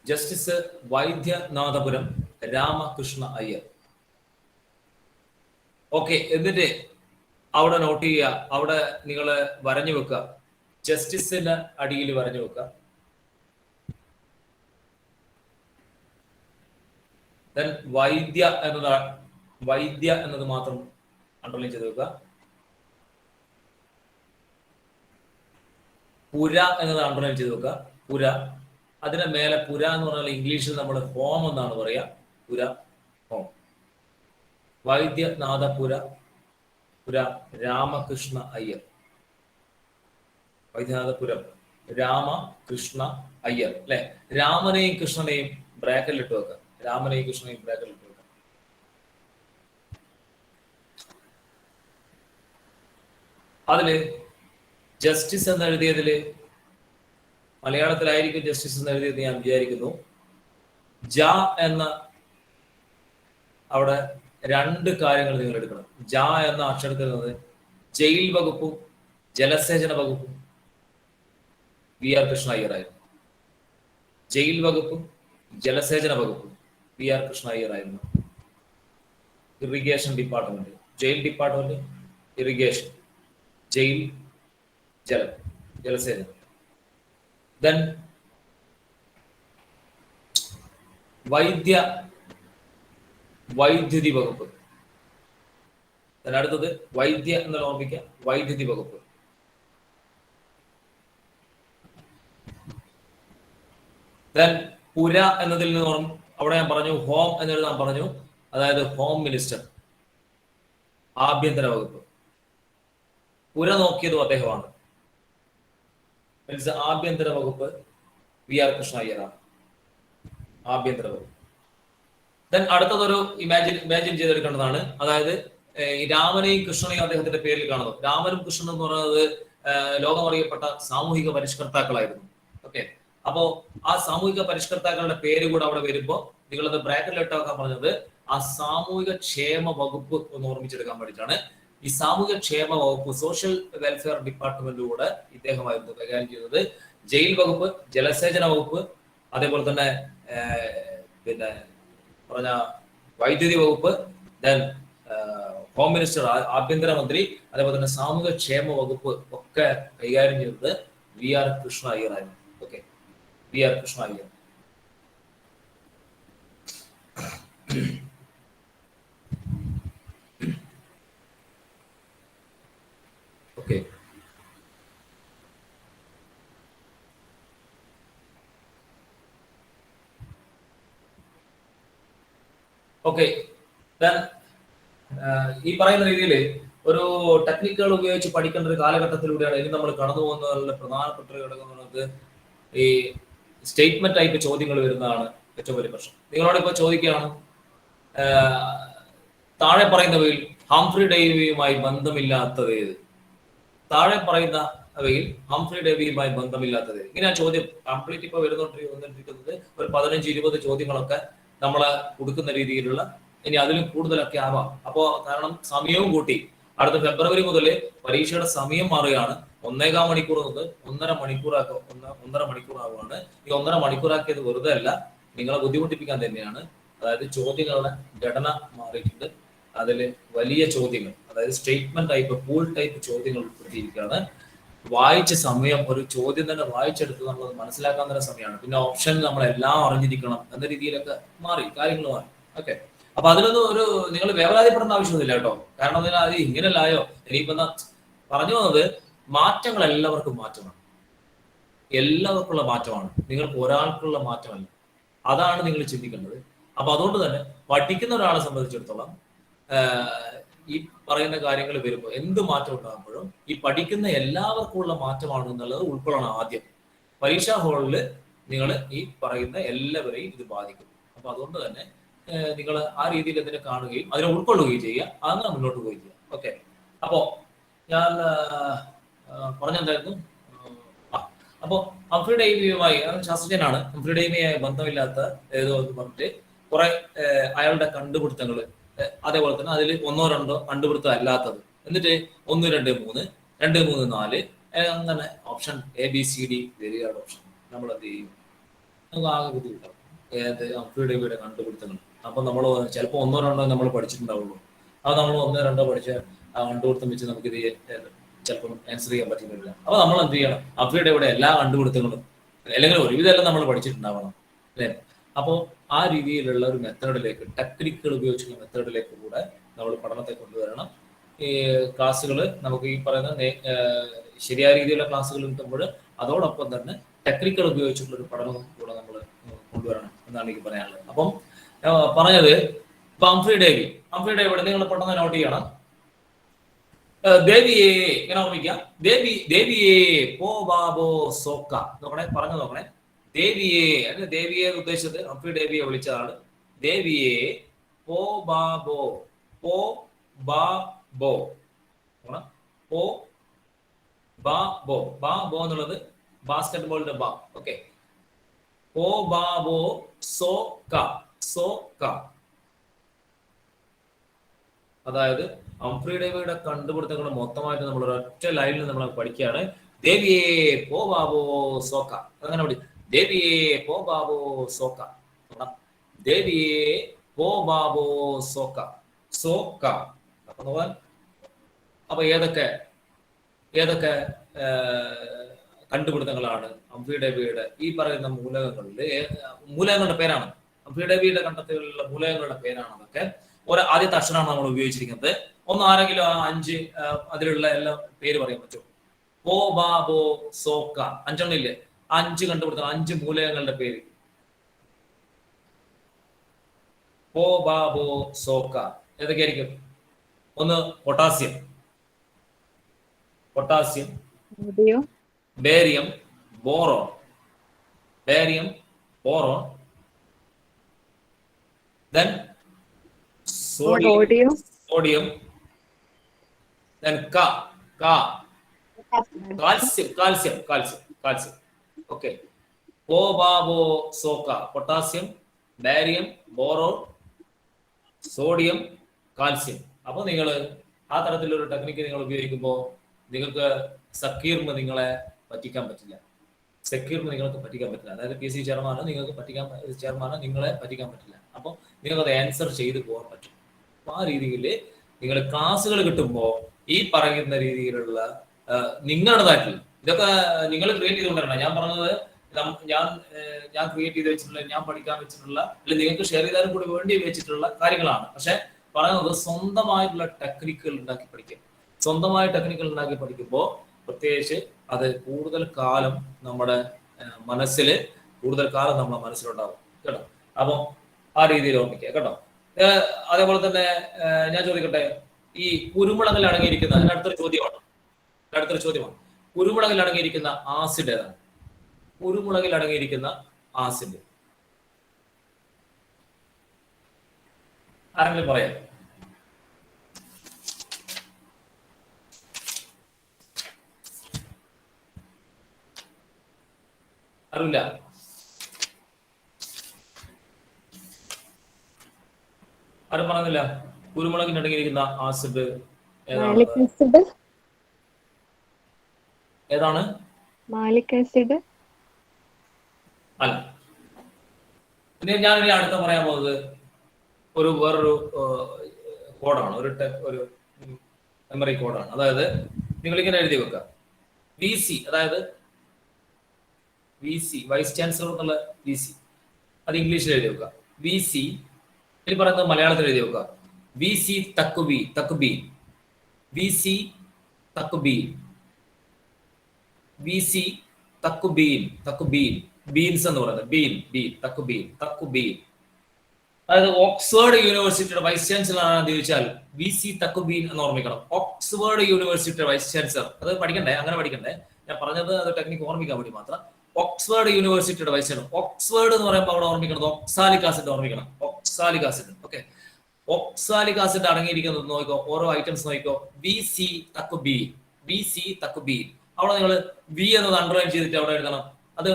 Justice Vaidyanathapuram Ramakrishna Iyer. Okay, എന്നിട്ട് അവിടെ നോട്ട് ചെയ്യുക. അവിടെ നിങ്ങൾ വരഞ്ഞു വെക്കുക. ജസ്റ്റിസിന്റെ അടിയിൽ വരഞ്ഞു വെക്കുക. ദെൻ വൈദ്യ എന്നത് മാത്രം അണ്ടർലൈൻ ചെയ്ത് വെക്കുക. പുര എന്നത് അണ്ടർലൈൻ ചെയ്ത് വെക്കുക. പുര. അതിന്റെ മേലെ പുര എന്ന് പറഞ്ഞാൽ ഇംഗ്ലീഷിൽ നമ്മൾ ഹോം എന്നാണ് പറയാ. പുര, ഹോം. വൈദ്യനാഥപുര രാമകൃഷ്ണ അയ്യർ. വൈദ്യനാഥപുരം രാമകൃഷ്ണ അയ്യർ അല്ലെ. രാമനെയും കൃഷ്ണനെയും ബ്രാക്കറ്റിലിട്ട് വെക്കുക. അതില് ജസ്റ്റിസ് എന്ന് എഴുതിയതില് മലയാളത്തിലായിരിക്കും ജസ്റ്റിസ് എന്ന് എഴുതിയത് ഞാൻ വിചാരിക്കുന്നു. ജ എന്ന അവിടെ 2 കാര്യങ്ങൾ നിങ്ങൾ എടുക്കണം. ജ എന്ന അക്ഷരത്തിൽ നിന്ന് ജയിൽ വകുപ്പും ജലസേചന വകുപ്പും വി ആർ കൃഷ്ണ അയ്യർ ആയിരുന്നു. ജയിൽ വകുപ്പും ജലസേചന വകുപ്പും വി ആർ കൃഷ്ണ അയ്യർ ആയിരുന്നു. Irrigation department, jail department, irrigation, jail, ജലം, ജലസേചനം. ദെൻ വൈദ്യുതി വകുപ്പ്. അടുത്തത് വൈദ്യ എന്നുള്ള ഓർമ്മിക്കുക. വൈദ്യുതി വകുപ്പ്. ദെൻ പുര എന്നതിൽ നിന്ന് അവിടെ ഞാൻ പറഞ്ഞു ഹോം എന്നെഴുതാൻ പറഞ്ഞു. അതായത് ഹോം മിനിസ്റ്റർ, ആഭ്യന്തര വകുപ്പ്. പുര നോക്കിയതും അദ്ദേഹമാണ്. ആഭ്യന്തര വകുപ്പ് വി ആർ കൃഷ്ണ അയ്യറാണ്. ആഭ്യന്തര വകുപ്പ്. ദെൻ അടുത്തതൊരു ഇമാജിൻ ചെയ്തെടുക്കേണ്ടതാണ്. അതായത് രാമനെയും കൃഷ്ണനെയും അദ്ദേഹത്തിന്റെ പേരിൽ കാണുന്നു. രാമനും കൃഷ്ണനും എന്ന് പറയുന്നത് ലോകമറിയപ്പെട്ട സാമൂഹിക പരിഷ്കർത്താക്കളായിരുന്നു. ഓക്കെ, അപ്പോ ആ സാമൂഹിക പരിഷ്കർത്താക്കളുടെ പേര് കൂടെ അവിടെ വരുമ്പോ നിങ്ങളത് ബ്രാക്കറ്റിൽ ഇട്ടാക്കാൻ പറഞ്ഞത് ആ സാമൂഹിക ക്ഷേമ വകുപ്പ് ഒന്ന് ഓർമ്മിച്ചെടുക്കാൻ വേണ്ടിയിട്ടാണ്. ഈ സാമൂഹിക ക്ഷേമ വകുപ്പ്, സോഷ്യൽ വെൽഫെയർ ഡിപ്പാർട്ട്മെന്റിലൂടെ ഇദ്ദേഹമായിരുന്നു കൈകാര്യം ചെയ്തത്. ജയിൽ വകുപ്പ്, ജലസേചന വകുപ്പ്, അതേപോലെ തന്നെ പിന്നെ പറഞ്ഞ വൈദ്യുതി വകുപ്പ്, ദെൻ ഹോം മിനിസ്റ്റർ, ആഭ്യന്തരമന്ത്രി, അതേപോലെ തന്നെ സാമൂഹിക ക്ഷേമ വകുപ്പ് ഒക്കെ കൈകാര്യം ചെയ്തത് വി ആർ കൃഷ്ണ അയ്യർ ആയിരുന്നു. Okay, V R Krishna Iyer. Okay, okay. ഈ പറയുന്ന രീതിയിൽ ഒരു ടെക്നിക്കുകൾ ഉപയോഗിച്ച് പഠിക്കേണ്ട ഒരു കാലഘട്ടത്തിലൂടെയാണ് ഇനി നമ്മൾ കടന്നു പോകുന്നതിലുള്ള പ്രധാനപ്പെട്ട ഒരു ഘടകം എന്ന് പറയുന്നത് ഈ സ്റ്റേറ്റ്മെന്റ് ടൈപ്പ് ചോദ്യങ്ങൾ വരുന്നതാണ് ഏറ്റവും വലിയ പ്രശ്നം. നിങ്ങളോട് ഇപ്പൊ ചോദിക്കുകയാണ്, താഴെ പറയുന്നവയിൽ ഹംഫ്രി ഡേവിയുമായി ബന്ധമില്ലാത്തത് ഏത്? താഴെ പറയുന്നവയിൽ ഹംഫ്രി ഡേവിയുമായി ബന്ധമില്ലാത്തത്. ഇങ്ങനെ ചോദ്യം കംപ്ലീറ്റ് ഇപ്പൊ വന്നുകൊണ്ടിരിക്കുന്നത് ഒരു 15-20 ചോദ്യങ്ങളൊക്കെ നമ്മളെ കൊടുക്കുന്ന രീതിയിലുള്ള, ഇനി അതിലും കൂടുതലൊക്കെ ആവാം. അപ്പോ കാരണം സമയവും കൂട്ടി. അടുത്ത ഫെബ്രുവരി മുതൽ പരീക്ഷയുടെ സമയം മാറുകയാണ്. 1.25 മണിക്കൂർ മുതൽ 1.5 മണിക്കൂറാവുകയാണ്. ഈ 1.5 മണിക്കൂറാക്കിയത് വെറുതെ അല്ല, നിങ്ങളെ ബുദ്ധിമുട്ടിപ്പിക്കാൻ തന്നെയാണ്. അതായത് ചോദ്യങ്ങളുടെ ഘടന മാറിയിട്ടുണ്ട്. അതിൽ വലിയ ചോദ്യങ്ങൾ, അതായത് സ്റ്റേറ്റ്മെന്റ് ടൈപ്പ്, പൂൾ ടൈപ്പ് ചോദ്യങ്ങൾ ഉൾപ്പെടുത്തിയിരിക്കുകയാണ്. വായിച്ച സമയം, ഒരു ചോദ്യം തന്നെ വായിച്ചെടുത്ത് നമ്മൾ മനസ്സിലാക്കാൻ തന്നെ സമയമാണ്. പിന്നെ ഓപ്ഷൻ നമ്മളെല്ലാം അറിഞ്ഞിരിക്കണം എന്ന രീതിയിലൊക്കെ മാറി, കാര്യങ്ങൾ മാറി. ഓക്കെ, അപ്പൊ അതിലൊന്നും ഒരു നിങ്ങൾ വേവലാതിപ്പെടേണ്ട ആവശ്യമൊന്നുമില്ല കേട്ടോ. കാരണം അത് ഇങ്ങനെയല്ലായോ. ഇനിയിപ്പോ പറഞ്ഞു വന്നത് മാറ്റങ്ങൾ എല്ലാവർക്കും മാറ്റമാണ്. എല്ലാവർക്കുള്ള മാറ്റമാണ്, നിങ്ങൾക്ക് ഒരാൾക്കുള്ള മാറ്റമല്ല. അതാണ് നിങ്ങൾ ചിന്തിക്കേണ്ടത്. അപ്പൊ അതുകൊണ്ട് തന്നെ പഠിക്കുന്ന ഒരാളെ സംബന്ധിച്ചിടത്തോളം ഈ പറയുന്ന കാര്യങ്ങൾ വരുമ്പോൾ എന്ത് മാറ്റം ഉണ്ടാകുമ്പോഴും ഈ പഠിക്കുന്ന എല്ലാവർക്കുമുള്ള മാറ്റമാണ് എന്നുള്ളത് ഉൾക്കൊള്ളണം ആദ്യം. പരീക്ഷാ ഹാളിൽ നിങ്ങൾ ഈ പറയുന്ന എല്ലാവരെയും ഇത് ബാധിക്കും. അപ്പൊ അതുകൊണ്ട് തന്നെ നിങ്ങൾ ആ രീതിയിൽ ഇതിനെ കാണുകയും അതിനെ ഉൾക്കൊള്ളുകയും ചെയ്യുക, അങ്ങനെ മുന്നോട്ട് പോവുകയും ചെയ്യുക. ഓക്കെ, അപ്പോ ഞാൻ പറഞ്ഞെന്തായിരുന്നു? അപ്പോ അംഫിഡൈമിയുമായി, ശാസ്ത്രജ്ഞനാണ്, അംഫിഡൈമിയുമായി ബന്ധമില്ലാത്ത ഏതോ എന്ന് പറഞ്ഞിട്ട് കുറെ അയാളുടെ കണ്ടുപിടുത്തങ്ങൾ, അതേപോലെ തന്നെ അതിൽ 1 or 2 കണ്ടുപിടുത്തം അല്ലാത്തത്, എന്നിട്ട് 1, 2, 3, 2, 3, 4 അങ്ങനെ ഓപ്ഷൻ ABCD വെരിയാണ് ഓപ്ഷൻ. നമ്മൾ എന്ത് ചെയ്യും? നമുക്ക് ആകെ ബുദ്ധിമുട്ടാവും ഏത് അംഫിഡൈമിയുടെ കണ്ടുപിടുത്തങ്ങൾ. അപ്പൊ നമ്മൾ ചിലപ്പോൾ 1 or 2 നമ്മൾ പഠിച്ചിട്ടുണ്ടാവുള്ളൂ. അത് നമ്മൾ 1, 2 പഠിച്ച ആ കണ്ടുപിടുത്തം വെച്ച് നമുക്കിത് ചിലപ്പോൾ ആൻസർ ചെയ്യാൻ പറ്റുന്നില്ല. അപ്പൊ നമ്മൾ എന്ത് ചെയ്യണം? അംഫിഡൈമിയുടെ എല്ലാ കണ്ടുപിടുത്തങ്ങളും അല്ലെങ്കിൽ ഒരുവിധമെല്ലാം നമ്മൾ പഠിച്ചിട്ടുണ്ടാവണം, അല്ലേ? അപ്പോൾ ആ രീതിയിലുള്ള ഒരു മെത്തേഡിലേക്ക്, ടെക്നിക്കുകൾ ഉപയോഗിച്ചുള്ള മെത്തേഡിലേക്ക് കൂടെ നമ്മൾ പഠനത്തെ കൊണ്ടുവരണം. ഈ ക്ലാസ്സുകൾ നമുക്ക് ഈ പറയുന്ന ശരിയായ രീതിയിലുള്ള ക്ലാസ്സുകൾ കിട്ടുമ്പോൾ അതോടൊപ്പം തന്നെ ടെക്നിക്കുകൾ ഉപയോഗിച്ചിട്ടുള്ള ഒരു പഠനവും കൂടെ നമ്മൾ കൊണ്ടുവരണം എന്നാണ് എനിക്ക് പറയാനുള്ളത്. അപ്പം പറഞ്ഞത് ഇപ്പൊ അംഫിഡൈമിയുടെ നിങ്ങൾ പെട്ടെന്ന് നോട്ട് ചെയ്യണം. ദേവിയെ ഇങ്ങനെ ഓർമ്മിക്കാം. ദേവിയെ പോ ബാബോ സോക്ക നോക്കണേ, പറഞ്ഞു നോക്കണേ. ദേവിയെ ഉദ്ദേശിച്ചത് അംഫിഡൈമിയെ വിളിച്ചതാണ്. ദേവിയെ പോ ബാബോ, പോ ബാബോ, പോ ബാബോ. ബാബോ എന്നുള്ളത് ബാസ്കറ്റ് ബോളിന്റെ ബാ. ഓക്കെ, പോ ബാബോ സോക്ക, സോക്ക. അതായത് അംഫിഡൈമിയുടെ കണ്ടുപിടുത്തങ്ങൾ മൊത്തമായിട്ട് നമ്മൾ ഒരൊറ്റ ലൈനിൽ നമ്മൾ പഠിക്കുകയാണ്. ദേവിയെ പോ ബാബോ സോക്ക, അങ്ങനെ പഠിക്കും. ദേവിയെ പോ ബാബോ സോക്ക, ദേവിയെ പോ ബാബോ സോക്ക, സോക്ക. അപ്പൊ ഏതൊക്കെ കണ്ടുപിടുത്തങ്ങളാണ് അംഫിഡൈമിയുടെ ഈ പറയുന്ന മൂലകങ്ങളുടെ പേരാണ്, അംഫിഡൈമിയുടെ കണ്ടെത്തലിലുള്ള മൂലകങ്ങളുടെ പേരാണ് അതൊക്കെ. ആദ്യത്തെ അക്ഷരമാണ് നമ്മൾ ഉപയോഗിച്ചിരിക്കുന്നത്. ആരെങ്കിലും 5 അതിലുള്ള എല്ലാ പേര് പറയാൻ പറ്റുമോ? പോ ബാബോ സോക്ക, 5 ഇല്ലേ? 5 കണ്ടുപിടുത്തം, 5 മൂലകങ്ങളുടെ പേര്. പോ ബാബോ സോക്ക ഏതൊക്കെയായിരിക്കും? 1 potassium, barium, boron, then sodium, then calcium. Okay, po babo soka, potassium, barium, boron, sodium, calcium. അപ്പോൾ നിങ്ങൾ ആ തരത്തിലൊരു ടെക്നിക്ക് നിങ്ങൾ ഉപയോഗിക്കുമ്പോൾ നിങ്ങൾക്ക് സക്കീർമ നിങ്ങളെ പറ്റിക്കാൻ പറ്റില്ല. അതായത് PC ചെയർമാനോ നിങ്ങൾക്ക് നിങ്ങളെ പറ്റിക്കാൻ പറ്റില്ല. അപ്പോൾ നിങ്ങൾക്ക് അത് ആൻസർ ചെയ്ത് പോകാൻ പറ്റും. അപ്പൊ ആ രീതിയിൽ നിങ്ങൾ ക്ലാസ്സുകൾ കിട്ടുമ്പോൾ ഈ പറയുന്ന രീതിയിലുള്ള നിങ്ങളുടേതായിട്ടുള്ള ഇതൊക്കെ നിങ്ങൾ ക്രിയേറ്റ് ചെയ്തുകൊണ്ടിരണം. ഞാൻ പറഞ്ഞത് ഞാൻ ക്രിയേറ്റ് ചെയ്ത് വെച്ചിട്ടുള്ള, ഞാൻ പഠിക്കാൻ വെച്ചിട്ടുള്ള, അല്ലെങ്കിൽ നിങ്ങൾക്ക് ഷെയർ ചെയ്താലും കൂടി വേണ്ടി വെച്ചിട്ടുള്ള കാര്യങ്ങളാണ്. പക്ഷെ പറയുന്നത് സ്വന്തമായിട്ടുള്ള ടെക്നിക്കുകൾ ഉണ്ടാക്കി പഠിക്കുക. സ്വന്തമായ ടെക്നിക്കുകൾ ഉണ്ടാക്കി പഠിക്കുമ്പോൾ പ്രത്യേകിച്ച് അത് കൂടുതൽ കാലം നമ്മുടെ മനസ്സിലുണ്ടാവും കേട്ടോ. അപ്പം ആ രീതിയിൽ ഓർമ്മിക്കുക കേട്ടോ. അതേപോലെ തന്നെ ഞാൻ ചോദിക്കട്ടെ, ഈ കുരുമുളകിൽ അടങ്ങിയിരിക്കുന്ന അടുത്തൊരു ചോദ്യമാണ്. കുരുമുളകിൽ അടങ്ങിയിരിക്കുന്ന ആസിഡ് ഏതാണ്? കുരുമുളകിൽ അടങ്ങിയിരിക്കുന്ന ആസിഡ് ആരെങ്കിലും പറയാം? അറിയില്ല? ആരും പറയുന്നില്ല. കുരുമുളകിൽ അടങ്ങിയിരിക്കുന്ന ആസിഡ് ഏതാണ്? മാലിക് ആസിഡ് അല്ല. പിന്നെ ഞാൻ ഇനി അടുത്ത പറയാൻ പോകുന്നത് വേറൊരു കോഡാണ്, ഒരു മെമ്മറി കോഡാണ്. അതായത് നിങ്ങൾ ഇങ്ങനെ എഴുതി വെക്കുക, VC, അതായത് VC വൈസ് ചാൻസലർ എന്നുള്ള VC, അത് ഇംഗ്ലീഷിൽ എഴുതി വെക്കുക. VC ഇനി പറയുന്നത് മലയാളത്തിൽ എഴുതി വെക്കുക. VC തക്ബീർ, VC തക്ബീർ, VC തക്കുബീൻ, തക്കുബീൻ, ബീൻസ് എന്ന് പറയുന്നത് ബീൻ, ബീൻ, തക്കുബീൻ, തക്കുബീൻ. അതായത് ഓക്സ്ഫോർഡ് യൂണിവേഴ്സിറ്റിയുടെ വൈസ് ചാൻസലർ ആണെന്ന് ചോദിച്ചാൽ VC തക്കുബീൻ എന്ന് ഓർമ്മിക്കണം. ഓക്സ്ഫോർഡ് യൂണിവേഴ്സിറ്റിയുടെ വൈസ് ചാൻസലർ, അത് പഠിക്കണ്ടേ, അങ്ങനെ പഠിക്കണ്ടേ, ഞാൻ പറഞ്ഞത് അത് ടെക്നിക്ക് ഓർമ്മിക്കാൻ വേണ്ടി മാത്രം. ഓക്സ്ഫോർഡ് യൂണിവേഴ്സിറ്റിയുടെ വൈസ് ചാൻസലർ. ഓക്സ്ഫോർഡ് എന്ന് പറയുമ്പോൾ അവിടെ ഓർമ്മിക്കണം ഓക്സാലിക് ആസിഡ് ഓർമ്മിക്കണം, oxalic acid. Okay, oxalic acid അടങ്ങിയിരിക്കുന്നത് നോക്കിക്കോ, ഓരോ ഐറ്റംസ് നോക്കിക്കോ. VC തക്കുബീൻ, VC തക്കുബീൻ. അവിടെ നിങ്ങൾ V എന്നത് അണ്ടർലൈൻ ചെയ്തിട്ട് അവിടെ എഴുതണം. അത്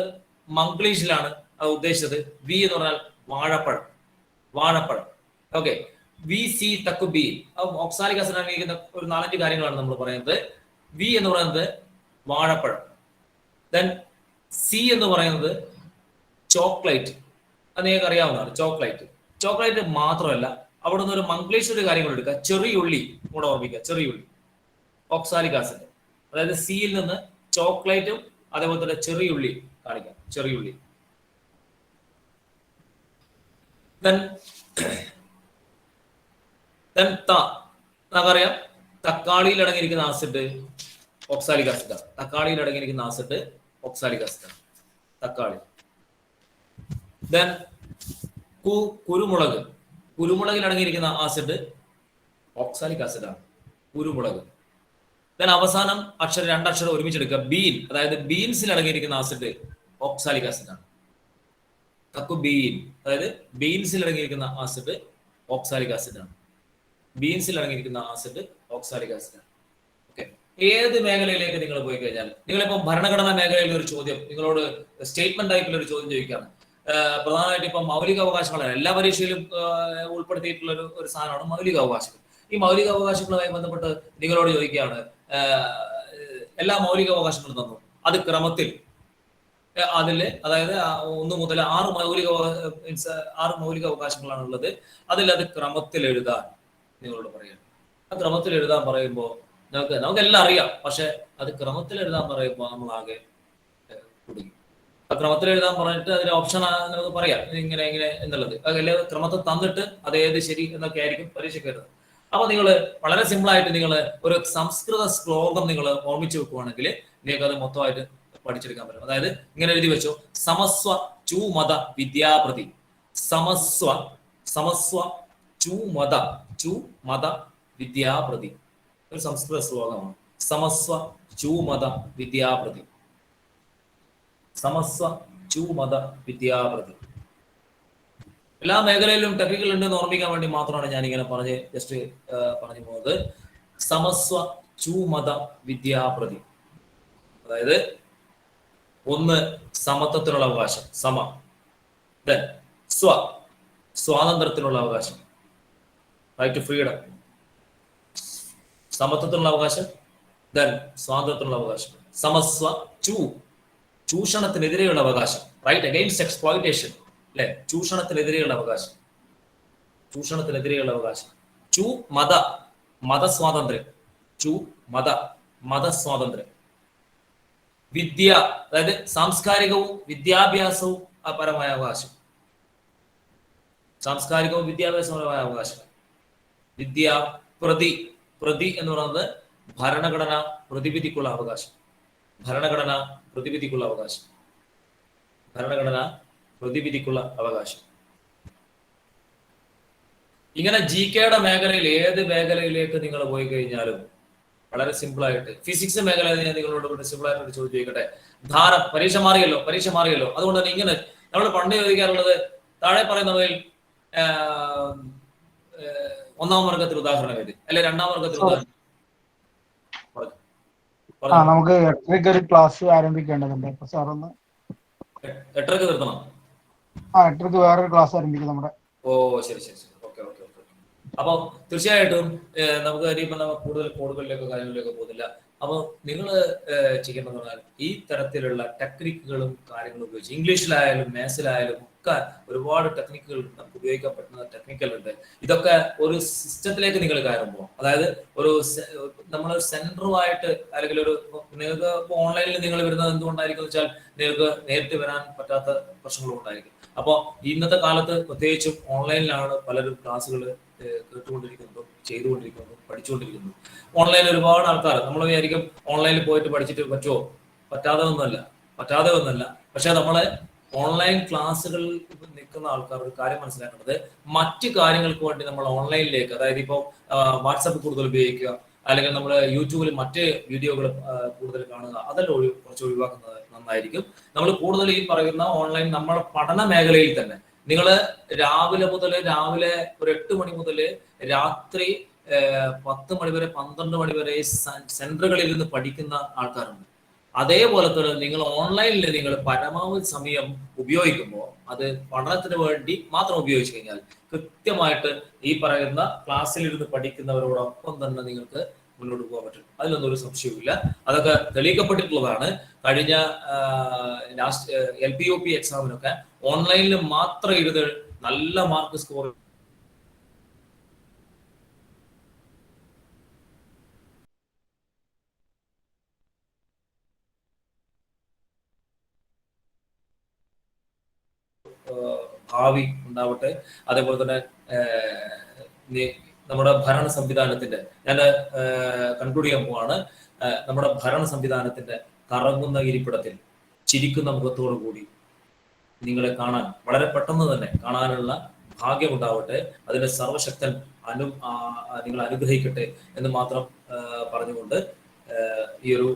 മംഗ്ലീഷിലാണ് അത് ഉദ്ദേശിച്ചത്. V എന്ന് പറഞ്ഞാൽ വാഴപ്പഴം, വാഴപ്പഴം. Okay, VC തക്കുബീൻ. ഓക്സാലിക് ആസിഡ് അടങ്ങിയിരിക്കുന്ന ഒരു 4-5 കാര്യങ്ങളാണ് നമ്മൾ പറയുന്നത്. V എന്ന് പറയുന്നത് വാഴപ്പഴം. ദെൻ C എന്ന് പറയുന്നത് ചോക്ലേറ്റ്, അത് നിങ്ങൾക്ക് അറിയാവുന്നതാണ്. ചോക്ലേറ്റ്, ചോക്ലേറ്റ് മാത്രമല്ല, അവിടെ നിന്ന് ഒരു മംഗ്ലീഷ് ഒരു കാര്യങ്ങൾ എടുക്കുക, ചെറിയുള്ളി കൂടെ ഓർമ്മിക്കുക. ചെറിയുള്ളി, ഓക്സാലിക് ആസിഡ്. അതായത് സിയിൽ നിന്ന് ചോക്ലേറ്റും അതേപോലെ തന്നെ ചെറിയുള്ളി കാണിക്കാം, ചെറിയുള്ളി. നമുക്കറിയാം തക്കാളിയിൽ അടങ്ങിയിരിക്കുന്ന ആസിഡ് ഓക്സാലിക് ആസിഡാണ്. തക്കാളിയിൽ അടങ്ങിയിരിക്കുന്ന ആസിഡ് ഓക്സാലിക് ആസിഡാണ്, തക്കാളി. ദെൻ കുരുമുളക്, കുരുമുളകിൽ അടങ്ങിയിരിക്കുന്ന ആസിഡ് ഓക്സാലിക് ആസിഡാണ്, കുരുമുളക്. ദെൻ അവസാനം അക്ഷരം 2 അക്ഷരം ഒരുമിച്ചെടുക്കുക, ബീൻ. അതായത് ബീൻസിൽ അടങ്ങിയിരിക്കുന്ന ആസിഡ് ഓക്സാലിക് ആസിഡാണ്, തക്കുബീൻ. അതായത് ബീൻസിൽ അടങ്ങിയിരിക്കുന്ന ആസിഡ് ഓക്സാലിക് ആസിഡാണ്, ബീൻസിൽ അടങ്ങിയിരിക്കുന്ന ആസിഡ് ഓക്സാലിക് ആസിഡാണ്. ഓക്കെ, ഏത് മേഖലയിലേക്ക് നിങ്ങൾ പോയി കഴിഞ്ഞാൽ, നിങ്ങളിപ്പം ഭരണഘടനാ മേഖലയിൽ ഒരു ചോദ്യം നിങ്ങളോട് സ്റ്റേറ്റ്മെന്റ് ടൈപ്പിൽ ഒരു ചോദ്യം ചോദിക്കുകയാണ്. പ്രധാനമായിട്ട് ഇപ്പം മൗലിക അവകാശങ്ങളാണ് എല്ലാ പരീക്ഷയിലും ഉൾപ്പെടുത്തിയിട്ടുള്ള ഒരു സാധനമാണ് മൗലിക അവകാശങ്ങൾ. ഈ മൗലിക അവകാശങ്ങളുമായി ബന്ധപ്പെട്ട് നിങ്ങളോട് ചോദിക്കുകയാണ്, എല്ലാ മൗലിക അവകാശങ്ങളും തന്നു, അത് ക്രമത്തിൽ അതില്, അതായത് 1 മുതൽ 6 മൗലിക അവകാശങ്ങളാണ് ഉള്ളത്. അതിൽ അത് ക്രമത്തിൽ എഴുതാൻ നിങ്ങളോട് പറയാം. ആ ക്രമത്തിൽ എഴുതാൻ പറയുമ്പോൾ നമുക്കെല്ലാം അറിയാം, പക്ഷെ അത് ക്രമത്തിൽ എഴുതാൻ പറയുമ്പോൾ നമ്മൾ ആകെ കുടുങ്ങി. ആ ക്രമത്തിൽ എഴുതാൻ പറഞ്ഞിട്ട് അതിന്റെ ഓപ്ഷൻ നമുക്ക് പറയാം ഇങ്ങനെ ഇങ്ങനെ എന്നുള്ളത്. അതിൽ ക്രമത്തിൽ തന്നിട്ട് അത് ഏത് ശരി എന്നൊക്കെ ആയിരിക്കും പരീക്ഷയ്ക്ക് വരുന്നത്. അപ്പൊ നിങ്ങൾ വളരെ സിമ്പിൾ ആയിട്ട് നിങ്ങൾ ഒരു സംസ്കൃത ശ്ലോകം നിങ്ങൾ ഓർമ്മിച്ചു വെക്കുവാണെങ്കിൽ നിങ്ങൾക്ക് അത് മൊത്തമായിട്ട് പഠിച്ചെടുക്കാൻ പറ്റും. അതായത് ഇങ്ങനെ എഴുതി വെച്ചോ, സമസ്വ ചൂ മത വിദ്യാപ്രതി, സമസ്വ സമസ്വ ചൂ മത വിദ്യാപ്രതി. ഒരു സംസ്കൃത ശ്ലോകമാണ്. സമസ്വ ചൂ മത വിദ്യാപ്രതി, സമസ്വ ചൂ മത വിദ്യാപ്രതി. എല്ലാ മേഖലയിലും ടെക്നിക്കൽ ഉണ്ടെന്ന് ഓർമ്മിക്കാൻ വേണ്ടി മാത്രമാണ് ഞാൻ ഇങ്ങനെ ജസ്റ്റ് പറഞ്ഞു പോകുന്നത്. സമസ്വ ചൂ മത വിദ്യാപ്രതി, അതായത് 1 സമത്വത്തിനുള്ള അവകാശം, സമ. ദെൻ സ്വാതന്ത്ര്യത്തിനുള്ള അവകാശം, റൈറ്റ് ടു ഫ്രീഡം. സമത്വത്തിനുള്ള അവകാശം, ദെൻ സ്വാതന്ത്ര്യത്തിനുള്ള അവകാശം. സമസ്വ ചൂഷണത്തിനെതിരെയുള്ള അവകാശം, റൈറ്റ് അഗെയിൻസ്റ്റ് എക്സ്പ്ലോയിറ്റേഷൻ, അല്ലെ? ചൂഷണത്തിനെതിരെയുള്ള അവകാശം, ചൂഷണത്തിനെതിരെയുള്ള അവകാശം. മതസ്വാതന്ത്ര്യം, മതസ്വാതന്ത്ര്യം. വിദ്യ, അതായത് സാംസ്കാരികവും വിദ്യാഭ്യാസവും പരമായ അവകാശം, സാംസ്കാരികവും വിദ്യാഭ്യാസപരമായ അവകാശം. പ്രതി എന്ന് പറയുന്നത് ഭരണഘടന പ്രതിവിധിക്കുള്ള അവകാശം, ഭരണഘടന പ്രതിവിധിക്കുള്ള അവകാശം, ഭരണഘടന പ്രതിവിധിക്കുള്ള അവകാശം. ഇങ്ങനെ GKയുടെ മേഖലയിൽ ഏത് മേഖലയിലേക്ക് നിങ്ങൾ പോയി കഴിഞ്ഞാലും വളരെ സിമ്പിൾ ആയിട്ട്, ഫിസിക്സ് മേഖല നിങ്ങളോട് സിമ്പിൾ ആയിട്ട് ചോദ്യം ചോദിക്കട്ടെ. ധാരം, പരീക്ഷ മാറിയല്ലോ. അതുകൊണ്ട് തന്നെ ഇങ്ങനെ നമ്മൾ പണ്ട് ചോദിക്കാറുള്ളത് താഴെ പറയുന്നവയിൽ 1ാം വർഗത്തിൽ ഉദാഹരണം ഏത്, അല്ലെ 2ാം വർഗത്തിൽ ഉദാഹരണം? നമുക്ക് 8:30 ഒരു ക്ലാസ് ആരംഭിക്കേണ്ടതുണ്ട്. അപ്പൊ സാർ ഒന്ന് 8:30 നിർത്തണം. 8:30 വേറൊരു ക്ലാസ് ആരംഭിക്കും നമ്മുടെ. ഓ ശരി. ഓക്കെ. അപ്പൊ തീർച്ചയായിട്ടും നമുക്ക് ഇനിയിപ്പോ കൂടുതൽ കോഡുകളിലേക്കോ കാര്യങ്ങളിലേക്കോ പോകുന്നില്ല. അപ്പൊ നിങ്ങൾ ചെയ്യേണ്ടതെന്ന് പറഞ്ഞാൽ ഈ തരത്തിലുള്ള ടെക്നിക്കുകളും കാര്യങ്ങളും ഉപയോഗിച്ച് ഇംഗ്ലീഷിലായാലും മാത്സിലായാലും ഒക്കെ ഒരുപാട് ടെക്നിക്കുകൾ നമുക്ക് ഉപയോഗിക്കപ്പെടുന്ന ടെക്നിക്കലുണ്ട്. ഇതൊക്കെ ഒരു സിസ്റ്റത്തിലേക്ക് നിങ്ങൾ കയറുമ്പോൾ, അതായത് നമ്മൾ സെന്ററുമായിട്ട് അല്ലെങ്കിൽ നിങ്ങൾക്ക് ഓൺലൈനിൽ നിങ്ങൾ വരുന്നത് എന്തുകൊണ്ടായിരിക്കും വെച്ചാൽ നിങ്ങൾക്ക് നേരിട്ട് വരാൻ പറ്റാത്ത പ്രശ്നങ്ങളും ഉണ്ടായിരിക്കും. അപ്പോൾ ഇന്നത്തെ കാലത്ത് പ്രത്യേകിച്ചും ഓൺലൈനിലാണ് പലരും ക്ലാസ്സുകൾ കേട്ടുകൊണ്ടിരിക്കുന്നതും ചെയ്തുകൊണ്ടിരിക്കുന്നതും പഠിച്ചുകൊണ്ടിരിക്കുന്നതും. ഓൺലൈനിൽ ഒരുപാട് ആൾക്കാർ നമ്മൾ വിചാരിക്കും ഓൺലൈനിൽ പോയിട്ട് പഠിച്ചിട്ട് പറ്റുമോ, പറ്റാതെ ഒന്നുമല്ല. പറ്റാതെ ഒന്നല്ല. പക്ഷെ നമ്മള് ഓൺലൈൻ ക്ലാസ്സുകളിൽ നിൽക്കുന്ന ആൾക്കാർ ഒരു കാര്യം മനസ്സിലാക്കേണ്ടത്, മറ്റ് കാര്യങ്ങൾക്ക് വേണ്ടി നമ്മൾ ഓൺലൈനിലേക്ക്, അതായത് ഇപ്പോൾ വാട്സപ്പ് കൂടുതൽ ഉപയോഗിക്കുക, അല്ലെങ്കിൽ നമ്മൾ യൂട്യൂബിൽ മറ്റ് വീഡിയോകൾ കൂടുതൽ കാണുക, അതെല്ലാം കുറച്ച് ഒഴിവാക്കുന്നത് നന്നായിരിക്കും. നമ്മൾ കൂടുതൽ ഈ പറയുന്ന ഓൺലൈൻ നമ്മുടെ പഠന മേഖലയിൽ തന്നെ നിങ്ങൾ രാവിലെ ഒരു 8 മണി മുതൽ രാത്രി 10 മണി വരെ 12 മണി വരെ സെന്ററുകളിൽ നിന്ന് പഠിക്കുന്ന ആൾക്കാരുണ്ട്. അതേപോലെ തന്നെ നിങ്ങൾ ഓൺലൈനിൽ നിങ്ങൾ പരമാവധി സമയം ഉപയോഗിക്കുമ്പോൾ അത് പഠനത്തിന് വേണ്ടി മാത്രം ഉപയോഗിച്ചു കഴിഞ്ഞാൽ കൃത്യമായിട്ട് ഈ പറയുന്ന ക്ലാസ്സിലിരുന്ന് പഠിക്കുന്നവരോടൊപ്പം തന്നെ നിങ്ങൾക്ക് മുന്നോട്ട് പോകാൻ പറ്റും. അതിലൊന്നും ഒരു സംശയവുമില്ല. അതൊക്കെ തെളിയിക്കപ്പെട്ടിട്ടുള്ളതാണ്. കഴിഞ്ഞ ലാസ്റ്റ് LPUP എക്സാമിനൊക്കെ ഓൺലൈനിൽ മാത്രം ഇരുന്ന് നല്ല മാർക്ക് സ്കോർ ഭാവി ഉണ്ടാവട്ടെ. അതേപോലെ തന്നെ നമ്മുടെ ഭരണ സംവിധാനത്തിന്റെ, ഞാൻ കൺക്ലൂഡ് ചെയ്യാൻ പോവാണ്, നമ്മുടെ ഭരണ സംവിധാനത്തിന്റെ കറങ്ങുന്ന ഇരിപ്പിടത്തിൽ ചിരിക്കുന്ന മുഖത്തോടു കൂടി നിങ്ങളെ കാണാൻ, വളരെ പെട്ടെന്ന് തന്നെ കാണാനുള്ള ഭാഗ്യമുണ്ടാവട്ടെ. അതിന്റെ സർവശക്തൻ നിങ്ങൾ അനുഗ്രഹിക്കട്ടെ എന്ന് മാത്രം പറഞ്ഞുകൊണ്ട് ഈ ഒരു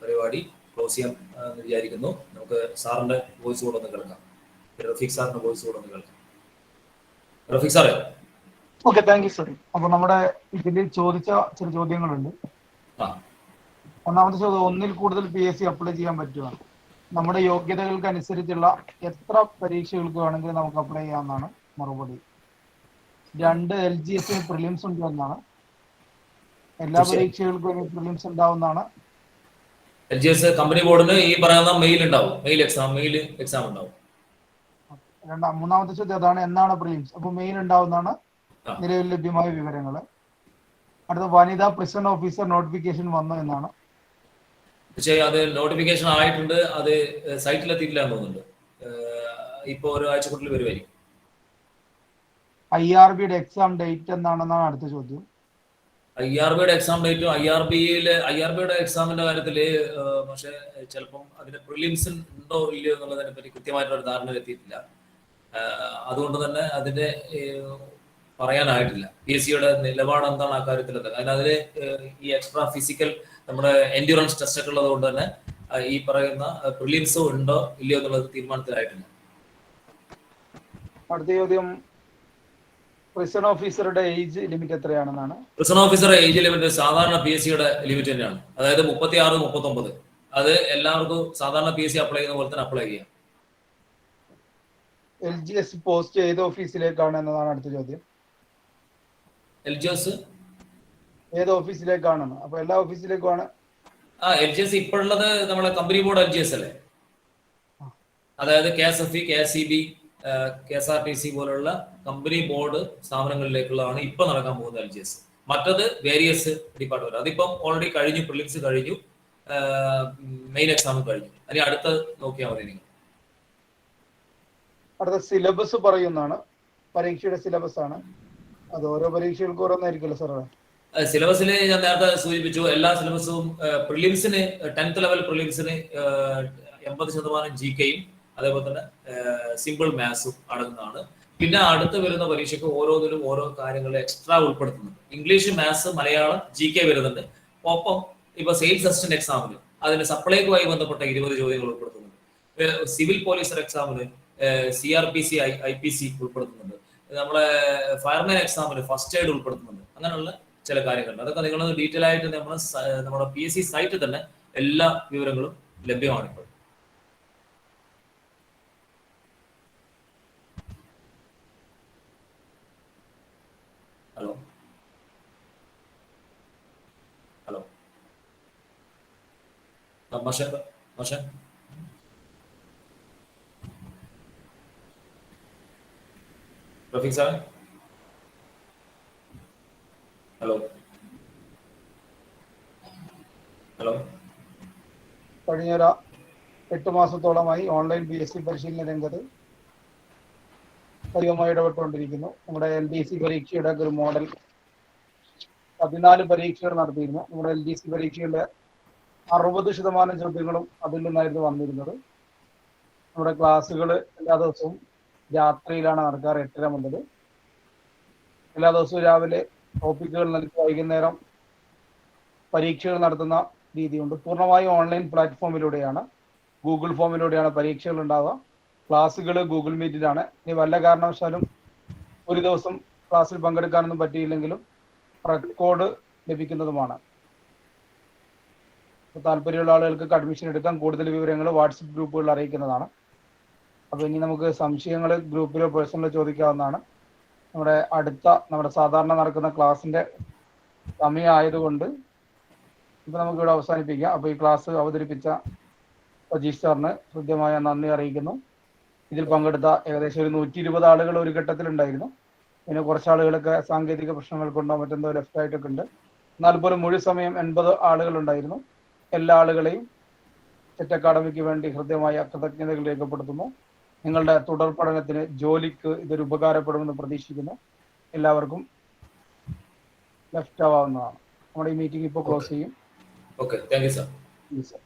പരിപാടി ക്ലോസ് ചെയ്യാൻ വിചാരിക്കുന്നു. നമുക്ക് സാറിന്റെ വോയിസ് കൂടെ ഒന്ന് കേൾക്കാം. റഫീഖ് സാറിന്റെ വോയിസ് കൂടെ ഒന്ന് കേൾക്കാം. റഫീഖ് സാറേ. Okay, thank you sir. അപ്പൊ നമ്മുടെ ഇതിൽ ചോദിച്ച ചില ചോദ്യങ്ങളുണ്ട്. ഒന്നാമത്തെ ചോദ്യം, ഒന്നിൽ കൂടുതൽ PSC അപ്ലൈ ചെയ്യാൻ പറ്റുമോ? നമ്മുടെ യോഗ്യതകൾക്ക് അനുസരിച്ചുള്ള എത്ര പരീക്ഷകൾക്ക് വേണമെങ്കിലും നമുക്ക് അപ്ലൈ ചെയ്യാവുന്നതാണ് മറുപടി. 2, LGS പ്രിലിംസ് ഉണ്ട് എന്നാണ്. എല്ലാ പരീക്ഷകൾക്കും പ്രിലിംസ് ഉണ്ടാവുന്നതാണ്. LGS കമ്പനി ബോർഡിന് ഈ പറയുന്ന മെയിൽ എക്സാം ഉണ്ടാവും. മൂന്നാമത്തെ ചോദ്യം അതാണ്, എന്നാണ് പ്രിലിംസ്? അപ്പൊ മെയിൽ ഉണ്ടാവുന്നതാണ് നിലവിൽ ലഭ്യമായ വിവരങ്ങൾ. അടുത്ത, വനിതാ പ്രിസൺ ഓഫീസർ നോട്ടിഫിക്കേഷൻ വന്നു എന്നാണ്. പക്ഷേ അത് നോട്ടിഫിക്കേഷൻ ആയിട്ടുണ്ട്, അത് സൈറ്റിൽ എത്തിയിട്ടില്ല എന്ന് തോന്നുന്നുണ്ട്. ഇപ്പൊ ഒരാഴ്ചക്കുള്ളിൽ വരുമായിരിക്കും. IRBയുടെ എക്സാം ഡേറ്റ് എന്നാണെന്നാണ് അടുത്ത ചോദ്യം. IRBയുടെ എക്സാം ഡേറ്റും IRBയുടെ എക്സാമിന്റെ കാര്യത്തില് പക്ഷെ ചിലപ്പം അതിന്റെ പ്രിലിംസ് ഉണ്ടോ ഇല്ലയോ എന്നുള്ളതിനെ പറ്റി കൃത്യമായിട്ടൊരു ധാരണ എത്തിയിട്ടില്ല. അതുകൊണ്ട് തന്നെ അതിന്റെ പറയാനായിട്ടില്ല. PSCയുടെ നിലപാട് എന്താണ് ആ കാര്യത്തിൽ. അതിന് ഈ എക്സ്ട്രാ ഫിസിക്കൽ നമ്മുടെ എൻഡ്യൂറൻസ് ടെസ്റ്റ് ഒക്കെ ഉള്ളത് കൊണ്ട് തന്നെ ഈ പറയുന്ന പ്രിലിംസോ ഉണ്ടോ ഇല്ലയോ എന്നുള്ളത് തീരുമാനത്തിലായിട്ടില്ല. അടുത്ത ചോദ്യം, പ്രിസൺ ഓഫീസറുടെ ഏജ് ലിമിറ്റ് എത്രയാണെന്നാണ്. പ്രിസൺ ഓഫീസറുടെ ഏജ് ലിമിറ്റ് സാധാരണ PSCയുടെ ലിമിറ്റ് തന്നെയാണ്. അതായത് 36, 39. അത് എല്ലാവർക്കും സാധാരണ PSC അപ്ലൈ ചെയ്യുന്ന പോലെ തന്നെ അപ്ലൈ ചെയ്യാം. LGS പോസ്റ്റ് ഏത് ഓഫീസിലേക്കാണ് എന്നതാണ് അടുത്ത ചോദ്യം. LGS ഏത് ഓഫീസിലേക്കാണെന്ന്? അപ്പൊ എല്ലാ ഓഫീസിലേക്കുമാണ്. LGS ഇപ്പോഴുള്ളത് നമ്മളെ കമ്പനി ബോർഡ് LGS അല്ലേ? അതായത് KSFE, KSEB, KSRTC പോലുള്ള കമ്പനി ബോർഡ് സ്ഥാപനങ്ങളിലേക്കുള്ളതാണ് ഇപ്പൊ നടക്കാൻ പോകുന്ന LGS. മറ്റത് വേരിയസ് ഡിപ്പാർട്ട്മെന്റ്. അതിപ്പം ഓൾറെഡി കഴിഞ്ഞു, പ്രിലിംസ് കഴിഞ്ഞു, മെയിൻ എക്സാം കഴിഞ്ഞു. അതിന് അടുത്ത നോക്കിയാൽ മതി നിങ്ങൾ. അടുത്ത സിലബസ് പറയുന്നതാണ്. പരീക്ഷയുടെ സിലബസ് ആണ്. അത് ഓരോ പരീക്ഷകൾക്ക് ഓരോന്നായിരിക്കുമല്ലോ സാറേ. സിലബസിൽ ഞാൻ നേരത്തെ സൂചിപ്പിച്ചു, എല്ലാ സിലബസും പ്രിലിംസിന് 10th ലെവൽ പ്രിലിംസിന് 80% GKയും അതേപോലെ തന്നെ സിമ്പിൾ മാത്സും അടങ്ങുന്നതാണ്. പിന്നെ അടുത്ത് വരുന്ന പരീക്ഷയ്ക്ക് ഓരോന്നിലും ഓരോ കാര്യങ്ങൾ എക്സ്ട്രാ ഉൾപ്പെടുത്തുന്നുണ്ട്. ഇംഗ്ലീഷ്, മാത്സ്, മലയാളം, GK വരുന്നുണ്ട്. ഒപ്പം ഇപ്പൊ സെയിൽസ് അസിസ്റ്റന്റ് എക്സാമിന് അതിന് സപ്ലൈക്കുമായി ബന്ധപ്പെട്ട 20 ചോദ്യങ്ങൾ ഉൾപ്പെടുത്തുന്നുണ്ട്. സിവിൽ പോലീസർ എക്സാമിന് CRPC, IPC ഉൾപ്പെടുത്തുന്നുണ്ട്. നമ്മളെ ഫയർമാൻ എക്സാമിന് ഫസ്റ്റ് എയ്ഡ് ഉൾപ്പെടുത്തുന്നുണ്ട്. അങ്ങനെയുള്ള ചില കാര്യങ്ങളുണ്ട്. അതൊക്കെ നിങ്ങൾ ഡീറ്റെയിൽ ആയിട്ട് നമ്മുടെ PSC സൈറ്റിൽ തന്നെ എല്ലാ വിവരങ്ങളും ലഭ്യമാണ് ഇപ്പോൾ. ഹലോ മാഷ റഫീഖ് സാർ. ഹലോ കഴിഞ്ഞ 8 മാസത്തോളമായി ഓൺലൈൻ PSC പരിശീലന രംഗത്ത് സജീവമായി ഇടപെട്ടുകൊണ്ടിരിക്കുന്നു. നമ്മുടെ LDC പരീക്ഷയുടെ ഒരു മോഡൽ 14 പരീക്ഷകൾ നടത്തിയിരുന്നു. നമ്മുടെ LDC പരീക്ഷയുടെ 60% ചോദ്യങ്ങളും അതിൽ നിന്നായിരുന്നു വന്നിരുന്നത്. നമ്മുടെ ക്ലാസ്സുകൾ എല്ലാ ദിവസവും രാത്രിയിലാണ് നടക്കാറ് 8:30 മുതൽ. എല്ലാ ദിവസവും രാവിലെ ടോപ്പിക്കുകൾ നൽകി വൈകുന്നേരം പരീക്ഷകൾ നടത്തുന്ന രീതിയുണ്ട്. പൂർണ്ണമായും ഓൺലൈൻ പ്ലാറ്റ്ഫോമിലൂടെയാണ്, ഗൂഗിൾ ഫോമിലൂടെയാണ് പരീക്ഷകൾ ഉണ്ടാവുക. ക്ലാസ്സുകൾ ഗൂഗിൾ മീറ്റിലാണ്. ഇനി വല്ല കാരണവശാലും ഒരു ദിവസം ക്ലാസ്സിൽ പങ്കെടുക്കാനൊന്നും പറ്റിയില്ലെങ്കിലും റെക്കോർഡ് ലഭിക്കുന്നതുമാണ്. താല്പര്യമുള്ള ആളുകൾക്ക് അഡ്മിഷൻ എടുക്കാൻ കൂടുതൽ വിവരങ്ങൾ വാട്സപ്പ് ഗ്രൂപ്പുകളിൽ അറിയിക്കുന്നതാണ്. അപ്പോൾ ഇനി നമുക്ക് സംശയങ്ങൾ ഗ്രൂപ്പിലോ പേഴ്സണലോ ചോദിക്കാവുന്നതാണ്. നമ്മുടെ സാധാരണ നടക്കുന്ന ക്ലാസ്സിന്റെ സമയമായതുകൊണ്ട് ഇപ്പൊ നമുക്കിവിടെ അവസാനിപ്പിക്കാം. അപ്പോൾ ഈ ക്ലാസ് അവതരിപ്പിച്ച സജീഷ് സാറിന് ഹൃദ്യമായ നന്ദി അറിയിക്കുന്നു. ഇതിൽ പങ്കെടുത്ത ഏകദേശം ഒരു 120 ആളുകൾ ഒരു ഘട്ടത്തിലുണ്ടായിരുന്നു. പിന്നെ കുറച്ച് ആളുകളൊക്കെ സാങ്കേതിക പ്രശ്നങ്ങൾ കൊണ്ടോ മറ്റെന്തോ ലെഫ്റ്റ് ആയിട്ടൊക്കെ ഉണ്ട്. എന്നാൽ പോലും മുഴുവൻ സമയം 80 ആളുകൾ ഉണ്ടായിരുന്നു. എല്ലാ ആളുകളെയും സെറ്റ് അക്കാഡമിക്ക് വേണ്ടി ഹൃദ്യമായ കൃതജ്ഞതകൾ രേഖപ്പെടുത്തുന്നു. നിങ്ങളുടെ തുടർ പഠനത്തിന്, ജോലിക്ക് ഇതൊരു ഉപകാരപ്പെടുമെന്ന് പ്രതീക്ഷിക്കുന്നു. എല്ലാവർക്കും ലെഫ്റ്റ് ആവാവുന്നതാണ്. നമ്മുടെ ഈ മീറ്റിംഗ് ഇപ്പോൾ ക്ലോസ് ചെയ്യും. Okay, thank you sir. Sir.